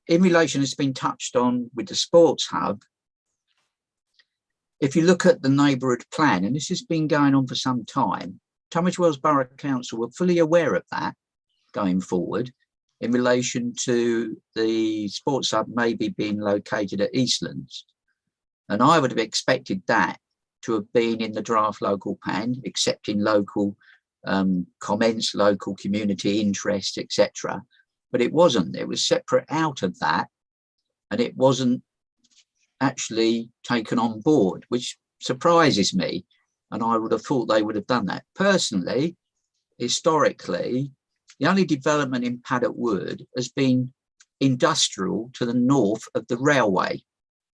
In relation, it's been touched on with the sports hub. If you look at the neighbourhood plan, and this has been going on for some time, Tunbridge Wells Borough Council were fully aware of that going forward in relation to the sports hub maybe being located at Eastlands. And I would have expected that to have been in the draft local plan, accepting local comments, local community interest, etc. But it wasn't. It was separate out of that, and it wasn't actually taken on board, which surprises me. And I would have thought they would have done that. Personally, historically, the only development in Paddock Wood has been industrial to the north of the railway.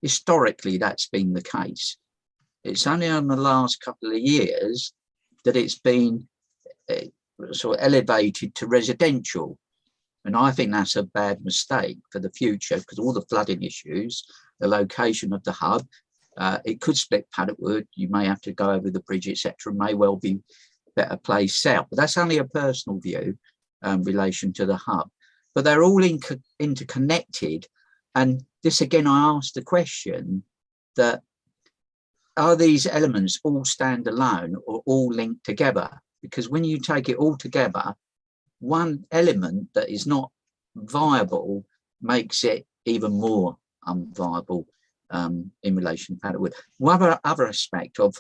Historically, that's been the case. It's only in the last couple of years that it's been sort of elevated to residential. And I think that's a bad mistake for the future, because all the flooding issues, the location of the hub, it could split Paddock Wood. You may have to go over the bridge, etc. May well be better placed south. But that's only a personal view in relation to the hub. But they're all interconnected. And this, again, I asked the question that, are these elements all standalone or all linked together? Because when you take it all together, one element that is not viable makes it even more unviable in relation to Paddock Wood. One other aspect of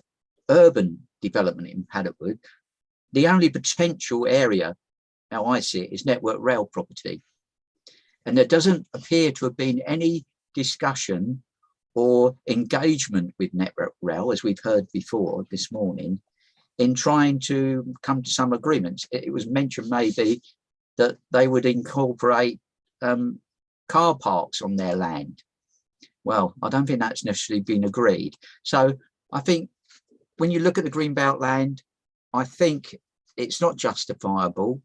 urban development in Paddock Wood, the only potential area, how I see it, is Network Rail property. And there doesn't appear to have been any discussion or engagement with Network Rail, as we've heard before this morning, in trying to come to some agreements. It was mentioned maybe that they would incorporate car parks on their land. Well, I don't think that's necessarily been agreed. So I think when you look at the Greenbelt land, I think it's not justifiable,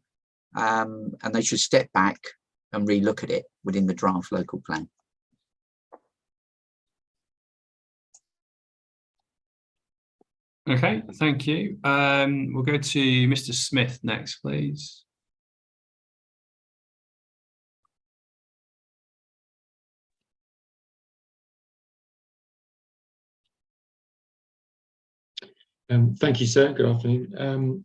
and they should step back and relook at it within the draft local plan. Okay, thank you. We'll go to Mr. Smith next, please. Thank you, sir. Good afternoon.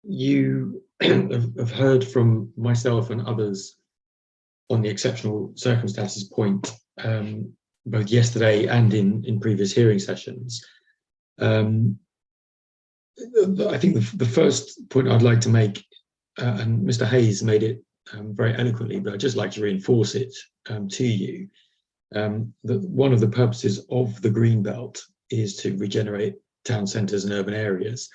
You have heard from myself and others on the exceptional circumstances point, both yesterday and in previous hearing sessions. I think the first point I'd like to make, and Mr. Hayes made it very eloquently, but I'd just like to reinforce it to you, that one of the purposes of the Greenbelt is to regenerate town centres and urban areas.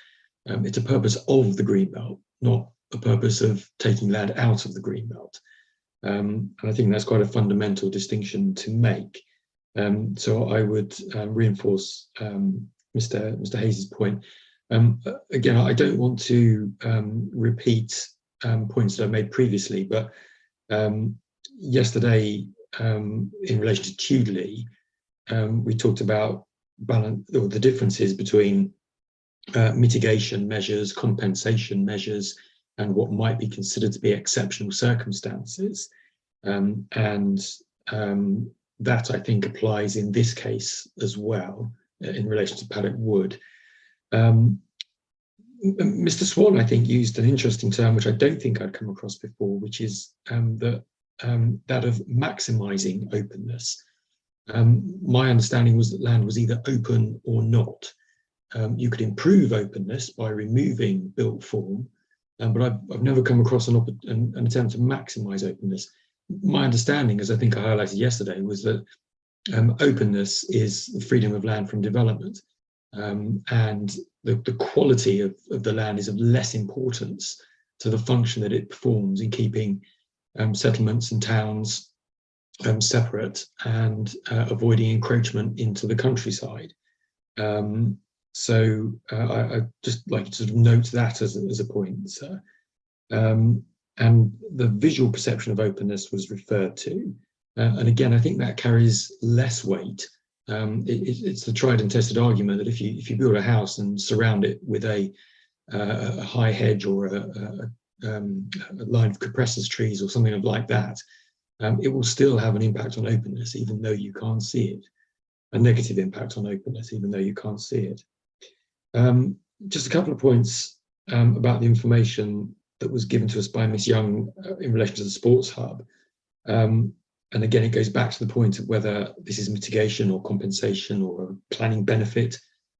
It's a purpose of the Greenbelt, not a purpose of taking land out of the Greenbelt. And I think that's quite a fundamental distinction to make. So I would reinforce Mr. Hayes' point. Again, I don't want to repeat points that I've made previously, but yesterday, in relation to Tudley, we talked about the differences between mitigation measures, compensation measures, and what might be considered to be exceptional circumstances. That, I think, applies in this case as well in relation to Paddock Wood. Mr. Swan, I think, used an interesting term, which I don't think I'd come across before, which is that of maximising openness. My understanding was that land was either open or not. You could improve openness by removing built form, but I've never come across an attempt to maximise openness. My understanding, as I think I highlighted yesterday, was that openness is the freedom of land from development, and the quality of the land is of less importance to the function that it performs in keeping settlements and towns separate and avoiding encroachment into the countryside. So I just like to sort of note that as a point, sir. And the visual perception of openness was referred to. And again, I think that carries less weight It's the tried and tested argument that if you build a house and surround it with a high hedge or a line of cypresses trees or something like that, it will still have an impact on openness, even though you can't see it. A negative impact on openness, even though you can't see it. Just a couple of points about the information that was given to us by Ms. Young in relation to the sports hub. And again, it goes back to the point of whether this is mitigation or compensation or a planning benefit,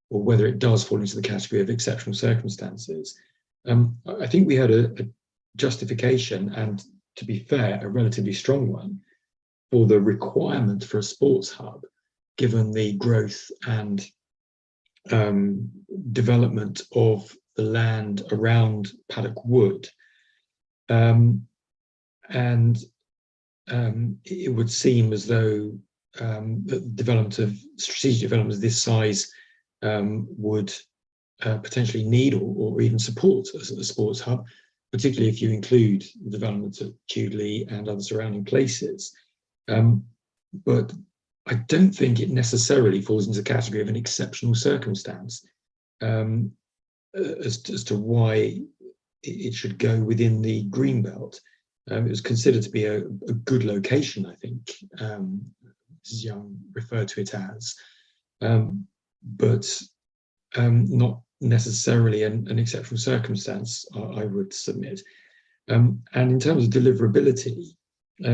or whether it does fall into the category of exceptional circumstances. I think we had a justification, and to be fair, a relatively strong one, for the requirement for a sports hub, given the growth and development of the land around Paddock Wood. It would seem as though the development of strategic development of this size would potentially need or even support a sports hub, particularly if you include the development of Tudley and other surrounding places. But I don't think it necessarily falls into the category of an exceptional circumstance as to why it should go within the Greenbelt. It was considered to be a good location, I think, Mrs. Young referred to it as, but not necessarily an exceptional circumstance, I would submit. And in terms of deliverability,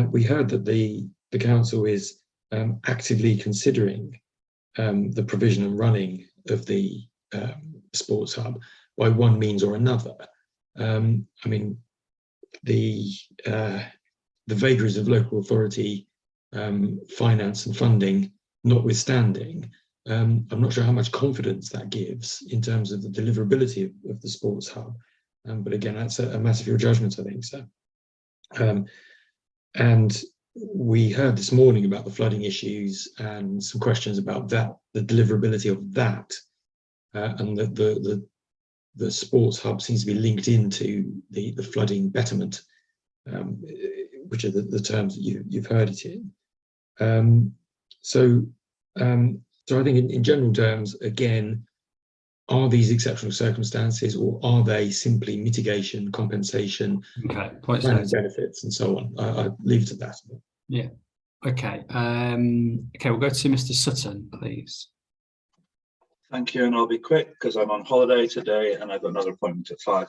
we heard that the council is actively considering the provision and running of the sports hub by one means or another. I mean, the vagaries of local authority finance and funding notwithstanding, I'm not sure how much confidence that gives in terms of the deliverability of the sports hub. But again, that's a matter of your judgment, I think so. And we heard this morning about the flooding issues and some questions about that, the deliverability of that, and the sports hub seems to be linked into the flooding betterment, which are the terms that you've heard it in. So I think in general terms, again, are these exceptional circumstances, or are they simply mitigation, compensation, planning benefits, and so on? I leave it at that. Yeah. Okay. Okay, we'll go to Mr. Sutton, please. Thank you, and I'll be quick because I'm on holiday today and I've got another appointment at 5.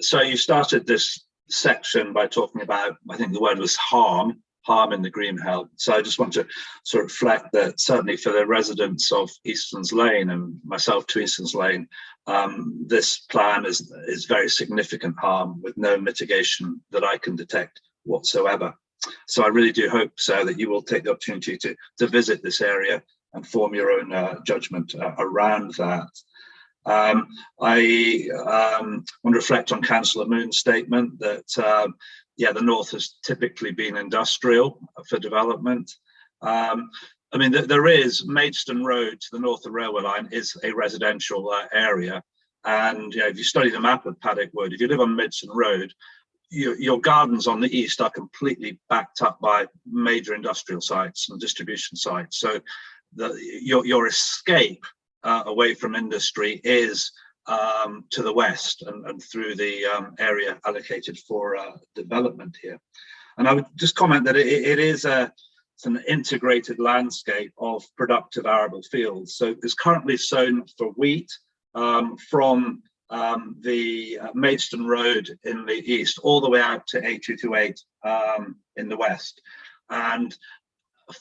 So you started this section by talking about, I think the word was harm in the Greenbelt. So I just want to sort of reflect that certainly for the residents of Eastlands Lane and myself to Eastlands Lane, this plan is very significant harm with no mitigation that I can detect whatsoever. So I really do hope so that you will take the opportunity to visit this area and form your own judgment around that. I want to reflect on Councillor Moon's statement that, yeah, the north has typically been industrial for development. I mean, there is Maidstone Road to the north of the railway line is a residential area. And you know, if you study the map of Paddock Wood, if you live on Maidstone Road, your gardens on the east are completely backed up by major industrial sites and distribution sites. So your escape away from industry is to the west and through the area allocated for development here. And I would just comment that it's an integrated landscape of productive arable fields. So it's currently sown for wheat from the Maidstone Road in the east all the way out to A228 in the west. And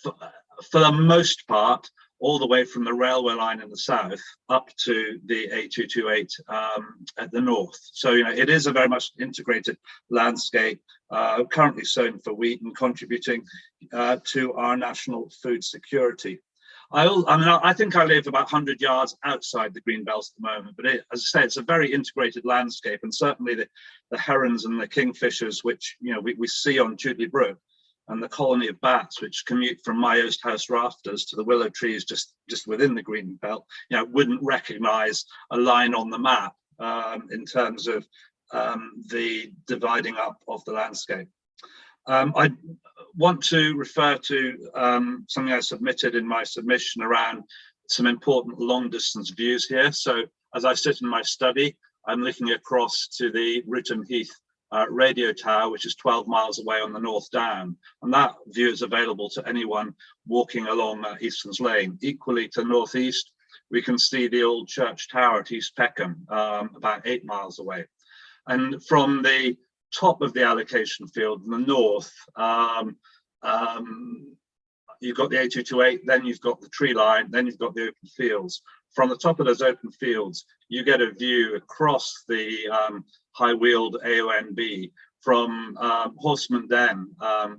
for the most part, all the way from the railway line in the south up to the A228 at the north. So, you know, it is a very much integrated landscape, currently sown for wheat and contributing to our national food security. I think I live about 100 yards outside the Greenbelt at the moment, but as I say, it's a very integrated landscape, and certainly the herons and the kingfishers, which we see on Tudley Brook, and the colony of bats which commute from my oast house rafters to the willow trees just within the Greenbelt, wouldn't recognise a line on the map in terms of the dividing up of the landscape. want to refer to something I submitted in my submission around some important long distance views here. So as I sit in my study, I'm looking across to the Rootham Heath radio tower, which is 12 miles away on the North Down. And that view is available to anyone walking along Easton's Lane. Equally to the northeast, we can see the old church tower at East Peckham, about 8 miles away. And from the top of the allocation field in the north, you've got the A228, then you've got the tree line, then you've got the open fields. From the top of those open fields, you get a view across the high-wheeled AONB from Horseman Den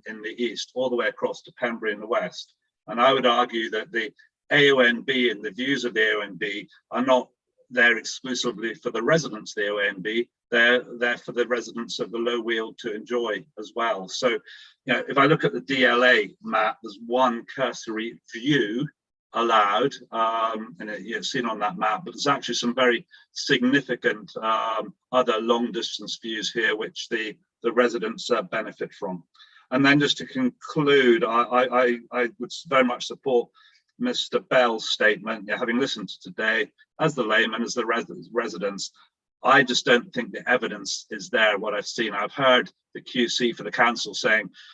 in the east, all the way across to Pembury in the west. And I would argue that the AONB and the views of the AONB are not there exclusively for the residents of the AONB, they're there for the residents of the low wheeled to enjoy as well. So, you know, if I look at the DLA map, there's one cursory view allowed, and you've seen on that map, but there's actually some very significant other long distance views here, which the residents benefit from. And then just to conclude, I would very much support Mr. Bell's statement. Having listened to today, as the layman, as the residents, I just don't think the evidence is there. What I've seen, I've heard the QC for the council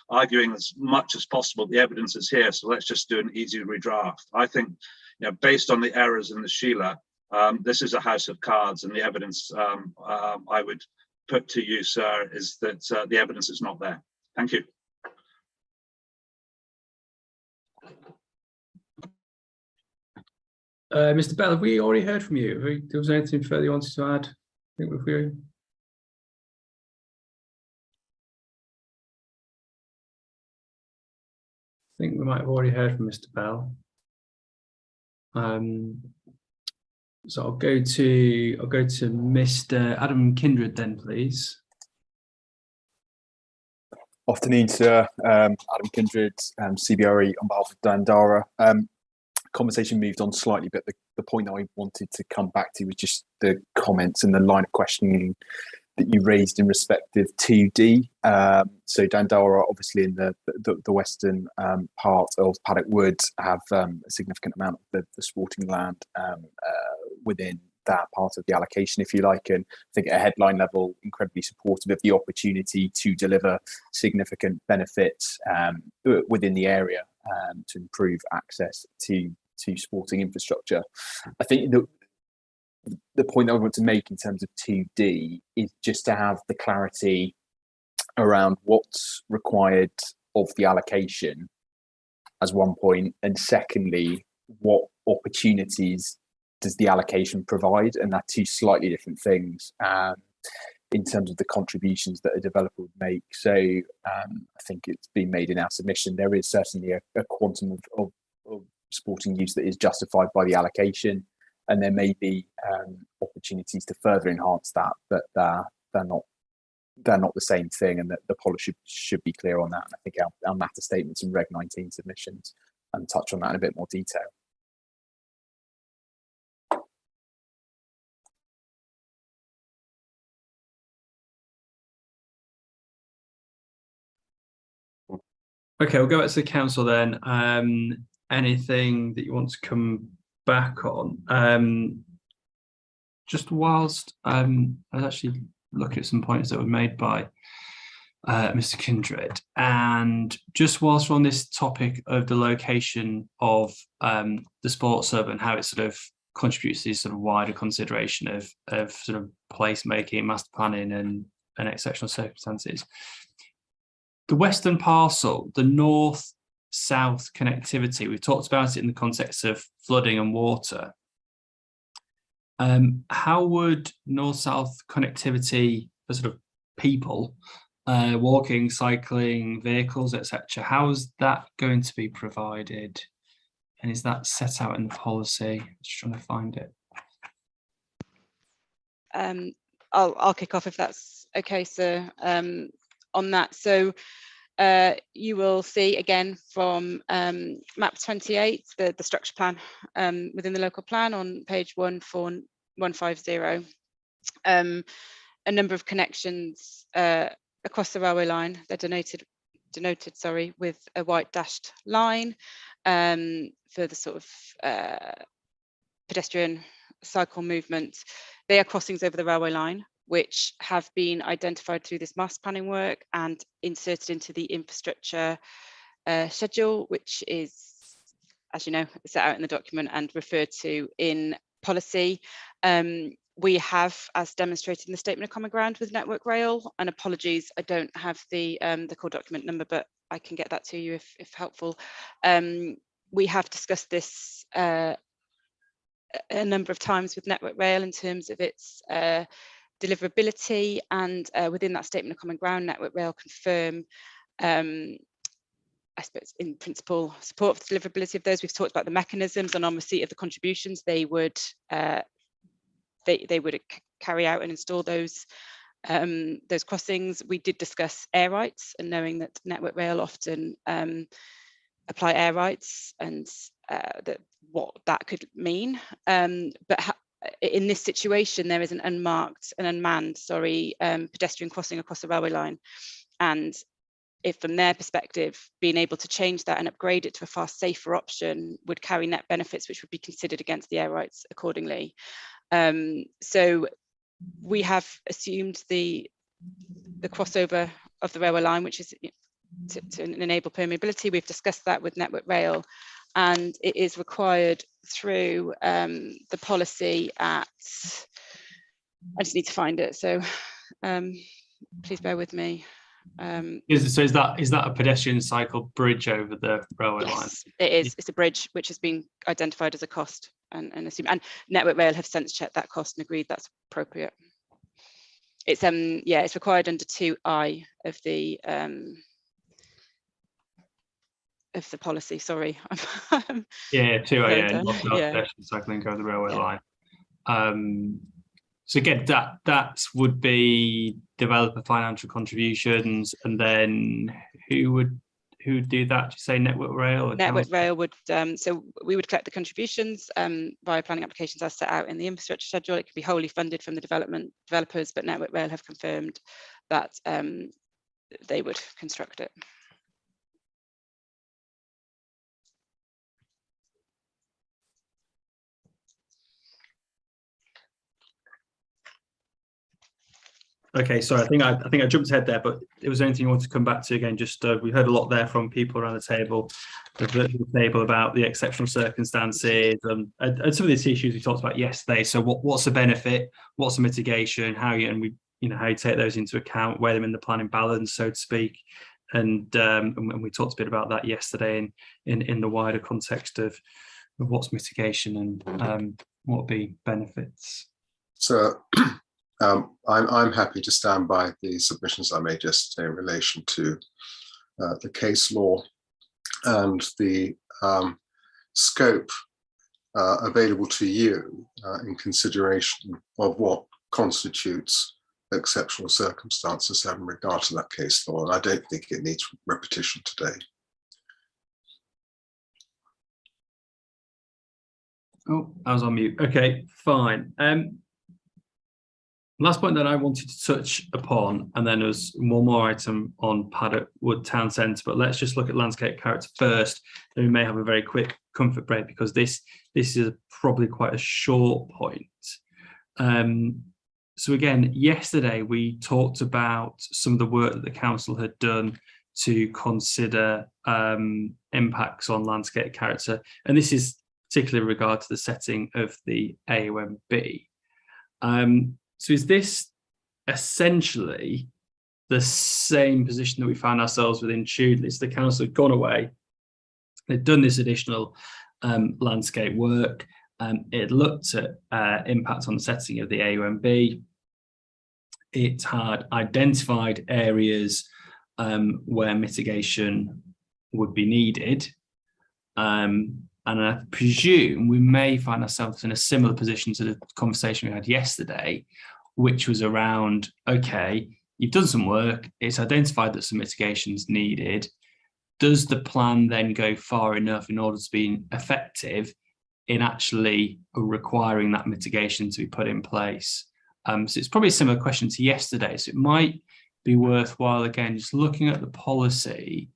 arguing as much as possible, the evidence is here, so let's just do an easy redraft. I think, you know, based on the errors in the Sheila, this is a house of cards, and the evidence I would put to you, sir, is that the evidence is not there. Thank you. Mr. Bell, have we already heard from you? There was anything further you wanted to add? I think we might have already heard from Mr. Bell. So I'll go to Mr. Adam Kindred then, please. Afternoon, sir. Adam Kindred, CBRE on behalf of Dandara. Conversation moved on slightly, but the point that I wanted to come back to was just the comments and the line of questioning that you raised in respect of 2D. So Dandara, obviously in the western part of Paddock Wood, have a significant amount of the sporting land within that part of the allocation, if you like, and I think at a headline level, incredibly supportive of the opportunity to deliver significant benefits within the area to improve access to sporting infrastructure. I think the point that I want to make in terms of 2D is just to have the clarity around what's required of the allocation as one point, and secondly, what opportunities does the allocation provide? And they're two slightly different things in terms of the contributions that a developer would make. So I think it's been made in our submission. There is certainly a quantum of sporting use that is justified by the allocation, and there may be opportunities to further enhance that, but they're not the same thing, and that the policy should be clear on that. And I think our matter statements and Reg 19 submissions touch on that in a bit more detail. Okay, we'll go back to the council then. Anything that you want to come back on? Just whilst I was actually looking at some points that were made by Mr. Kindred, and just whilst we're on this topic of the location of the sports hub and how it sort of contributes to this sort of wider consideration of sort of placemaking, master planning and exceptional circumstances. The western parcel, the north-south connectivity, we've talked about it in the context of flooding and water. How would north-south connectivity for sort of people, walking, cycling, vehicles, etc., how is that going to be provided? And is that set out in the policy? Just trying to find it. I'll kick off if that's okay, sir, on that. So you will see again from map 28, the structure plan within the local plan on page 14150, a number of connections across the railway line. They're denoted denoted, sorry, with a white dashed line for the sort of pedestrian cycle movement. They are crossings over the railway line, which have been identified through this master planning work and inserted into the infrastructure schedule, which is, as you know, set out in the document and referred to in policy. We have, as demonstrated in the statement of common ground with Network Rail, and apologies, I don't have the core document number, but I can get that to you if helpful. We have discussed this a number of times with Network Rail in terms of its deliverability, and within that statement of common ground, Network Rail confirm, I suppose, in principle, support for the deliverability of those. We've talked about the mechanisms, and on receipt of the contributions, they would carry out and install those crossings. We did discuss air rights, and knowing that Network Rail often apply air rights, and what that could mean. But in this situation, there is an unmanned pedestrian crossing across the railway line, and if from their perspective, being able to change that and upgrade it to a far safer option would carry net benefits, which would be considered against the air rights accordingly. So we have assumed the crossover of the railway line, which is to enable permeability. We've discussed that with Network Rail, and it is required through the policy at, I just need to find it, so please bear with me. So is that a pedestrian cycle bridge over the railway line? It is. It's a bridge which has been identified as a cost and assumed, and Network Rail have sense checked that cost and agreed that's appropriate. It's it's required under 2I of the policy. Sorry. Yeah, 2A, yeah. pedestrian cycling over the railway line. So again, that would be developer financial contributions, and then who would do that? Do you say Network Rail? Or Network Rail would, so we would collect the contributions via planning applications as set out in the infrastructure schedule. It could be wholly funded from the developers, but Network Rail have confirmed that they would construct it. Okay, sorry, I think I jumped ahead there, but it was anything you wanted to come back to again? Just we heard a lot there from people around the table, about the exceptional circumstances and some of these issues we talked about yesterday. So what's the benefit? What's the mitigation? How you take those into account, weigh them in the planning balance, so to speak. And we talked a bit about that yesterday in the wider context of what's mitigation and what would be benefits. So I'm happy to stand by the submissions I made yesterday in relation to the case law and the scope available to you in consideration of what constitutes exceptional circumstances having regard to that case law. And I don't think it needs repetition today. Oh, I was on mute. Okay, fine. Last point that I wanted to touch upon, and then there's one more item on Paddock Wood Town Centre, but let's just look at landscape character first. Then we may have a very quick comfort break because this is probably quite a short point. So again, yesterday we talked about some of the work that the council had done to consider impacts on landscape character, and this is particularly in regard to the setting of the AONB. So is this essentially the same position that we found ourselves within Tudley? So the council had gone away, they'd done this additional landscape work, it looked at impact on the setting of the AONB. It had identified areas where mitigation would be needed. And I presume we may find ourselves in a similar position to the conversation we had yesterday, which was around, okay, you've done some work, it's identified that some mitigation is needed. Does the plan then go far enough in order to be effective in actually requiring that mitigation to be put in place? So it's probably a similar question to yesterday. So it might be worthwhile again just looking at the policy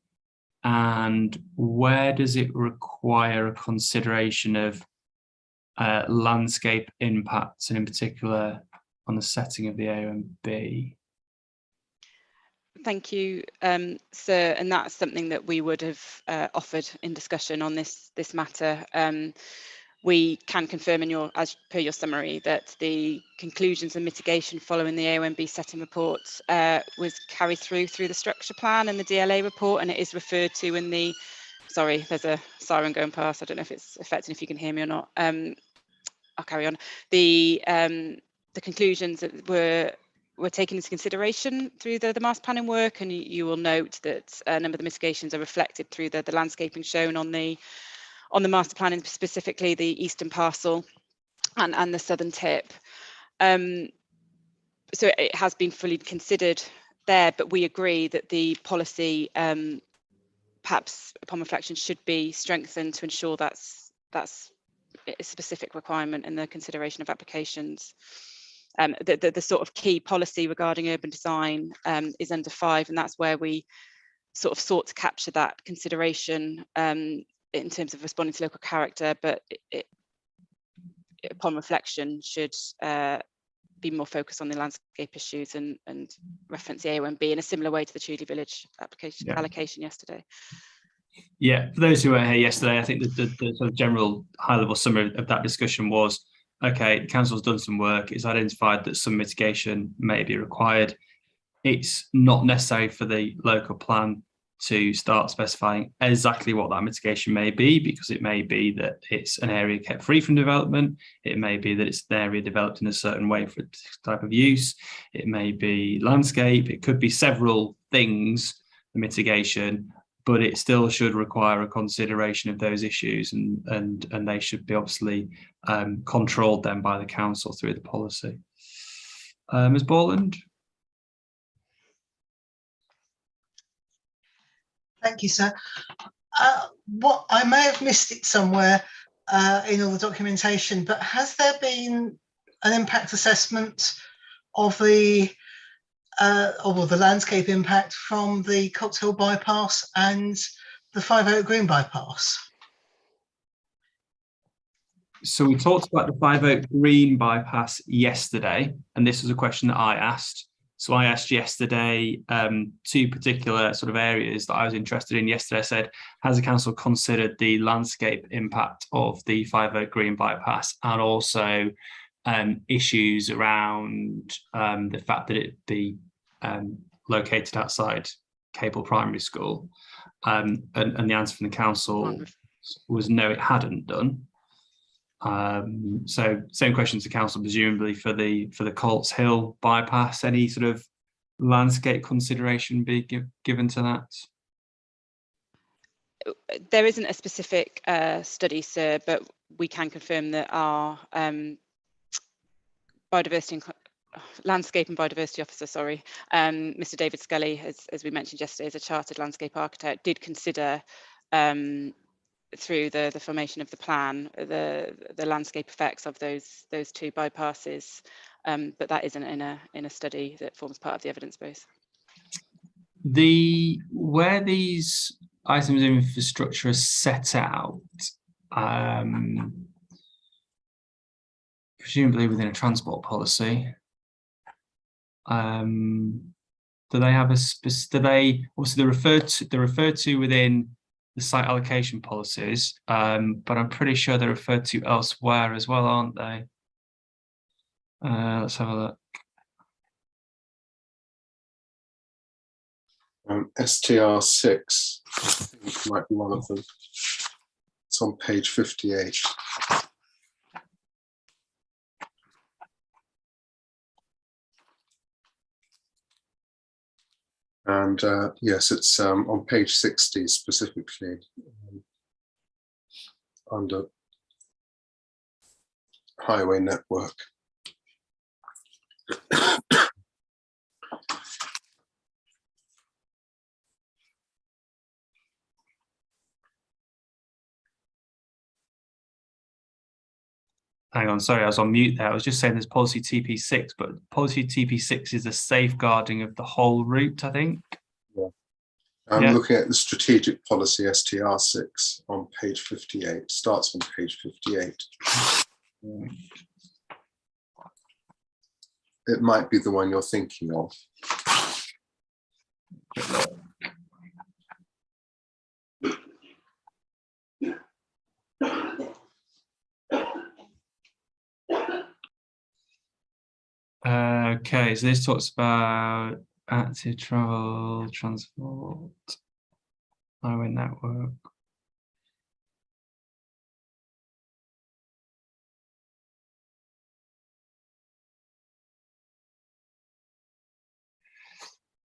and where does it require a consideration of landscape impacts, and in particular on the setting of the AONB. Thank you, sir. And that's something that we would have offered in discussion on this matter. We can confirm as per your summary that the conclusions and mitigation following the AONB setting report was carried through the structure plan and the DLA report, and it is referred to in the, sorry, there's a siren going past. I don't know if it's affecting if you can hear me or not. I'll carry on. The conclusions that were taken into consideration through the master planning work, and you will note that a number of the mitigations are reflected through the landscaping shown on the master planning, specifically the eastern parcel and the southern tip. So it has been fully considered there, but we agree that the policy, perhaps upon reflection, should be strengthened to ensure that's a specific requirement in the consideration of applications. The sort of key policy regarding urban design is under 5, and that's where we sort of sought to capture that consideration in terms of responding to local character, but it upon reflection should be more focused on the landscape issues and reference the AONB in a similar way to the Tudley Village application allocation yesterday. Yeah, for those who were here yesterday, I think the sort of general high-level summary of that discussion was, okay, the council's done some work, it's identified that some mitigation may be required. It's not necessary for the local plan to start specifying exactly what that mitigation may be, because it may be that it's an area kept free from development, it may be that it's an area developed in a certain way for a type of use, it may be landscape, it could be several things, the mitigation, but it still should require a consideration of those issues, and they should be obviously controlled then by the council through the policy. Ms. Borland? Thank you, sir. What I may have missed it somewhere in all the documentation, but has there been an impact assessment of the landscape impact from the Colts Hill bypass and the 5 Oak Green bypass? So we talked about the 5 Oak Green bypass yesterday, and this was a question that I asked. So I asked yesterday 2 particular sort of areas that I was interested in. Yesterday I said, has the council considered the landscape impact of the 5 Oak Green bypass, and also issues around the fact that it be located outside Cable Primary School? And the answer from the council was no, it hadn't done. So same question to council, presumably for the Colts Hill bypass. Any sort of landscape consideration be given to that? There isn't a specific study, sir, but we can confirm that our landscape and biodiversity officer, sorry, Mr. David Scully, as we mentioned yesterday, as a chartered landscape architect, did consider through the formation of the plan the landscape effects of those 2 bypasses, but that isn't in a study that forms part of the evidence base. Where these items of infrastructure are set out, presumably within a transport policy, do they have obviously they're referred to within the site allocation policies, but I'm pretty sure they're referred to elsewhere as well, aren't they? Let's have a look. STR6, I think might be one of them. It's on page 58. And yes, it's on page 60 specifically, under highway network. Hang on, sorry, I was on mute there. I was just saying there's policy TP6, but policy TP6 is the safeguarding of the whole route, I think. Yeah. I'm looking at the strategic policy STR6 on page 58, starts on page 58. It might be the one you're thinking of. Okay, so this talks about active travel, transport, highway network.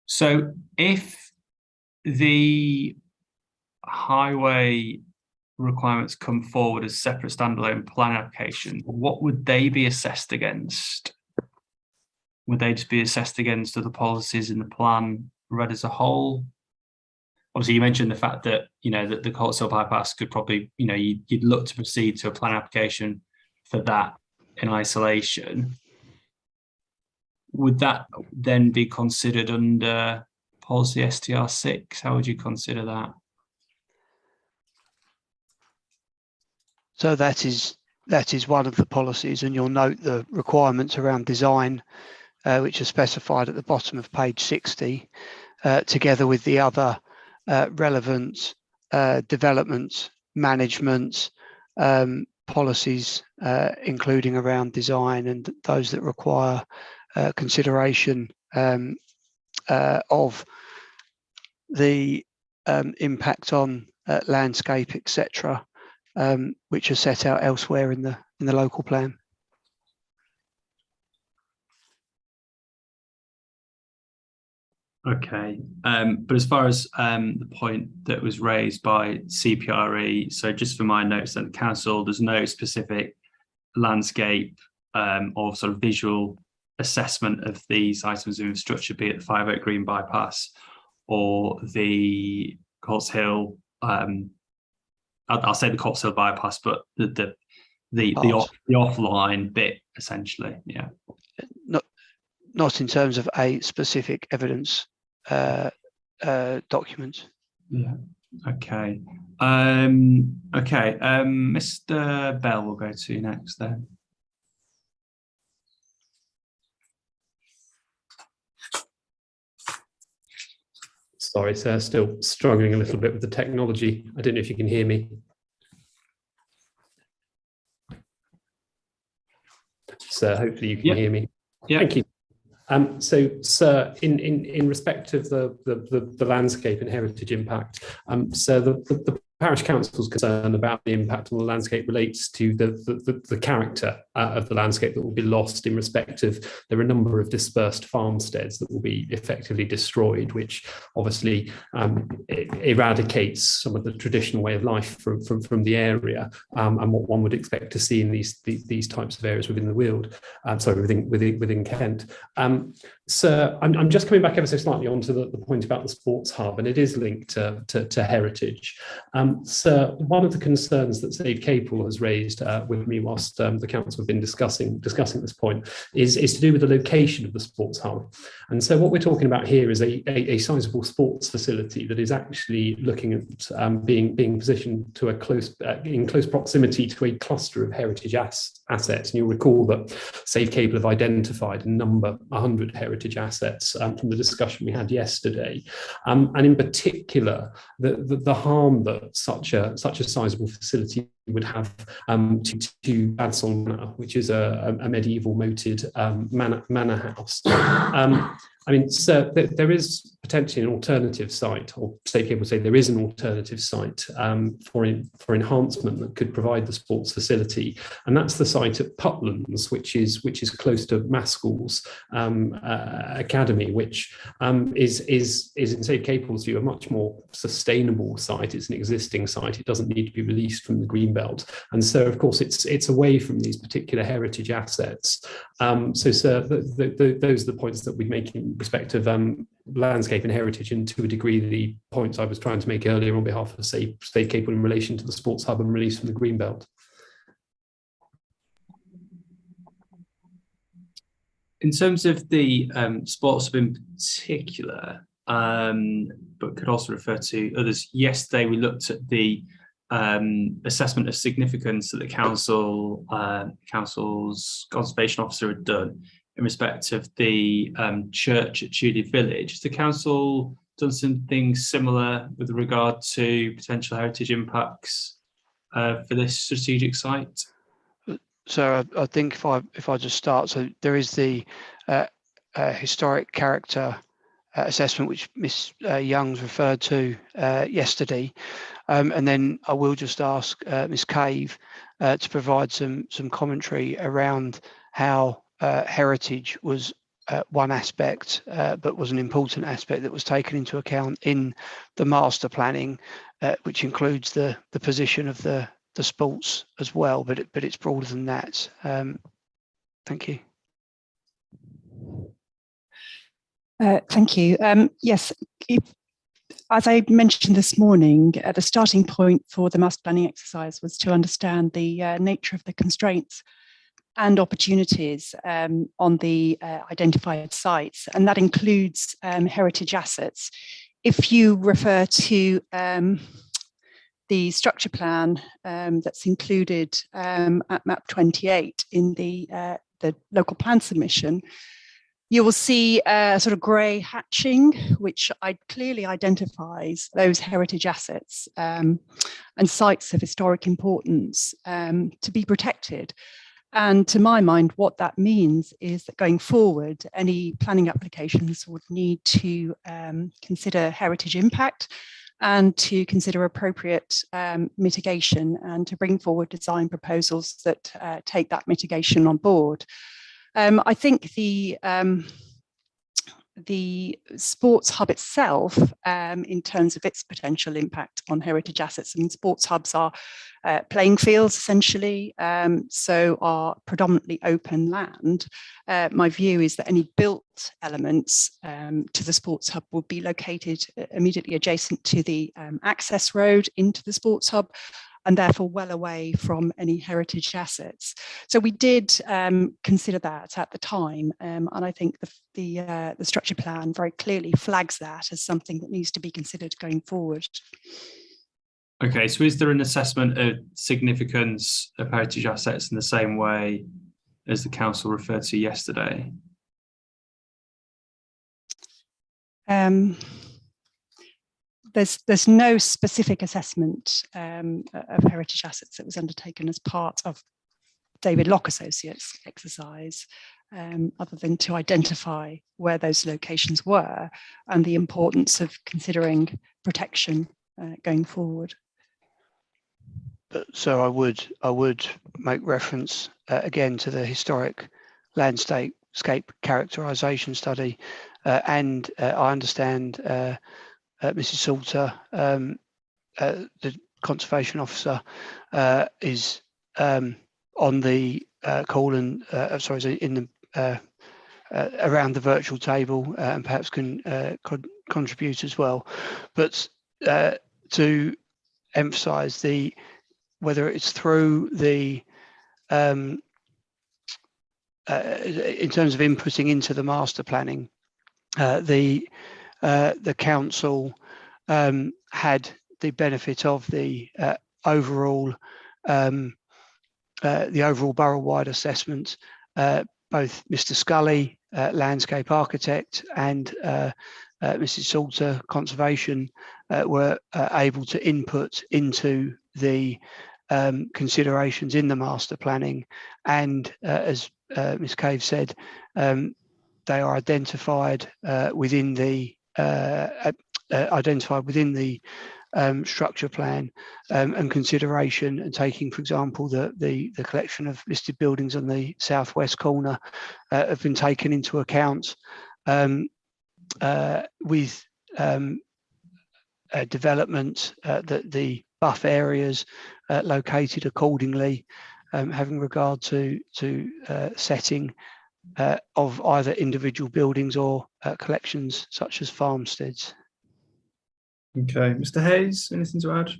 So if the highway requirements come forward as separate standalone plan application, what would they be assessed against? Would they just be assessed against other policies in the plan read as a whole? Obviously, you mentioned the fact that, you know, that the Colts Hill bypass could probably, you know, you'd look to proceed to a plan application for that in isolation. Would that then be considered under policy STR6? How would you consider that? So that is one of the policies, and you'll note the requirements around design, which are specified at the bottom of page 60, together with the other relevant development management policies, including around design and those that require consideration of the impact on landscape, etc., which are set out elsewhere in the local plan. Okay, but as far as the point that was raised by CPRE, so just for my notes, that the council, there's no specific landscape or sort of visual assessment of these items of infrastructure, be it the 5 Oak Green bypass or the Colts Hill. I'll say the Colts Hill bypass, but the offline bit essentially, yeah. Not in terms of a specific evidence document. Yeah. Okay. Mr. Bell, we'll go to you next then. Sorry, sir, still struggling a little bit with the technology. I don't know if you can hear me. So hopefully you can hear me. Yeah. Thank you. So, sir, in respect of the landscape and heritage impact, so the parish council's concern about the impact on the landscape relates to the character of the landscape that will be lost in respect of, there are a number of dispersed farmsteads that will be effectively destroyed, which obviously eradicates some of the traditional way of life from the area, and what one would expect to see in these types of areas within the Weald, within Kent. Sir, I'm just coming back ever so slightly onto the point about the sports hub, and it is linked to heritage. Sir, one of the concerns that Save Capel has raised with me whilst the council have been discussing this point is to do with the location of the sports hub. And so what we're talking about here is a sizable sports facility that is actually looking at being positioned to in close proximity to a cluster of heritage assets. And you'll recall that Save Capel have identified 100 heritage assets from the discussion we had yesterday, and in particular the harm that such a sizable facility would have to Badsall Manor, which is a medieval moated manor house. I mean, so there is potentially an alternative site, or Save Capel say there is an alternative site for enhancement that could provide the sports facility, and that's the site at Putlands, which is close to Maskell's Academy, which is in Save Capel's view a much more sustainable site. It's an existing site; it doesn't need to be released from the Greenbelt, and so of course it's away from these particular heritage assets. So, sir, those are the points that we make in respect of landscape and heritage, and to a degree the points I was trying to make earlier on behalf of Save Capel in relation to the sports hub and release from the Greenbelt. In terms of the sports hub in particular, but could also refer to others, yesterday we looked at the assessment of significance that the council's conservation officer had done in respect of the church at Tudor Village. Has the council done something similar with regard to potential heritage impacts for this strategic site? So I think if I just start, so there is the historic character assessment which Ms. Young's referred to yesterday, and then I will just ask Ms. Cave to provide some commentary around how heritage was one aspect, but was an important aspect that was taken into account in the master planning, which includes the position of the sports as well, but it's broader than that. Thank you. Thank you. Yes, as I mentioned this morning, the starting point for the master planning exercise was to understand the nature of the constraints and opportunities on the identified sites, and that includes heritage assets. If you refer to the structure plan that's included at map 28 in the local plan submission, you will see a sort of grey hatching, which clearly identifies those heritage assets and sites of historic importance to be protected. And to my mind, what that means is that going forward, any planning applications would need to consider heritage impact and to consider appropriate mitigation and to bring forward design proposals that take that mitigation on board. I think the sports hub itself, in terms of its potential impact on heritage assets, I mean, sports hubs are playing fields essentially, so are predominantly open land. My view is that any built elements to the sports hub will be located immediately adjacent to the access road into the sports hub, and therefore well away from any heritage assets. So we did consider that at the time, and I think the structure plan very clearly flags that as something that needs to be considered going forward. Okay, so is there an assessment of significance of heritage assets in the same way as the council referred to yesterday? There's no specific assessment of heritage assets that was undertaken as part of David Locke Associates exercise, other than to identify where those locations were and the importance of considering protection going forward. So I would make reference again to the historic landscape characterisation study, and I understand Mrs. Salter, the conservation officer, is on the call and in the around the virtual table, and perhaps can contribute as well. But to emphasise whether it's through the in terms of inputting into the master planning, the council had the benefit of the overall borough-wide assessment. Both Mr. Scully, landscape architect, and Mrs. Salter, conservation, were able to input into the considerations in the master planning, and as Ms. Cave said, they are identified within the structure plan, and consideration, and taking, for example, the collection of listed buildings on the southwest corner have been taken into account, with development, that the buff areas located accordingly, having regard to setting of either individual buildings or collections such as farmsteads. Okay, Mr. Hayes, anything to add?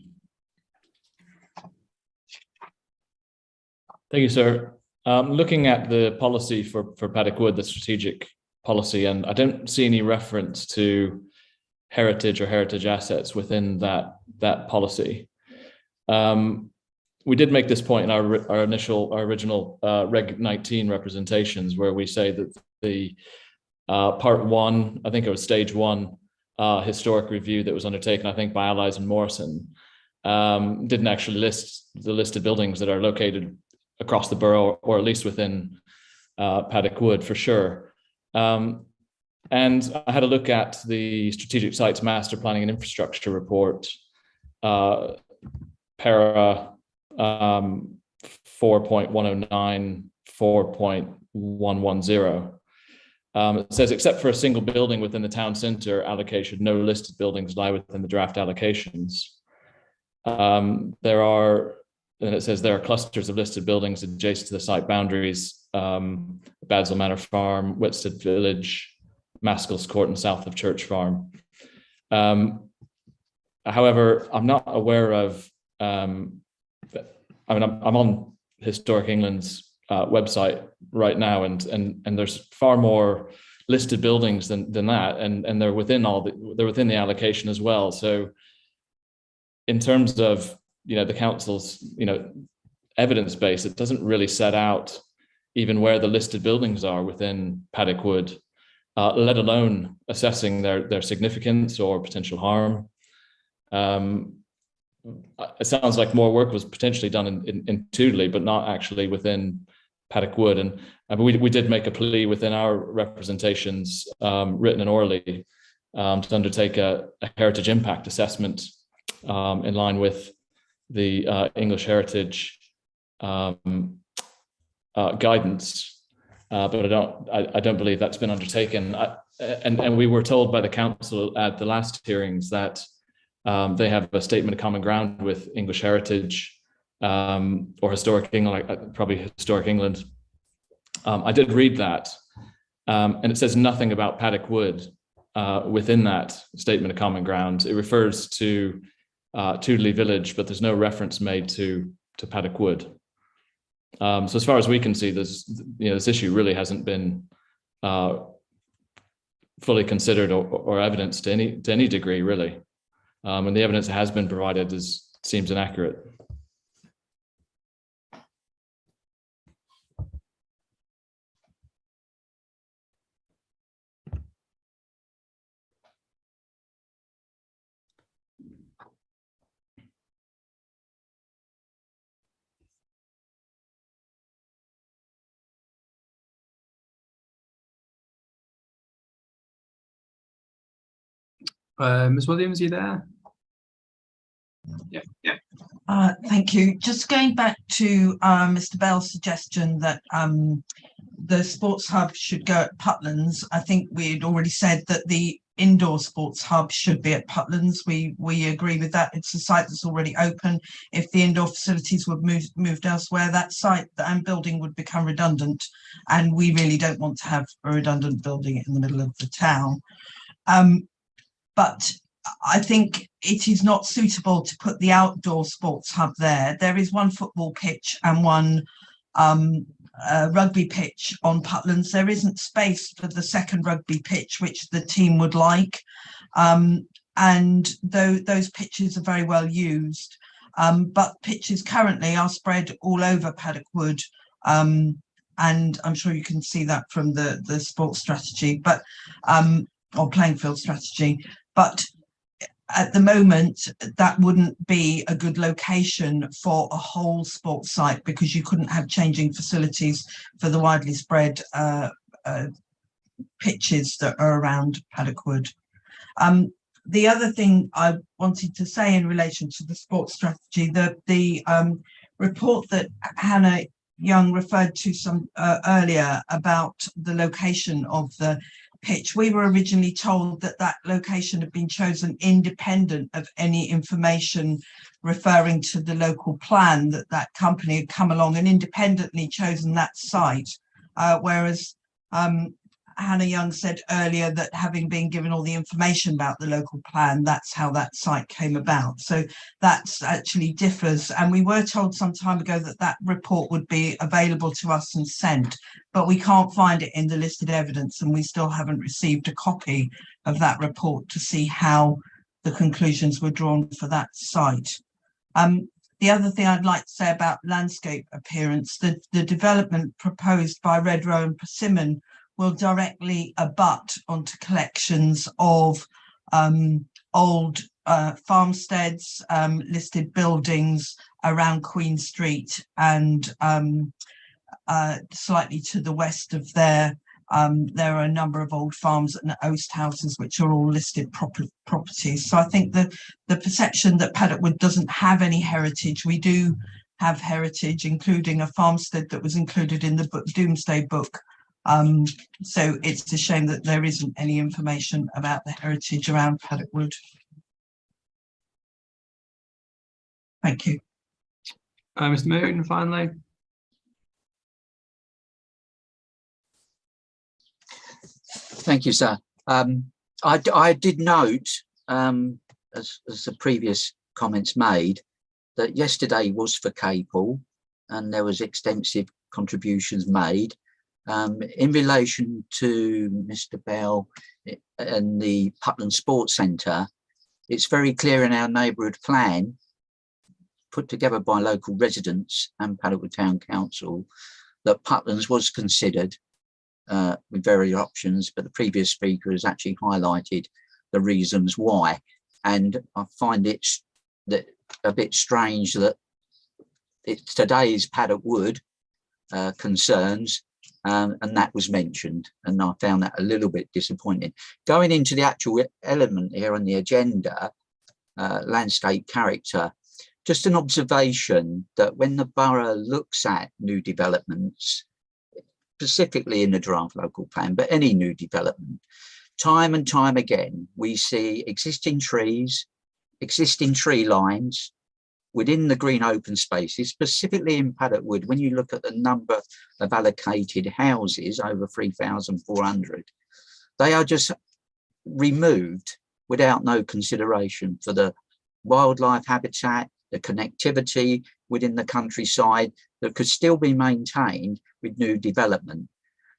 Thank you, sir. Looking at the policy for Paddock Wood, the strategic policy, and I don't see any reference to heritage or heritage assets within that policy. We did make this point in our original Reg 19 representations, where we say that the part one, I think it was stage one, historic review that was undertaken, I think, by Allies and Morrison, didn't actually list the listed buildings that are located across the borough, or at least within Paddock Wood for sure. And I had a look at the Strategic Sites Master Planning and Infrastructure Report, para 4.109, 4.110. It says, except for a single building within the town centre allocation, no listed buildings lie within the draft allocations. There are, and it says there are clusters of listed buildings adjacent to the site boundaries, Badsell Manor Farm, Whitstead Village, Maskell's Court, and south of Church Farm. However, I'm not aware of, I'm on Historic England's website right now, and there's far more listed buildings than that, and they're within they're within the allocation as well. So in terms of the council's evidence base, it doesn't really set out even where the listed buildings are within Paddock Wood, let alone assessing their significance or potential harm. It sounds like more work was potentially done in Tudley, but not actually within Paddock Wood. And we did make a plea within our representations, written and orally, to undertake a heritage impact assessment in line with the English Heritage guidance, but I don't believe that's been undertaken. And we were told by the council at the last hearings that they have a statement of common ground with English Heritage or Historic England, probably Historic England. I did read that, and it says nothing about Paddock Wood within that statement of common ground. It refers to Tudley Village, but there's no reference made to Paddock Wood. So as far as we can see, this issue really hasn't been fully considered or evidenced to any degree, really. And the evidence that has been provided seems inaccurate. Ms. Williams, are you there? Yeah. Thank you. Just going back to Mr. Bell's suggestion that the sports hub should go at Putlands. I think we had already said that the indoor sports hub should be at Putlands. We agree with that. It's a site that's already open. If the indoor facilities were moved elsewhere, that site and building would become redundant, and we really don't want to have a redundant building in the middle of the town. But I think it is not suitable to put the outdoor sports hub there. There is one football pitch and one rugby pitch on Putlands. There isn't space for the second rugby pitch, which the team would like. And those pitches are very well used. But pitches currently are spread all over Paddock Wood. And I'm sure you can see that from the sports strategy, but or playing field strategy. But at the moment, that wouldn't be a good location for a whole sports site, because you couldn't have changing facilities for the widely spread pitches that are around Paddock Wood. The other thing I wanted to say in relation to the sports strategy, the report that Hannah Young referred to some earlier about the location of the pitch, we were originally told that that location had been chosen independent of any information referring to the local plan, that company had come along and independently chosen that site, whereas Hannah Young said earlier that having been given all the information about the local plan, that's how that site came about. So that's actually differs. And we were told some time ago that that report would be available to us and sent, but we can't find it in the listed evidence, and we still haven't received a copy of that report to see how the conclusions were drawn for that site. The other thing I'd like to say about landscape appearance, the development proposed by Redrow and Persimmon will directly abut onto collections of old farmsteads, listed buildings around Queen Street, and slightly to the west of there are a number of old farms and oast houses which are all listed properties. So I think the perception that Paddock Wood doesn't have any heritage, we do have heritage, including a farmstead that was included in the Doomsday Book. So it's a shame that there isn't any information about the heritage around Paddock Wood. Thank you. Mr. Moon, finally. Thank you, sir. I did note, as the previous comments made, that yesterday was for Capel and there was extensive contributions made. In relation to Mr. Bell and the Putland Sports Centre, it's very clear in our neighbourhood plan, put together by local residents and Paddock Wood Town Council, that Putlands was considered with various options, but the previous speaker has actually highlighted the reasons why. And I find it a bit strange that it's today's Paddock Wood concerns, and that was mentioned, and I found that a little bit disappointing. Going into the actual element here on the agenda, landscape character, just an observation that when the borough looks at new developments, specifically in the draft local plan, but any new development, time and time again, we see existing trees, existing tree lines within the green open spaces, specifically in Paddock Wood. When you look at the number of allocated houses, over 3,400, they are just removed without no consideration for the wildlife habitat, the connectivity within the countryside that could still be maintained with new development.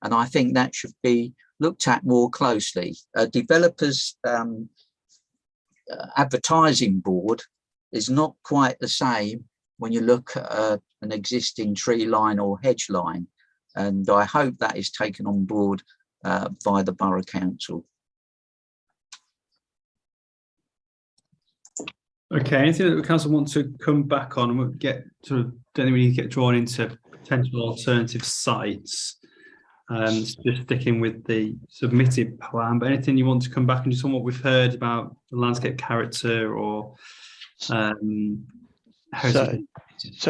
And I think that should be looked at more closely. Developers' advertising board is not quite the same when you look at an existing tree line or hedge line. And I hope that is taken on board by the Borough Council. Okay, anything that the council wants to come back on, and we'll get sort of, don't think we need to get drawn into potential alternative sites. Just sticking with the submitted plan, but anything you want to come back and just on what we've heard about the landscape character or so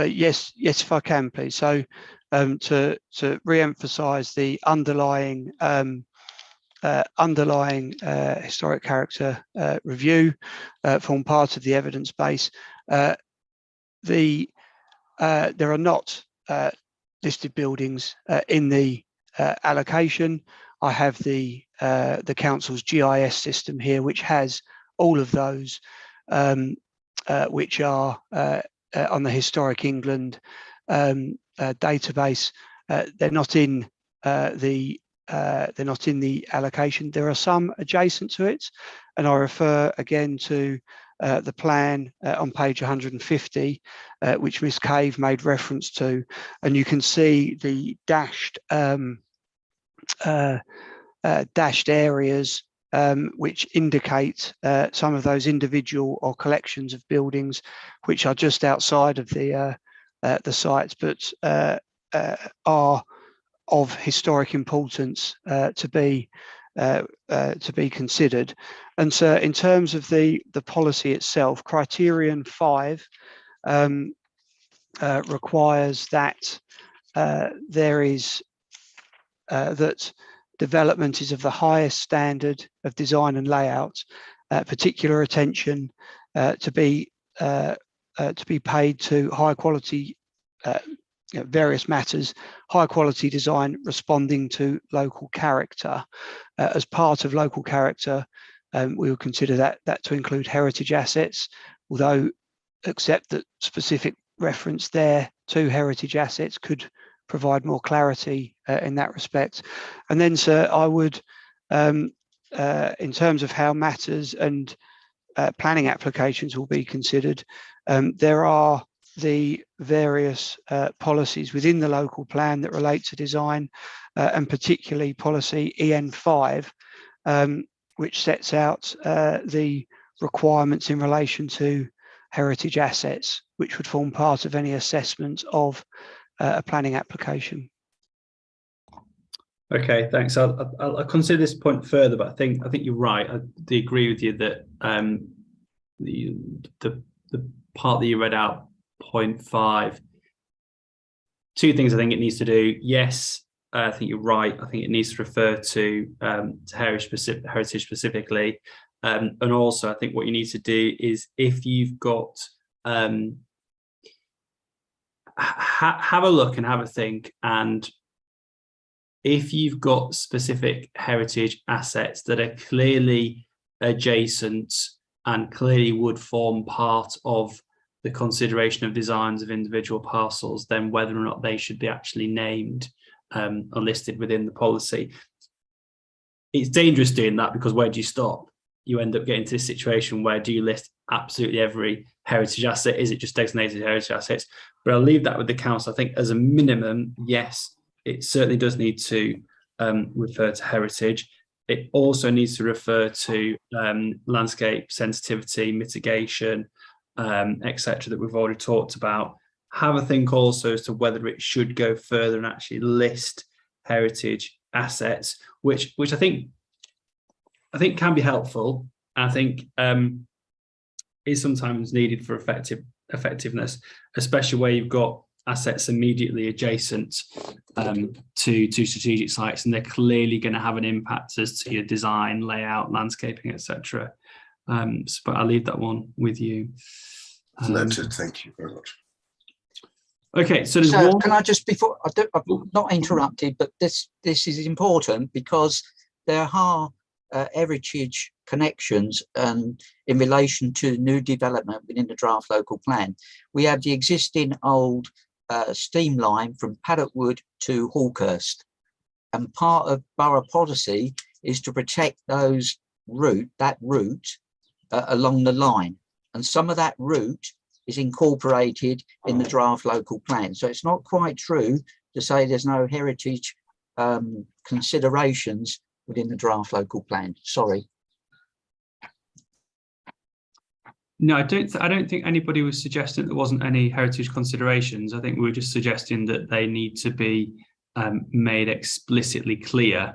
yes, if I can, please. So to re-emphasize the underlying historic character review form part of the evidence base. There are not listed buildings in the allocation. I have the council's GIS system here, which has all of those which are on the Historic England database. They're not in the allocation. There are some adjacent to it, and I refer again to the plan on page 150, which Ms. Cave made reference to, and you can see the dashed areas which indicate some of those individual or collections of buildings which are just outside of the sites, but are of historic importance to be considered. And so in terms of the policy itself, criterion 5 requires that there is that development is of the highest standard of design and layout, particular attention to be paid to high quality various matters, high quality design responding to local character. As part of local character, we would consider that to include heritage assets, although accept that specific reference there to heritage assets could provide more clarity in that respect. And then, sir, I would, in terms of how matters and planning applications will be considered, there are the various policies within the local plan that relate to design, and particularly policy EN5, which sets out the requirements in relation to heritage assets, which would form part of any assessment of a planning application. Okay, thanks. I'll consider this point further, but I think you're right. I do agree with you that the part that you read out, point 5, two things I think it needs to do. Yes, I think you're right. I think it needs to refer to heritage specifically, and also I think what you need to do is, if you've got have a look and have a think, and if you've got specific heritage assets that are clearly adjacent and clearly would form part of the consideration of designs of individual parcels, then whether or not they should be actually named or listed within the policy. It's dangerous doing that, because where do you stop? You end up getting to this situation where, do you list absolutely every heritage asset? Is it just designated heritage assets? But I'll leave that with the council. I think as a minimum, yes, it certainly does need to refer to heritage. It also needs to refer to landscape sensitivity, mitigation, etc., that we've already talked about. Have a think also as to whether it should go further and actually list heritage assets, which I think can be helpful. I think is sometimes needed for effectiveness, especially where you've got assets immediately adjacent to strategic sites, and they're clearly going to have an impact as to your design, layout, landscaping, etc. But I'll leave that one with you. Noted. Thank you very much. Okay, so there's Sir, one. can I just, before I've not interrupted, but this is important, because there are heritage connections in relation to new development within the draft local plan. We have the existing old steam line from Paddock Wood to Hawkhurst, and part of borough policy is to protect that route along the line, and some of that route is incorporated in the draft local plan. So it's not quite true to say there's no heritage considerations within the draft local plan. Sorry. No, I don't think anybody was suggesting there wasn't any heritage considerations. I think we were just suggesting that they need to be made explicitly clear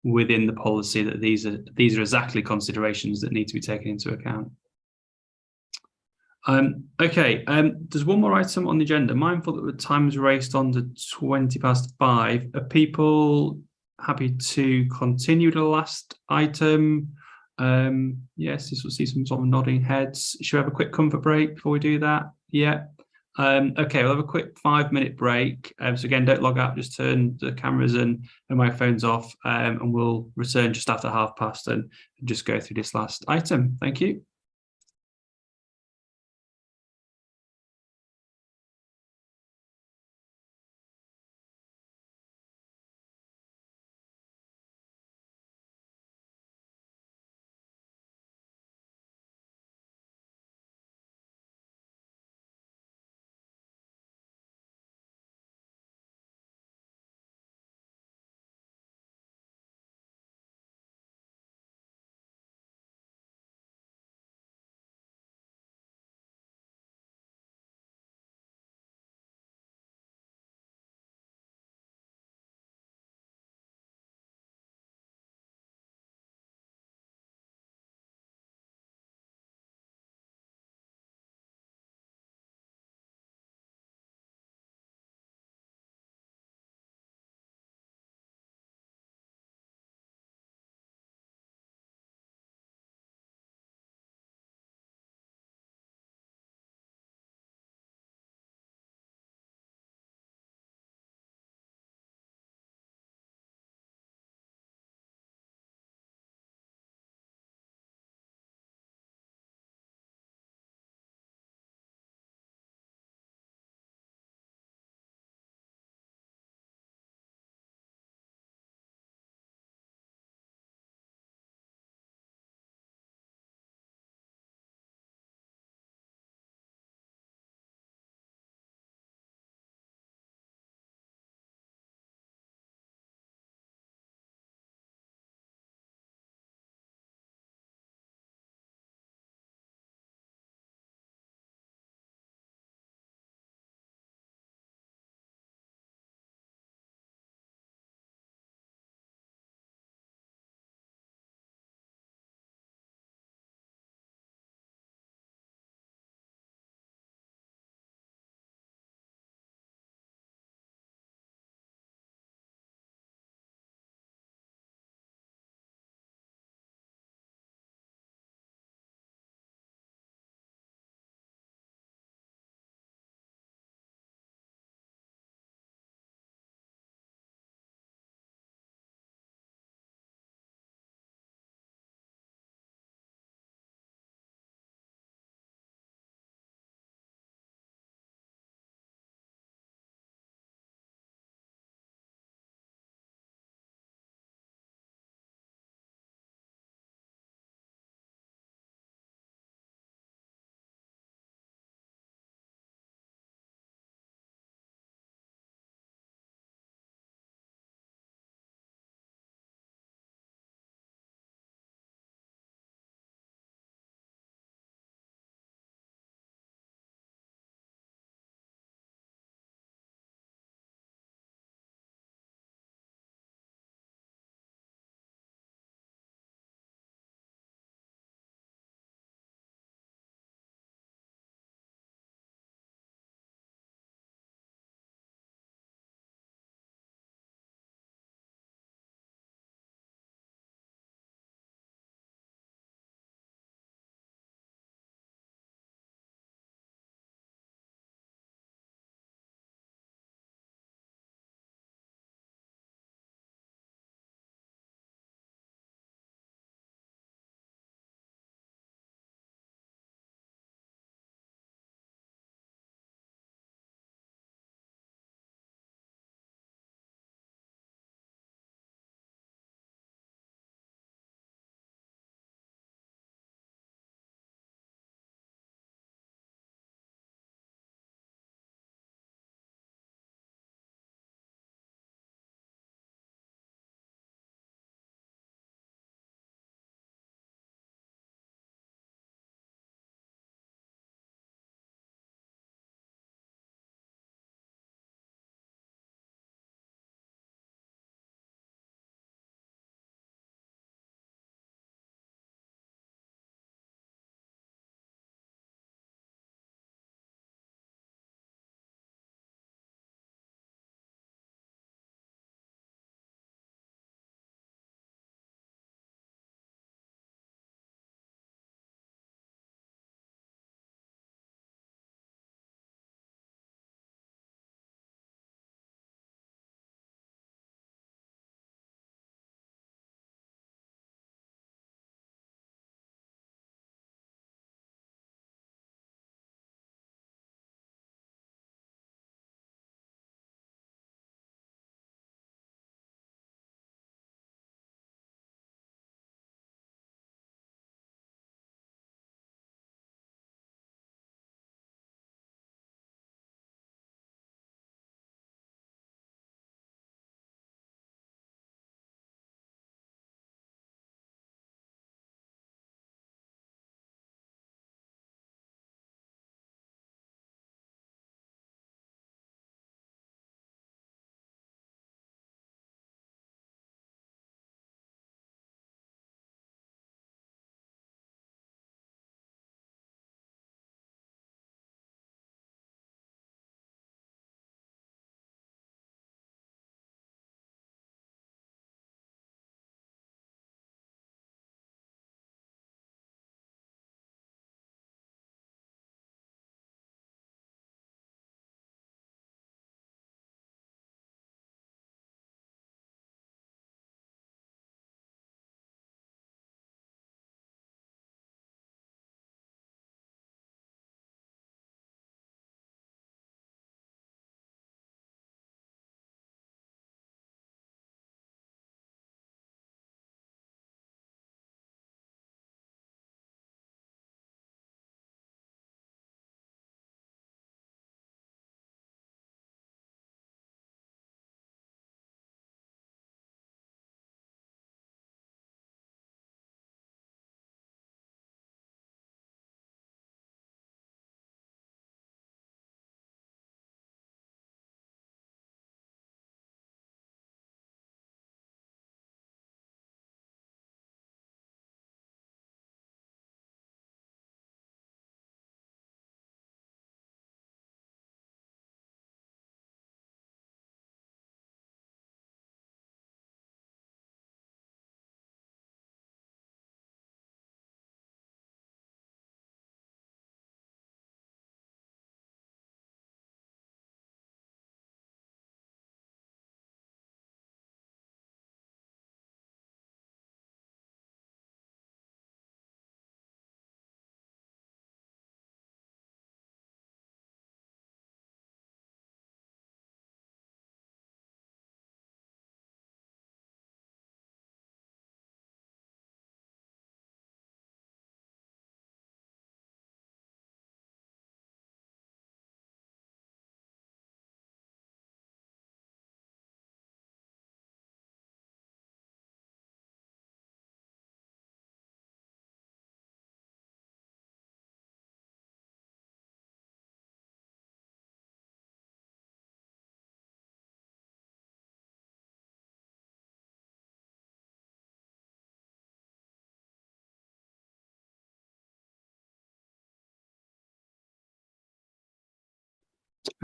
within the policy that these are exactly considerations that need to be taken into account. Okay, there's one more item on the agenda. Mindful that the time is raced on to 5:20. Are people happy to continue the last item? Yes, this will see some sort of nodding heads. Should we have a quick comfort break before we do that? Yeah. Okay, we'll have a quick 5-minute break. So again, don't log out, just turn the cameras and microphones off, and we'll return just after 5:30 and just go through this last item. Thank you.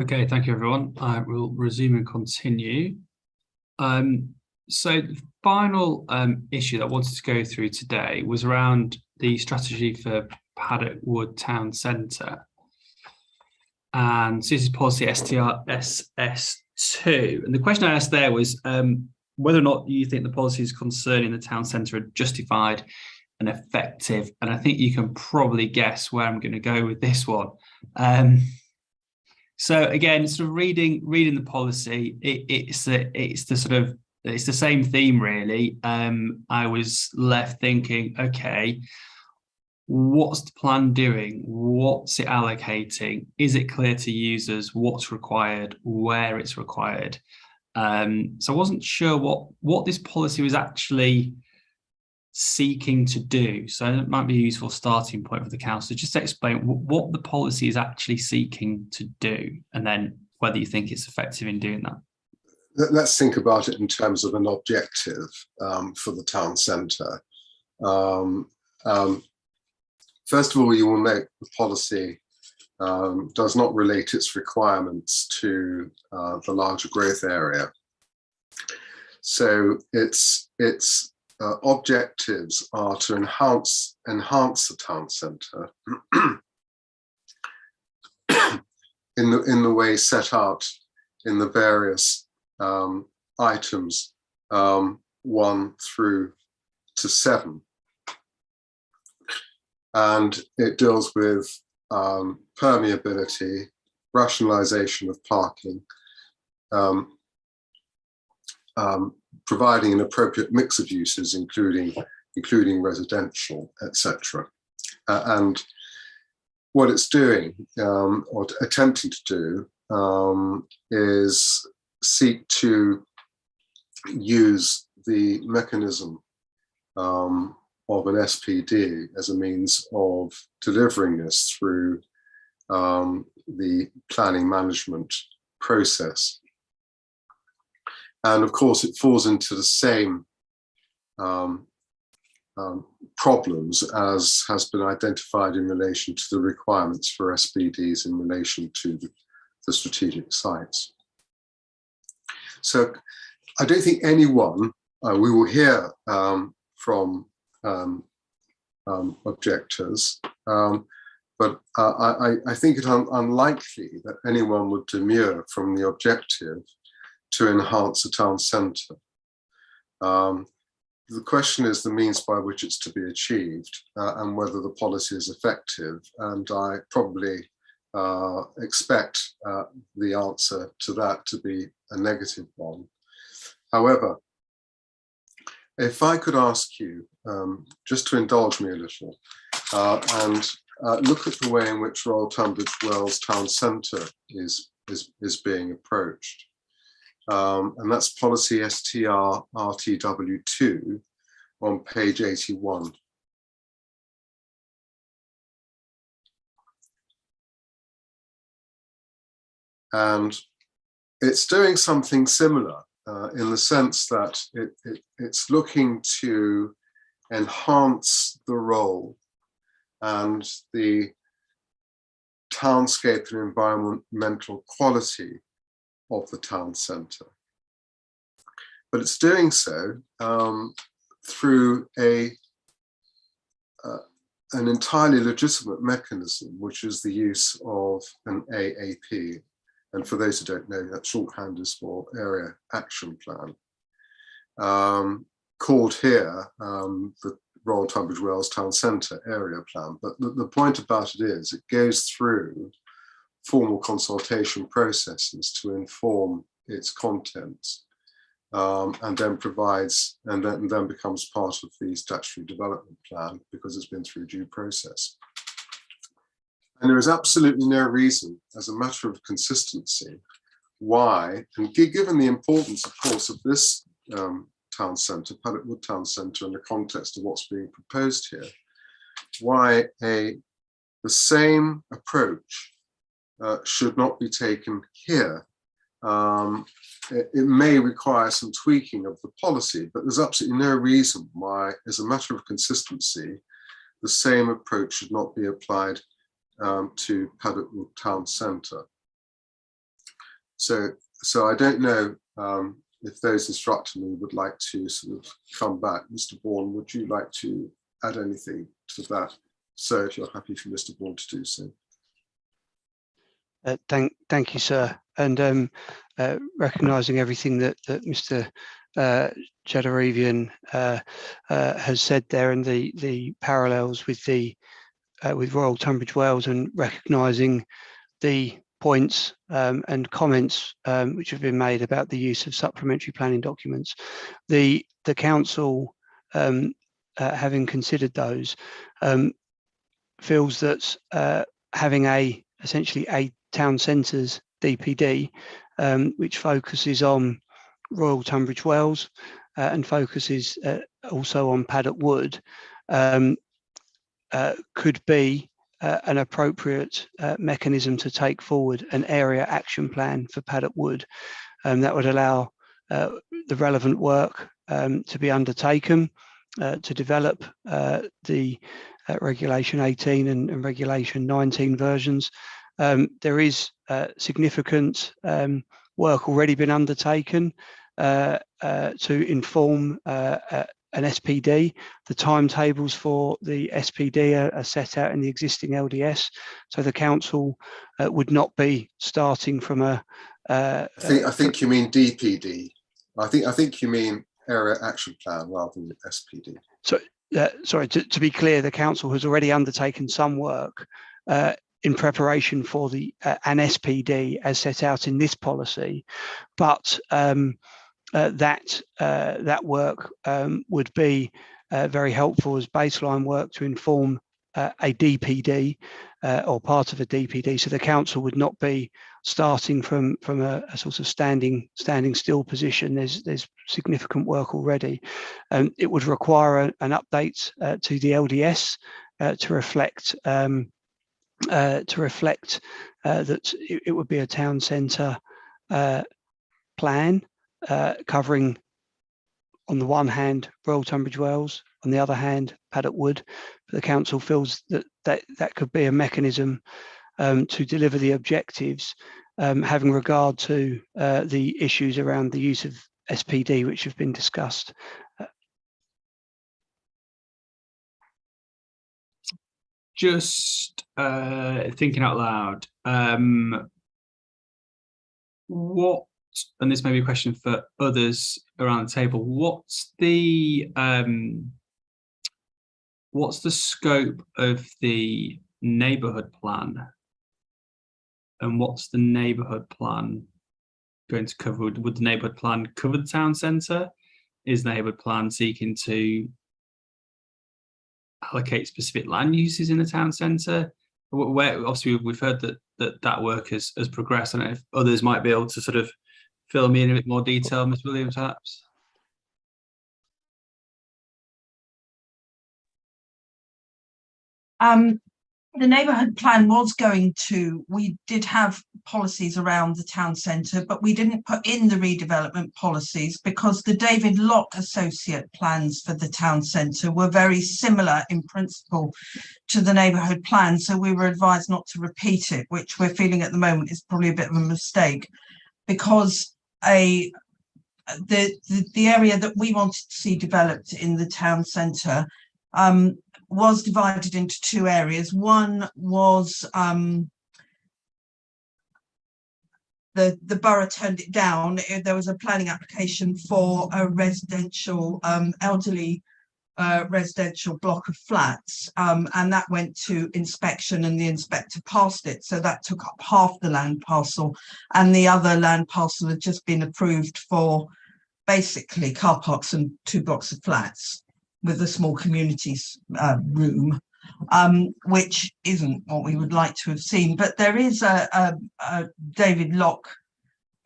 Okay, thank you, everyone. I will resume and continue. So the final issue that I wanted to go through today was around the strategy for Paddock Wood Town Centre. And so this is policy STR SS2. And the question I asked there was whether or not you think the policies concerning the town centre are justified and effective. And I think you can probably guess where I'm going to go with this one. So again, sort of reading the policy, it's the same theme really. I was left thinking, okay, what's the plan doing? What's it allocating? Is it clear to users what's required, where it's required? So I wasn't sure what this policy was actually seeking to do. So it might be a useful starting point for the council, just to explain what the policy is actually seeking to do, and then whether you think it's effective in doing that. Let's think about it in terms of an objective for the town centre. First of all, you will note the policy does not relate its requirements to the larger growth area. So its objectives are to enhance the town centre in the way set out in the various items 1 through to 7. And it deals with permeability, rationalisation of parking, providing an appropriate mix of uses, including residential, etc. And what it's doing, or attempting to do, is seek to use the mechanism of an SPD as a means of delivering this through the planning management process. And of course, it falls into the same problems as has been identified in relation to the requirements for SPDs in relation to the strategic sites. So I don't think anyone, we will hear from objectors, but I think it unlikely that anyone would demur from the objective to enhance a town centre. The question is the means by which it's to be achieved and whether the policy is effective. And I probably expect the answer to that to be a negative one. However, if I could ask you just to indulge me a little and look at the way in which Royal Tunbridge Wells Town Centre is being approached. And that's policy STR RTW2 on page 81. And it's doing something similar in the sense that it's looking to enhance the role and the townscape and environmental quality of the town centre. But it's doing so through an entirely legitimate mechanism, which is the use of an AAP. And for those who don't know, that shorthand is for Area Action Plan, called here the Royal Tunbridge Wells Town Centre Area Plan. But the point about it is it goes through formal consultation processes to inform its contents, and then provides and then becomes part of the statutory development plan because it's been through due process. And there is absolutely no reason, as a matter of consistency, why, and given the importance, of course, of this town centre, Paddock Wood Town Centre, in the context of what's being proposed here, why the same approach should not be taken here. It may require some tweaking of the policy, but there's absolutely no reason why, as a matter of consistency, the same approach should not be applied to Paddock Wood Town Centre. So I don't know if those instructing me would like to sort of come back. Mr. Bourne, would you like to add anything to that? So if you're happy for Mr. Bourne to do so. Thank you, sir. And recognising everything that Mr. Jadarevian has said there, and the parallels with Royal Tunbridge Wells, and recognising the points and comments which have been made about the use of supplementary planning documents, the council, having considered those, feels that having essentially a town centres DPD, which focuses on Royal Tunbridge Wells and focuses also on Paddock Wood, could be an appropriate mechanism to take forward an area action plan for Paddock Wood. That would allow the relevant work to be undertaken to develop the Regulation 18 and Regulation 19 versions. There is significant work already been undertaken to inform an SPD. The timetables for the SPD are set out in the existing LDS, so the council would not be starting from a. I think you mean DPD. I think you mean area action plan rather than SPD. So, sorry, to be clear, the council has already undertaken some work in preparation for the an SPD as set out in this policy, but that work would be very helpful as baseline work to inform a DPD or part of a DPD. So the council would not be starting from a sort of standing still position. There's significant work already. It would require an update to the LDS to reflect that it would be a town centre plan covering, on the one hand, Royal Tunbridge Wells, on the other hand, Paddock Wood. But the council feels that could be a mechanism to deliver the objectives, having regard to the issues around the use of SPD, which have been discussed. Just thinking out loud, what, and this may be a question for others around the table, what's the scope of the neighbourhood plan, and what's the neighbourhood plan going to cover? Would the neighbourhood plan cover the town centre? Is the neighbourhood plan seeking to allocate specific land uses in the town centre? Where obviously we've heard that work has progressed. I don't know if others might be able to sort of fill me in a bit more detail, Ms. Williams, perhaps. The neighbourhood plan was going to, we did have policies around the town centre, but we didn't put in the redevelopment policies because the David Locke associate plans for the town centre were very similar in principle to the neighbourhood plan. So we were advised not to repeat it, which we're feeling at the moment is probably a bit of a mistake, because the area that we wanted to see developed in the town centre was divided into two areas. One was the borough turned it down. There was a planning application for a residential elderly residential block of flats, and that went to inspection, and the inspector passed it. So that took up half the land parcel, and the other land parcel had just been approved for basically car parks and 2 blocks of flats with a small communities room, which isn't what we would like to have seen. But there is a David Locke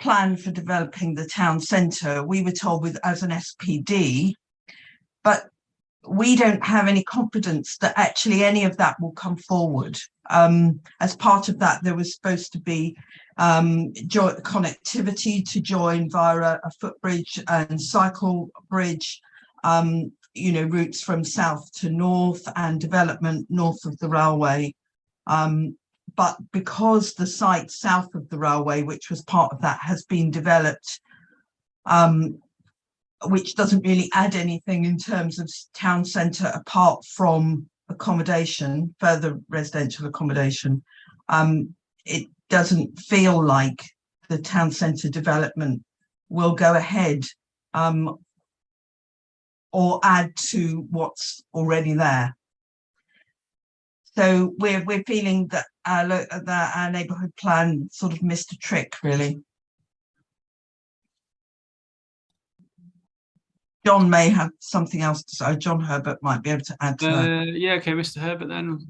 plan for developing the town centre. We were told as an SPD, but we don't have any confidence that actually any of that will come forward. As part of that, there was supposed to be connectivity to join via a footbridge and cycle bridge, routes from south to north, and development north of the railway. but because the site south of the railway, which was part of that, has been developed, which doesn't really add anything in terms of town centre apart from accommodation, further residential accommodation, it doesn't feel like the town centre development will go ahead or add to what's already there. So we're feeling that our neighbourhood plan sort of missed a trick, really. John may have something else to say. John Herbert might be able to add to that. Yeah, okay, Mr. Herbert then.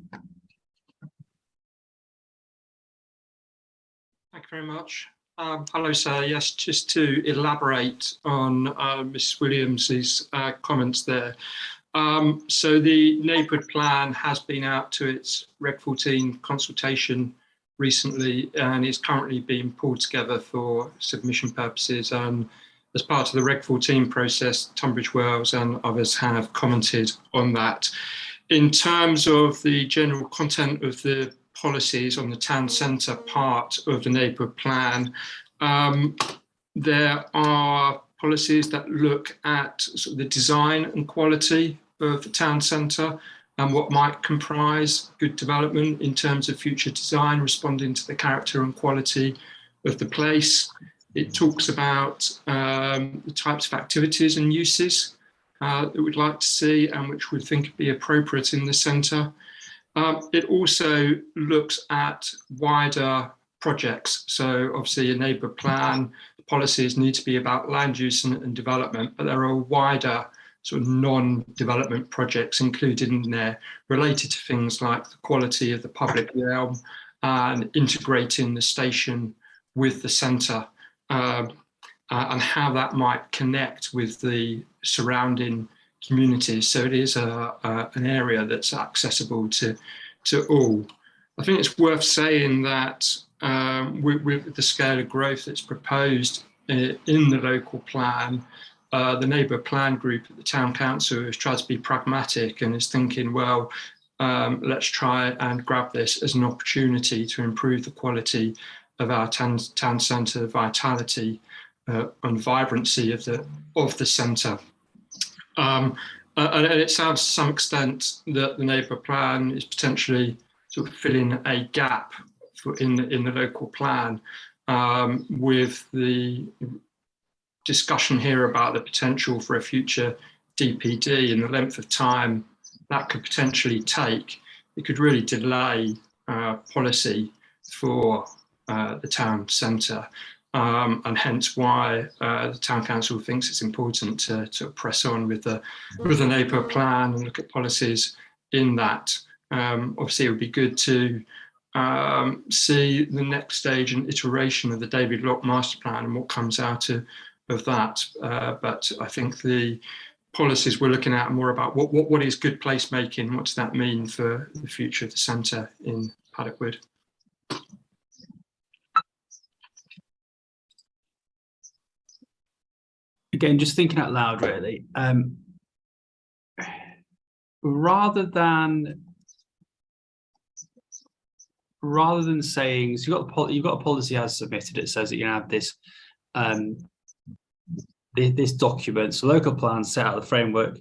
Thank you very much. Hello, sir. Yes, just to elaborate on Ms. Williams's comments there. So the neighbourhood plan has been out to its Reg 14 consultation recently and is currently being pulled together for submission purposes. As part of the Reg 14 process, Tunbridge Wells and others have commented on that. In terms of the general content of the policies on the town centre part of the neighbourhood plan, there are policies that look at sort of the design and quality of the town centre and what might comprise good development in terms of future design, responding to the character and quality of the place. It talks about the types of activities and uses that we'd like to see and which we think would be appropriate in the centre. It also looks at wider projects. So obviously a neighbourhood plan, the policies need to be about land use and development, but there are wider sort of non-development projects included in there related to things like the quality of the public realm and integrating the station with the centre. And how that might connect with the surrounding communities. So it is an area that's accessible to all. I think it's worth saying that with the scale of growth that's proposed in the local plan, the neighbourhood plan group at the town council has tried to be pragmatic and is thinking, well, let's try and grab this as an opportunity to improve the quality of our town centre vitality and vibrancy of the centre. And it sounds to some extent that the neighbourhood plan is potentially sort of filling a gap in the local plan with the discussion here about the potential for a future DPD and the length of time that could potentially take. It could really delay policy for the town centre, and hence why the town council thinks it's important to press on with the neighbourhood plan and look at policies in that. Obviously, it would be good to see the next stage and iteration of the David Lock master plan and what comes out of that. But I think the policies we're looking at are more about what is good placemaking, what does that mean for the future of the centre in Paddock Wood. Again, just thinking out loud, really. Rather than saying, so you've got a policy as submitted. It says that you have this this document. So local plan set out the framework,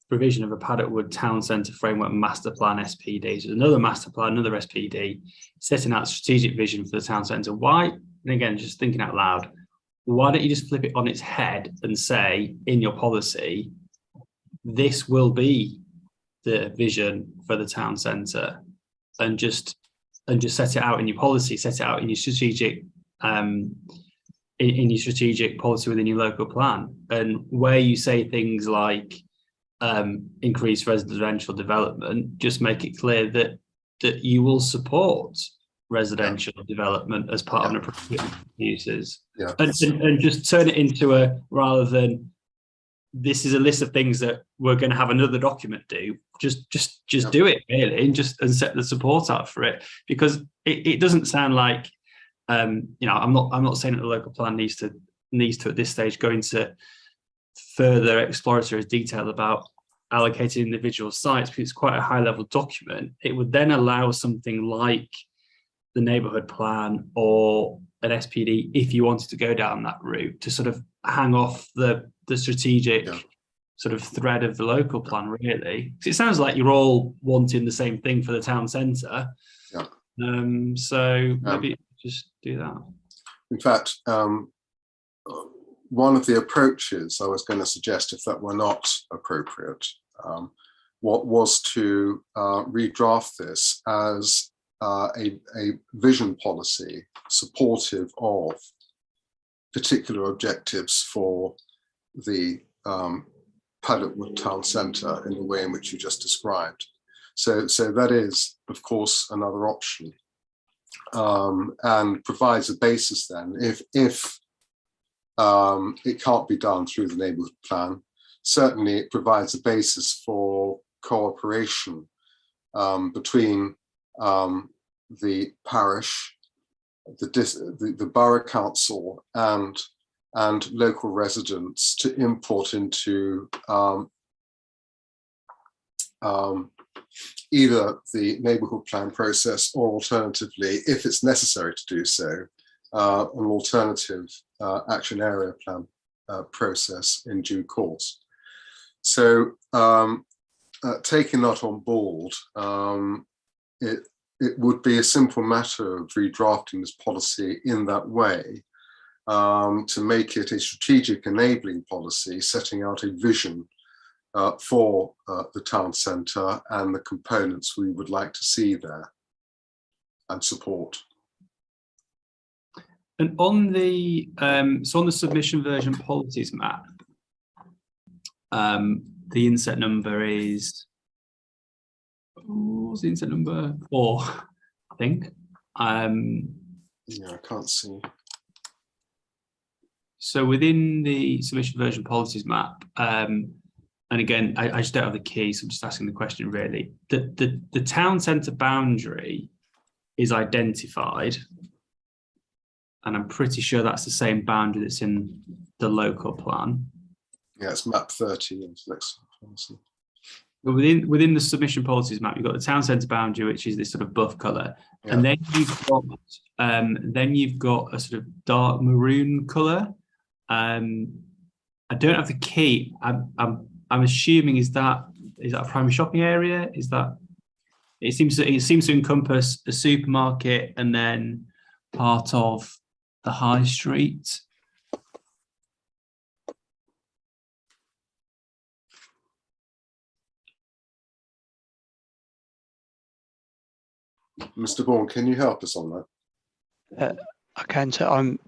provision of a Paddock Wood Town Centre Framework Master Plan SPD. So another master plan, another SPD, setting out strategic vision for the town centre. Why? And again, just thinking out loud. Why don't you just flip it on its head and say in your policy, this will be the vision for the town centre, and just set it out in your policy, set it out in your strategic in your strategic policy within your local plan, and where you say things like increase residential development, just make it clear that you will support residential development as part of an appropriate uses, and just turn it into a, rather than this is a list of things that we're going to have another document do, just do it really, and set the support out for it, because it doesn't sound like I'm not saying that the local plan needs to at this stage go into further exploratory detail about allocating individual sites, because it's quite a high level document. It would then allow something like the neighbourhood plan or an SPD if you wanted to go down that route to sort of hang off the strategic sort of thread of the local plan, really. It sounds like you're all wanting the same thing for the town centre. So maybe just do that. In fact, one of the approaches I was going to suggest, if that were not appropriate, what was to redraft this as a vision policy supportive of particular objectives for the Paddock Wood Town Centre in the way in which you just described. So that is, of course, another option, and provides a basis then, if it can't be done through the neighbourhood plan, certainly it provides a basis for cooperation between the parish, the borough council and local residents to input into either the neighbourhood plan process or alternatively, if it's necessary to do so, an alternative action area plan process in due course. So taking that on board, it would be a simple matter of redrafting this policy in that way, to make it a strategic enabling policy, setting out a vision for the town centre and the components we would like to see there and support. And on the so on the submission version policies map, the inset number is, what's the inset number? 4, I think. Yeah, I can't see. So within the submission version policies map, and again, I just don't have the key, so I'm just asking the question really. The town centre boundary is identified, and I'm pretty sure that's the same boundary that's in the local plan. Yeah, it's map 30 of next policy. But within the submission policies map, you've got the town centre boundary, which is this sort of buff colour, and then you've got a sort of dark maroon colour. I don't have the key. I'm assuming is that a primary shopping area? Is that it seems to encompass a supermarket and then part of the high street. Mr. Bourne, can you help us on that? I can. So I'm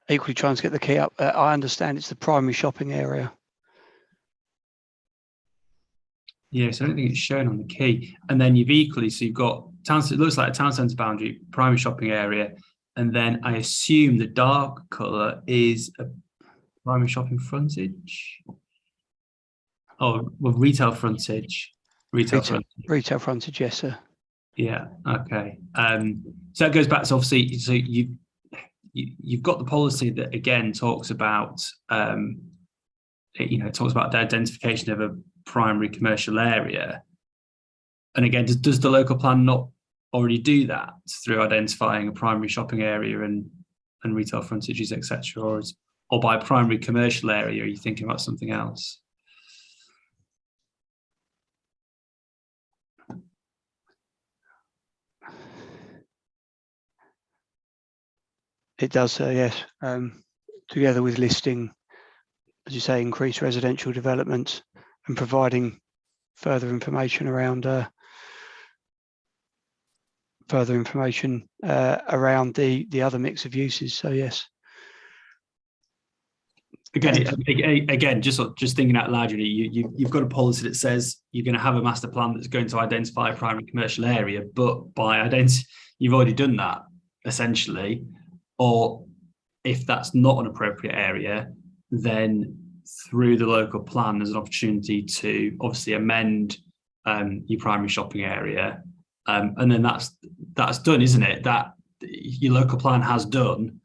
equally trying to get the key up. I understand it's the primary shopping area. Yes, I don't think it's shown on the key. And then you've equally, so you've got town. It looks like a town centre boundary, primary shopping area, and then I assume the dark colour is a primary shopping frontage. Oh, well, retail frontage. Retail frontage, yes, sir. Yeah. Okay. So that goes back to obviously. So you've got the policy that again talks about it talks about the identification of a primary commercial area, and again, does the local plan not already do that through identifying a primary shopping area and retail frontages, etc., or by primary commercial area? Are you thinking about something else? It does, yes. Together with listing, as you say, increased residential development and providing further information around around the other mix of uses. So yes. Again, just thinking out loud, you've got a policy that says you're going to have a master plan that's going to identify a primary commercial area, but by you've already done that essentially. Or if that's not an appropriate area, then through the local plan, there's an opportunity to obviously amend your primary shopping area, and then that's done, isn't it? That your local plan has done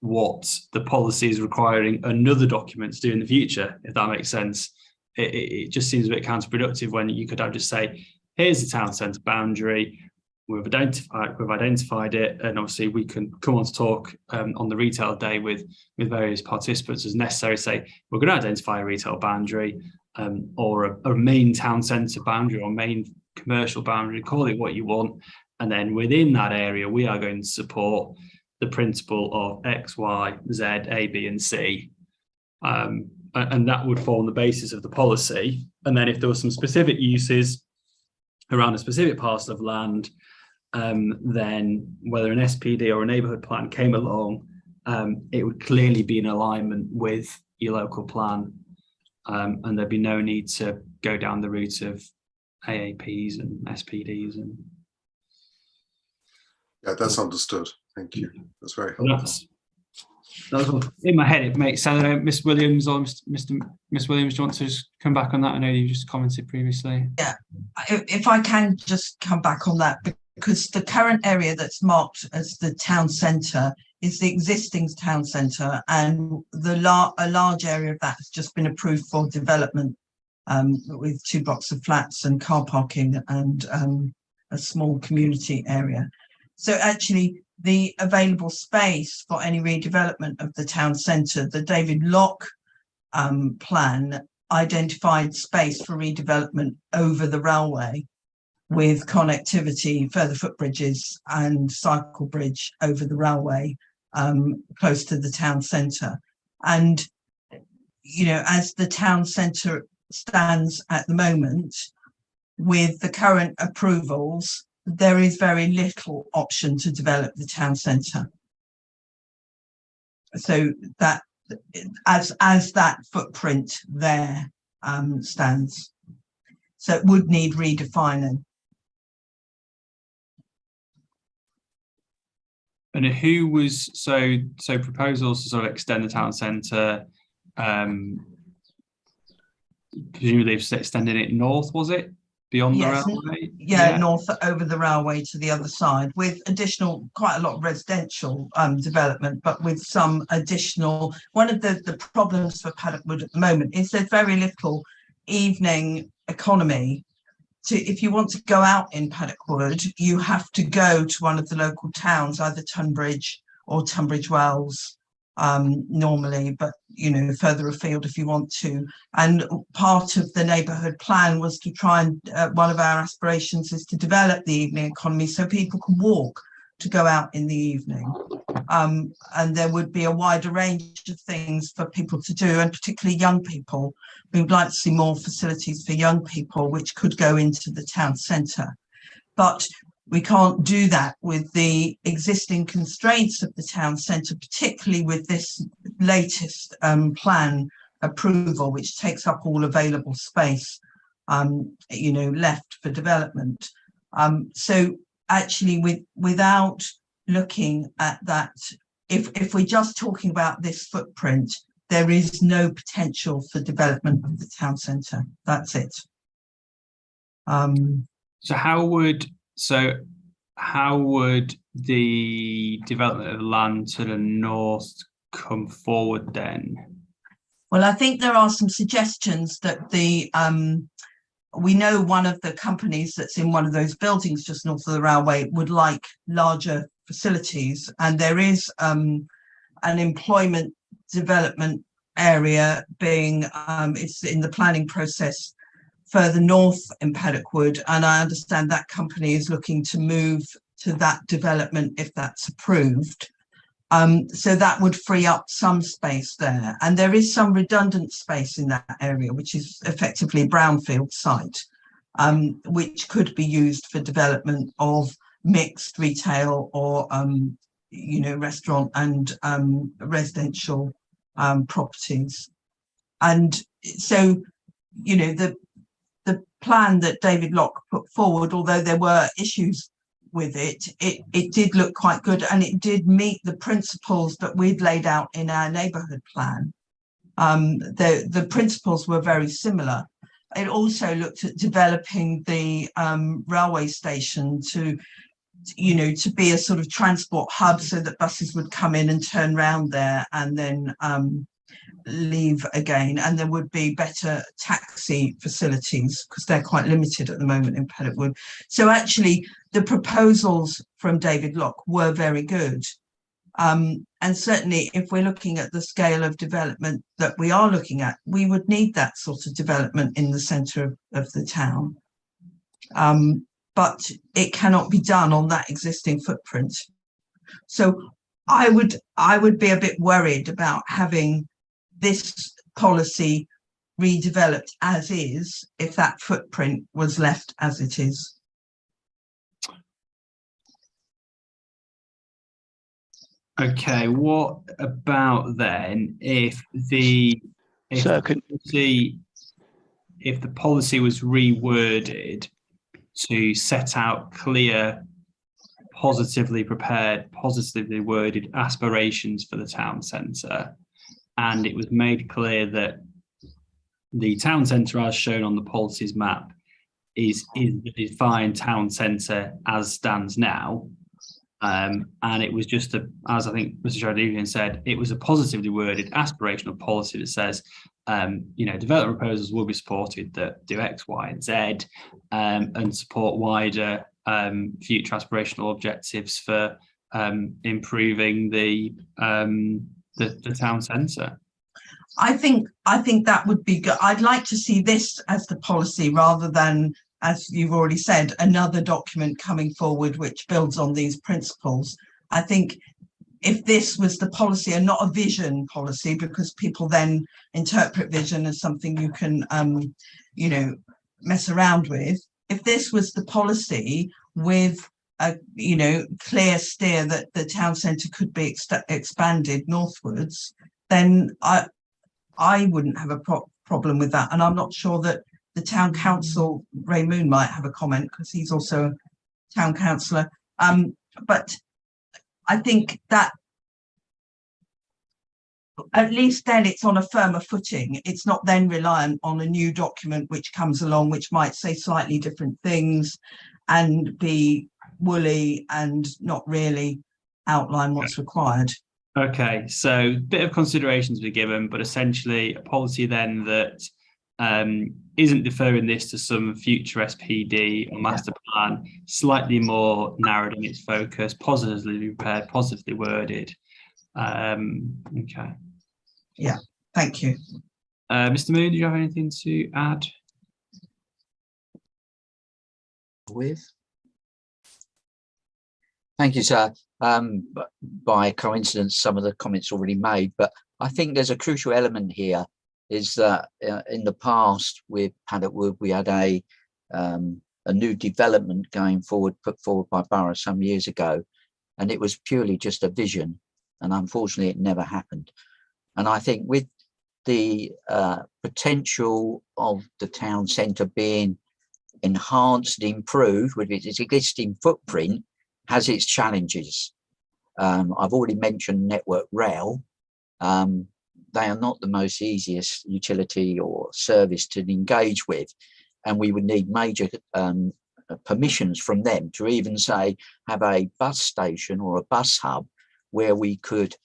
what the policy is requiring another document to do in the future, if that makes sense. It just seems a bit counterproductive when you could have just say, here's the town centre boundary, we've identified it, and obviously we can come on to talk on the retail day with various participants as necessary. Say we're going to identify a retail boundary or a main town centre boundary or main commercial boundary, call it what you want, and then within that area we are going to support the principle of X, Y, Z, A, B and C, and that would form the basis of the policy. And then if there were some specific uses around a specific parcel of land, then whether an SPD or a neighbourhood plan came along, it would clearly be in alignment with your local plan, and there'd be no need to go down the route of AAPs and SPDs. And yeah, that's understood. Thank you. That's very helpful. That's in my head. It makes sense. I don't know, Miss Williams or Miss Williams, do you want to just come back on that? I know you just commented previously. Yeah, if I can just come back on that, because the current area that's marked as the town centre is the existing town centre, and a large area of that has just been approved for development, with 2 blocks of flats and car parking and a small community area. So actually the available space for any redevelopment of the town centre, the David Locke plan identified space for redevelopment over the railway with connectivity, further footbridges and cycle bridge over the railway close to the town centre. And, you know, as the town centre stands at the moment, with the current approvals, there is very little option to develop the town centre. So that, as that footprint there stands, so it would need redefining. And who was so proposals to sort of extend the town centre? Presumably extending it north, was it? Beyond the railway? Yeah, north over the railway to the other side, with additional, quite a lot of residential development, but with some additional. One of the problems for Paddock Wood at the moment is there's very little evening economy. So if you want to go out in Paddock Wood, you have to go to one of the local towns, either Tunbridge or Tunbridge Wells, normally, but you know, further afield if you want to. And part of the neighbourhood plan was to try and one of our aspirations is to develop the evening economy so people can walk to go out in the evening, and there would be a wider range of things for people to do, and particularly young people. We would like to see more facilities for young people which could go into the town centre, but we can't do that with the existing constraints of the town centre, particularly with this latest plan approval, which takes up all available space, you know, left for development. So actually, without looking at that, if we're just talking about this footprint, there is no potential for development of the town centre. That's it. So how would the development of land to the north come forward then? Well, I think there are some suggestions that we know one of the companies that's in one of those buildings just north of the railway would like larger facilities, and there is an employment development area being it's in the planning process further north in Paddock Wood, and I understand that company is looking to move to that development if that's approved. So that would free up some space there, and there is some redundant space in that area, which is effectively a brownfield site, which could be used for development of mixed retail or you know, restaurant and residential properties. And so, you know, the plan that David Locke put forward, although there were issues with it, it did look quite good, and it did meet the principles that we'd laid out in our neighbourhood plan. The principles were very similar. It also looked at developing the railway station to, you know, to be a sort of transport hub so that buses would come in and turn round there, and then leave again, and there would be better taxi facilities because they're quite limited at the moment in Paddock Wood. So actually the proposals from David Locke were very good. And certainly if we're looking at the scale of development that we are looking at, we would need that sort of development in the centre of the town. But it cannot be done on that existing footprint. So I would be a bit worried about having this policy redeveloped as is if that footprint was left as it is. Okay, what about then if the policy was reworded to set out clear, positively prepared, positively worded aspirations for the town centre, and it was made clear that the town centre as shown on the policies map is the defined town centre as stands now. And it was just as I think Mr. Sheridan said, it was a positively worded aspirational policy that says, development proposals will be supported that do X, Y, and Z, and support wider future aspirational objectives for improving the town centre. I think that would be good. I'd like to see this as the policy rather than, as you've already said, another document coming forward which builds on these principles. I think if this was the policy and not a vision policy, because people then interpret vision as something you can, mess around with. If this was the policy with a, clear steer that the town centre could be expanded northwards, then I wouldn't have a problem with that. And I'm not sure that the town council, Ray Moon, might have a comment because he's also a town councillor. But I think that at least then it's on a firmer footing. It's not then reliant on a new document which comes along, which might say slightly different things and be woolly and not really outline what's required. Okay, so a bit of considerations were given, but essentially a policy then that isn't deferring this to some future SPD or master plan, slightly more narrowed in its focus, positively prepared, positively worded. Okay. Yeah, thank you. Mr. Moon, do you have anything to add? Thank you, sir. By coincidence, some of the comments already made, but I think there's a crucial element here is that in the past with Paddock Wood, we had a new development put forward by Borough some years ago, and it was purely just a vision, and unfortunately it never happened. And I think with the potential of the town centre being enhanced, improved with its existing footprint, has its challenges. I've already mentioned Network Rail. They are not the most easiest utility or service to engage with, and we would need major permissions from them to even say have a bus station or a bus hub where we could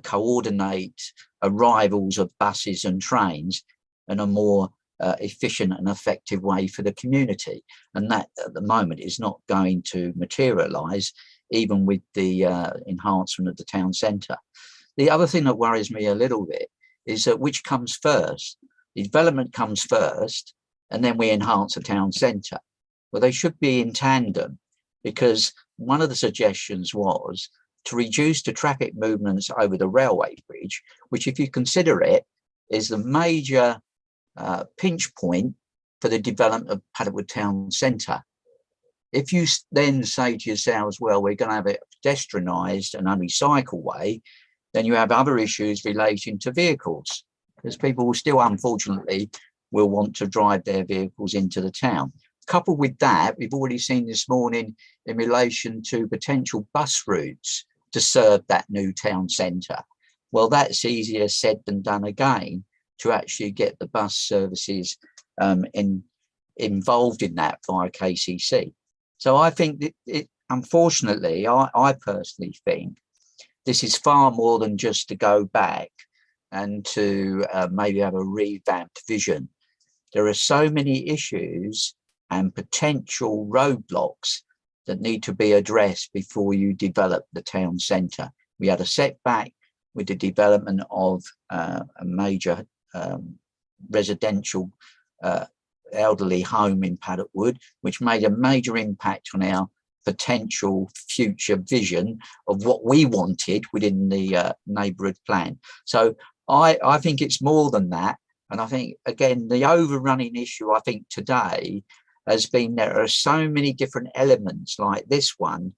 coordinate arrivals of buses and trains in a more efficient and effective way for the community. And that at the moment is not going to materialise even with the enhancement of the town centre. The other thing that worries me a little bit is that which comes first? The development comes first and then we enhance the town centre. Well, they should be in tandem, because one of the suggestions was to reduce the traffic movements over the railway bridge, which if you consider it is the major pinch point for the development of Paddock Wood Town Centre. If you then say to yourselves, well, we're going to have it pedestrianised and only cycleway, then you have other issues relating to vehicles, because people will still, unfortunately, will want to drive their vehicles into the town. Coupled with that, we've already seen this morning in relation to potential bus routes to serve that new town centre. Well, that's easier said than done again, to actually get the bus services involved in that via KCC. So I think that unfortunately, I personally think this is far more than just to go back and to maybe have a revamped vision. There are so many issues and potential roadblocks that need to be addressed before you develop the town centre. We had a setback with the development of a major residential elderly home in Paddock Wood, which made a major impact on our potential future vision of what we wanted within the neighbourhood plan. So I think it's more than that. And I think, again, the overrunning issue, I think, today has been there are so many different elements like this one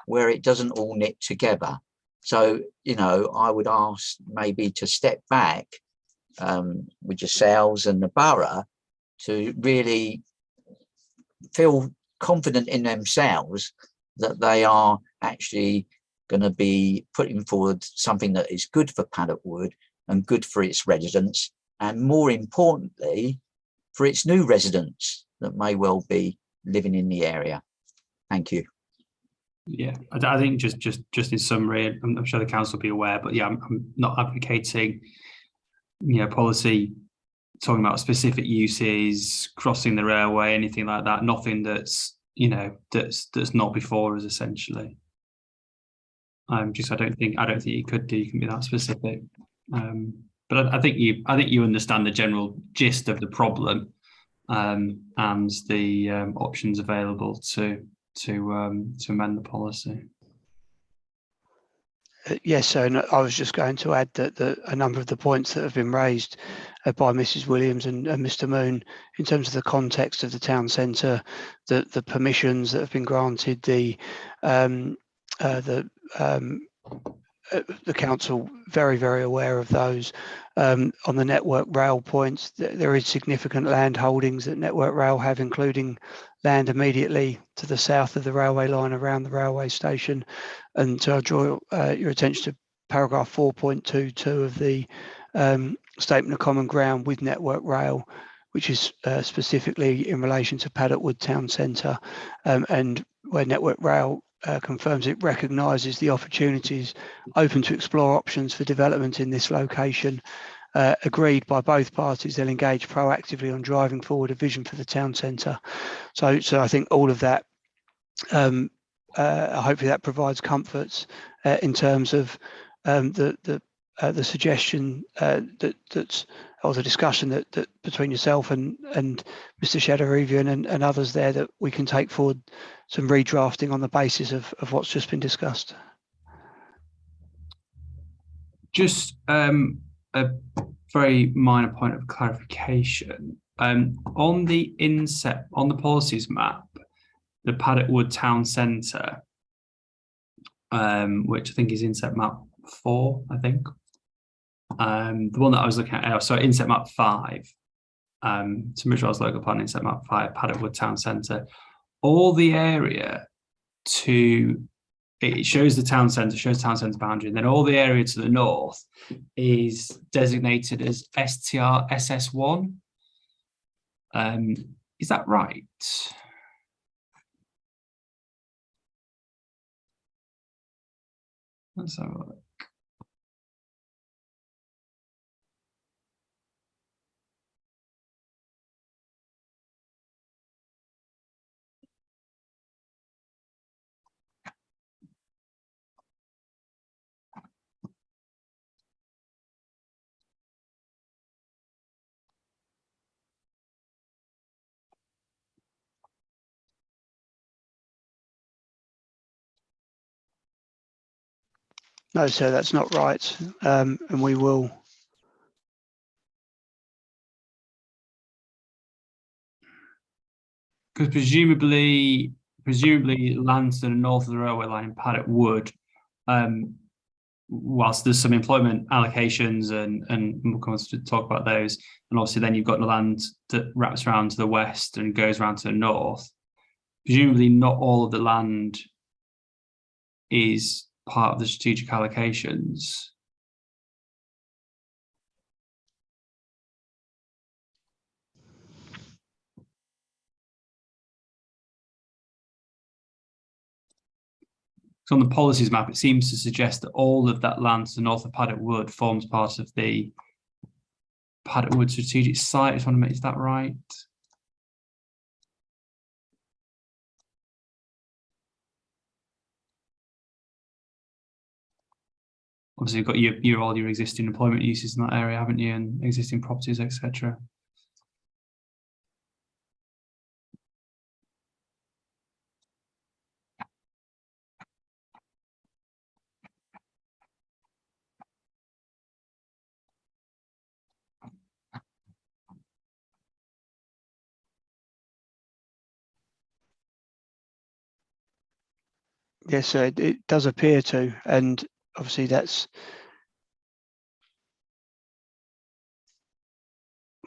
where it doesn't all knit together. So, you know, I would ask maybe to step back with yourselves and the borough to really feel confident in themselves that they are actually going to be putting forward something that is good for Paddock Wood and good for its residents, and more importantly, for its new residents that may well be living in the area. Thank you. Yeah, I think just in summary, I'm sure the council will be aware, but yeah, I'm not advocating, you know, policy talking about specific uses, crossing the railway, anything like that. Nothing that's, you know, that's not before us, essentially. I don't think you can be that specific. But I think you understand the general gist of the problem, and the options available to amend the policy. Yes, so I was just going to add that a number of the points that have been raised by Mrs. Williams and Mr. Moon in terms of the context of the town centre, the permissions that have been granted, the council very aware of those. On the Network Rail points, there is significant land holdings that Network Rail have, including land immediately to the south of the railway line around the railway station. And so I draw your attention to paragraph 4.22 of the Statement of Common Ground with Network Rail, which is specifically in relation to Paddock Wood Town Centre, and where Network Rail confirms it recognises the opportunities open to explore options for development in this location. Agreed by both parties, they'll engage proactively on driving forward a vision for the town centre. So I think all of that, hopefully that provides comforts in terms of the suggestion that's or the discussion that between yourself and Mr. Shadarivian and others there, that we can take forward some redrafting on the basis of what's just been discussed. Just a very minor point of clarification. On the inset, on the policies map, the Paddock Wood Town Centre, which I think is inset map 4, I think. The one that I was looking at, sorry, inset map 5. To Mitchell's local plan, inset map 5, Paddock Wood Town Centre. All the area to, it shows the town centre, shows town centre boundary, and then all the area to the north is designated as STR SS1. Is that right? Let's have a look. No, sir, that's not right. And we will. Because presumably lands to the north of the railway line in Paddock Wood, whilst there's some employment allocations and we'll come on to talk about those, and obviously then you've got the land that wraps around to the west and goes around to the north. Presumably not all of the land is part of the strategic allocations. on the policies map, it seems to suggest that all of that land to the north of Paddock Wood forms part of the Paddock Wood strategic site. I just want to make, is that right? Obviously, you've got all your existing employment uses in that area, haven't you, and existing properties, etc. Yes, it does appear to, and obviously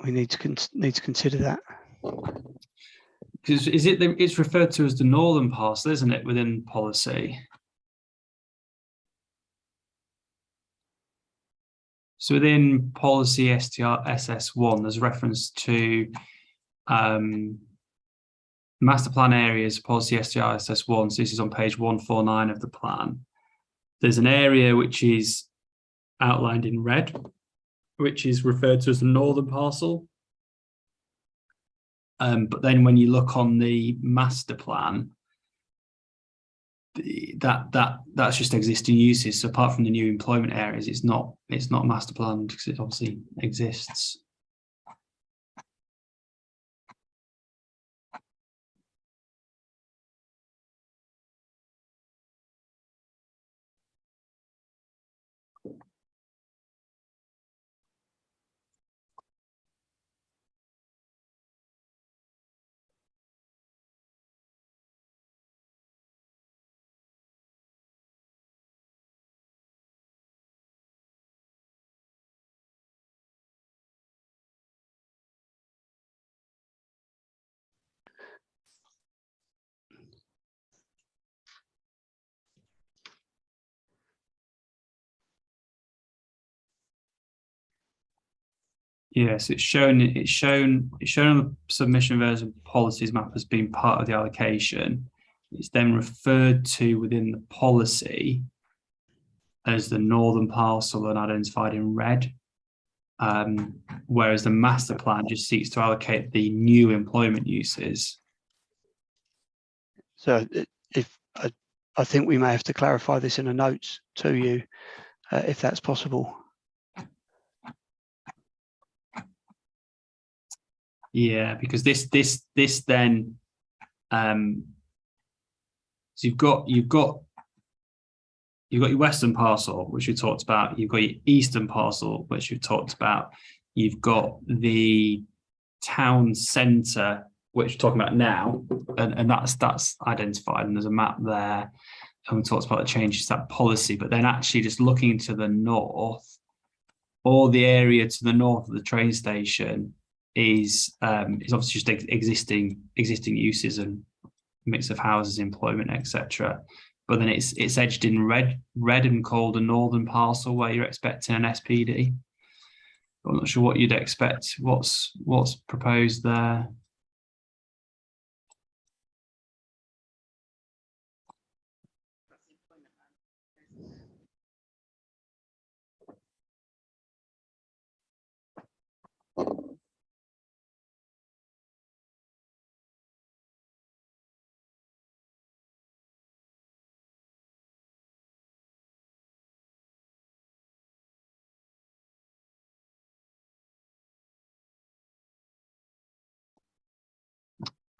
we need to consider that. Because it's referred to as the northern parcel, isn't it, within policy? So within policy SS1, there's reference to master plan areas, policy SS1. So this is on page 149 of the plan. There's an area which is outlined in red, which is referred to as the northern parcel. But then when you look on the master plan, that's just existing uses. So apart from the new employment areas, it's not master planned because it obviously exists. Yes, it's shown on the submission version policies map as being part of the allocation. It's then referred to within the policy as the northern parcel and identified in red. Whereas the master plan just seeks to allocate the new employment uses. So if I think we may have to clarify this in a note to you, if that's possible. Yeah, because this then so you've got your western parcel, which we talked about, you've got your eastern parcel, which we've talked about, you've got the town centre, which we're talking about now, and that's identified, and there's a map there, and we talked about the changes to that policy. But then actually just looking to the north, all the area to the north of the train station is obviously just existing uses and mix of houses, employment, etc. But then it's edged in red and called a northern parcel where you're expecting an SPD. I'm not sure what you'd expect. What's proposed there?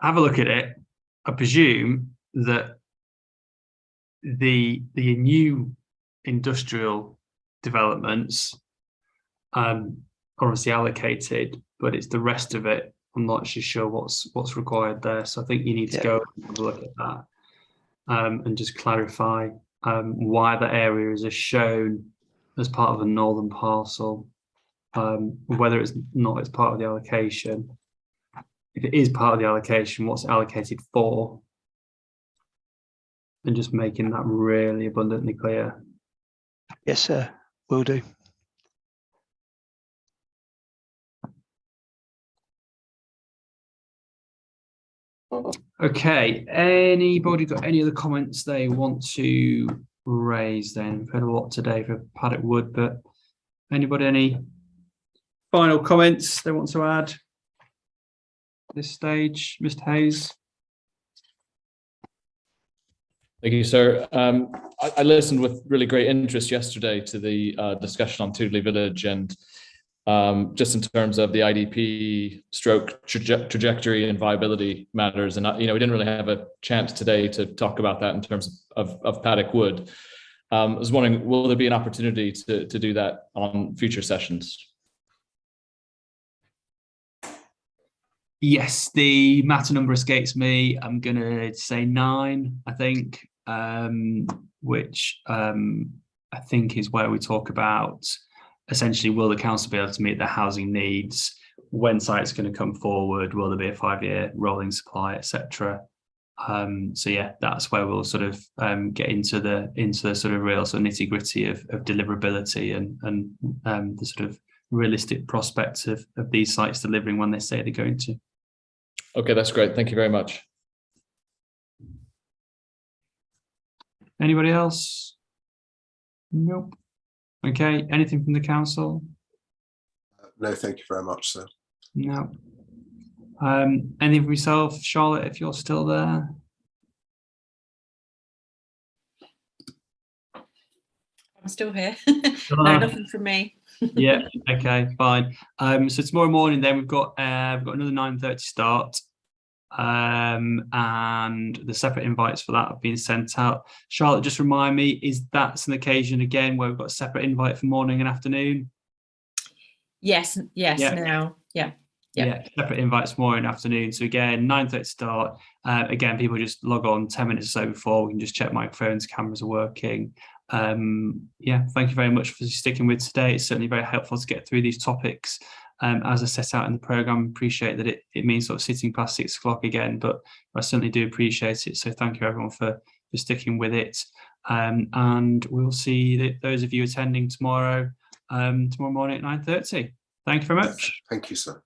Have a look at it. I presume that the new industrial developments are obviously allocated, but it's the rest of it. I'm not actually sure what's required there. So I think you need to go and have a look at that and just clarify why the areas are shown as part of a northern parcel, whether it's part of the allocation. If it is part of the allocation, what's it allocated for? And just making that really abundantly clear. Yes, sir, will do. Okay, anybody got any other comments they want to raise then? We've heard a lot today for Paddock Wood, but anybody any final comments they want to add at this stage? Mr. Hayes? Thank you, sir. I listened with really great interest yesterday to the discussion on Toodley Village, and just in terms of the IDP stroke trajectory and viability matters. And, we didn't really have a chance today to talk about that in terms of Paddock Wood. I was wondering, will there be an opportunity to do that on future sessions? Yes, the matter number escapes me. I'm going to say 9, I think, which I think is where we talk about essentially, will the council be able to meet their housing needs? When sites going to come forward? Will there be a 5-year rolling supply, etc.? So yeah, that's where we'll sort of get into the sort of real sort of nitty gritty of deliverability and the sort of realistic prospects of these sites delivering when they say they're going to. Okay, that's great. Thank you very much. Anybody else? Nope. Okay, anything from the council? No, thank you very much, sir. No. Anything from yourself, Charlotte, if you're still there? I'm still here. No, nothing from me. Yeah, okay, fine. So tomorrow morning then we've got another 9:30 start. And the separate invites for that have been sent out. Charlotte, just remind me, is that an occasion again where we've got a separate invite for morning and afternoon? Yes, Yeah. now. Yeah. Yeah, separate invites morning and afternoon. So again, 9:30 start. Again, people just log on 10 minutes or so before. We can just check microphones, cameras are working. Yeah, thank you very much for sticking with today. It's certainly very helpful to get through these topics. As I set out in the programme, appreciate that it means sort of sitting past 6 o'clock again, but I certainly do appreciate it. So thank you everyone for sticking with it. And we'll see those of you attending tomorrow morning at 9:30. Thank you very much. Thank you, sir.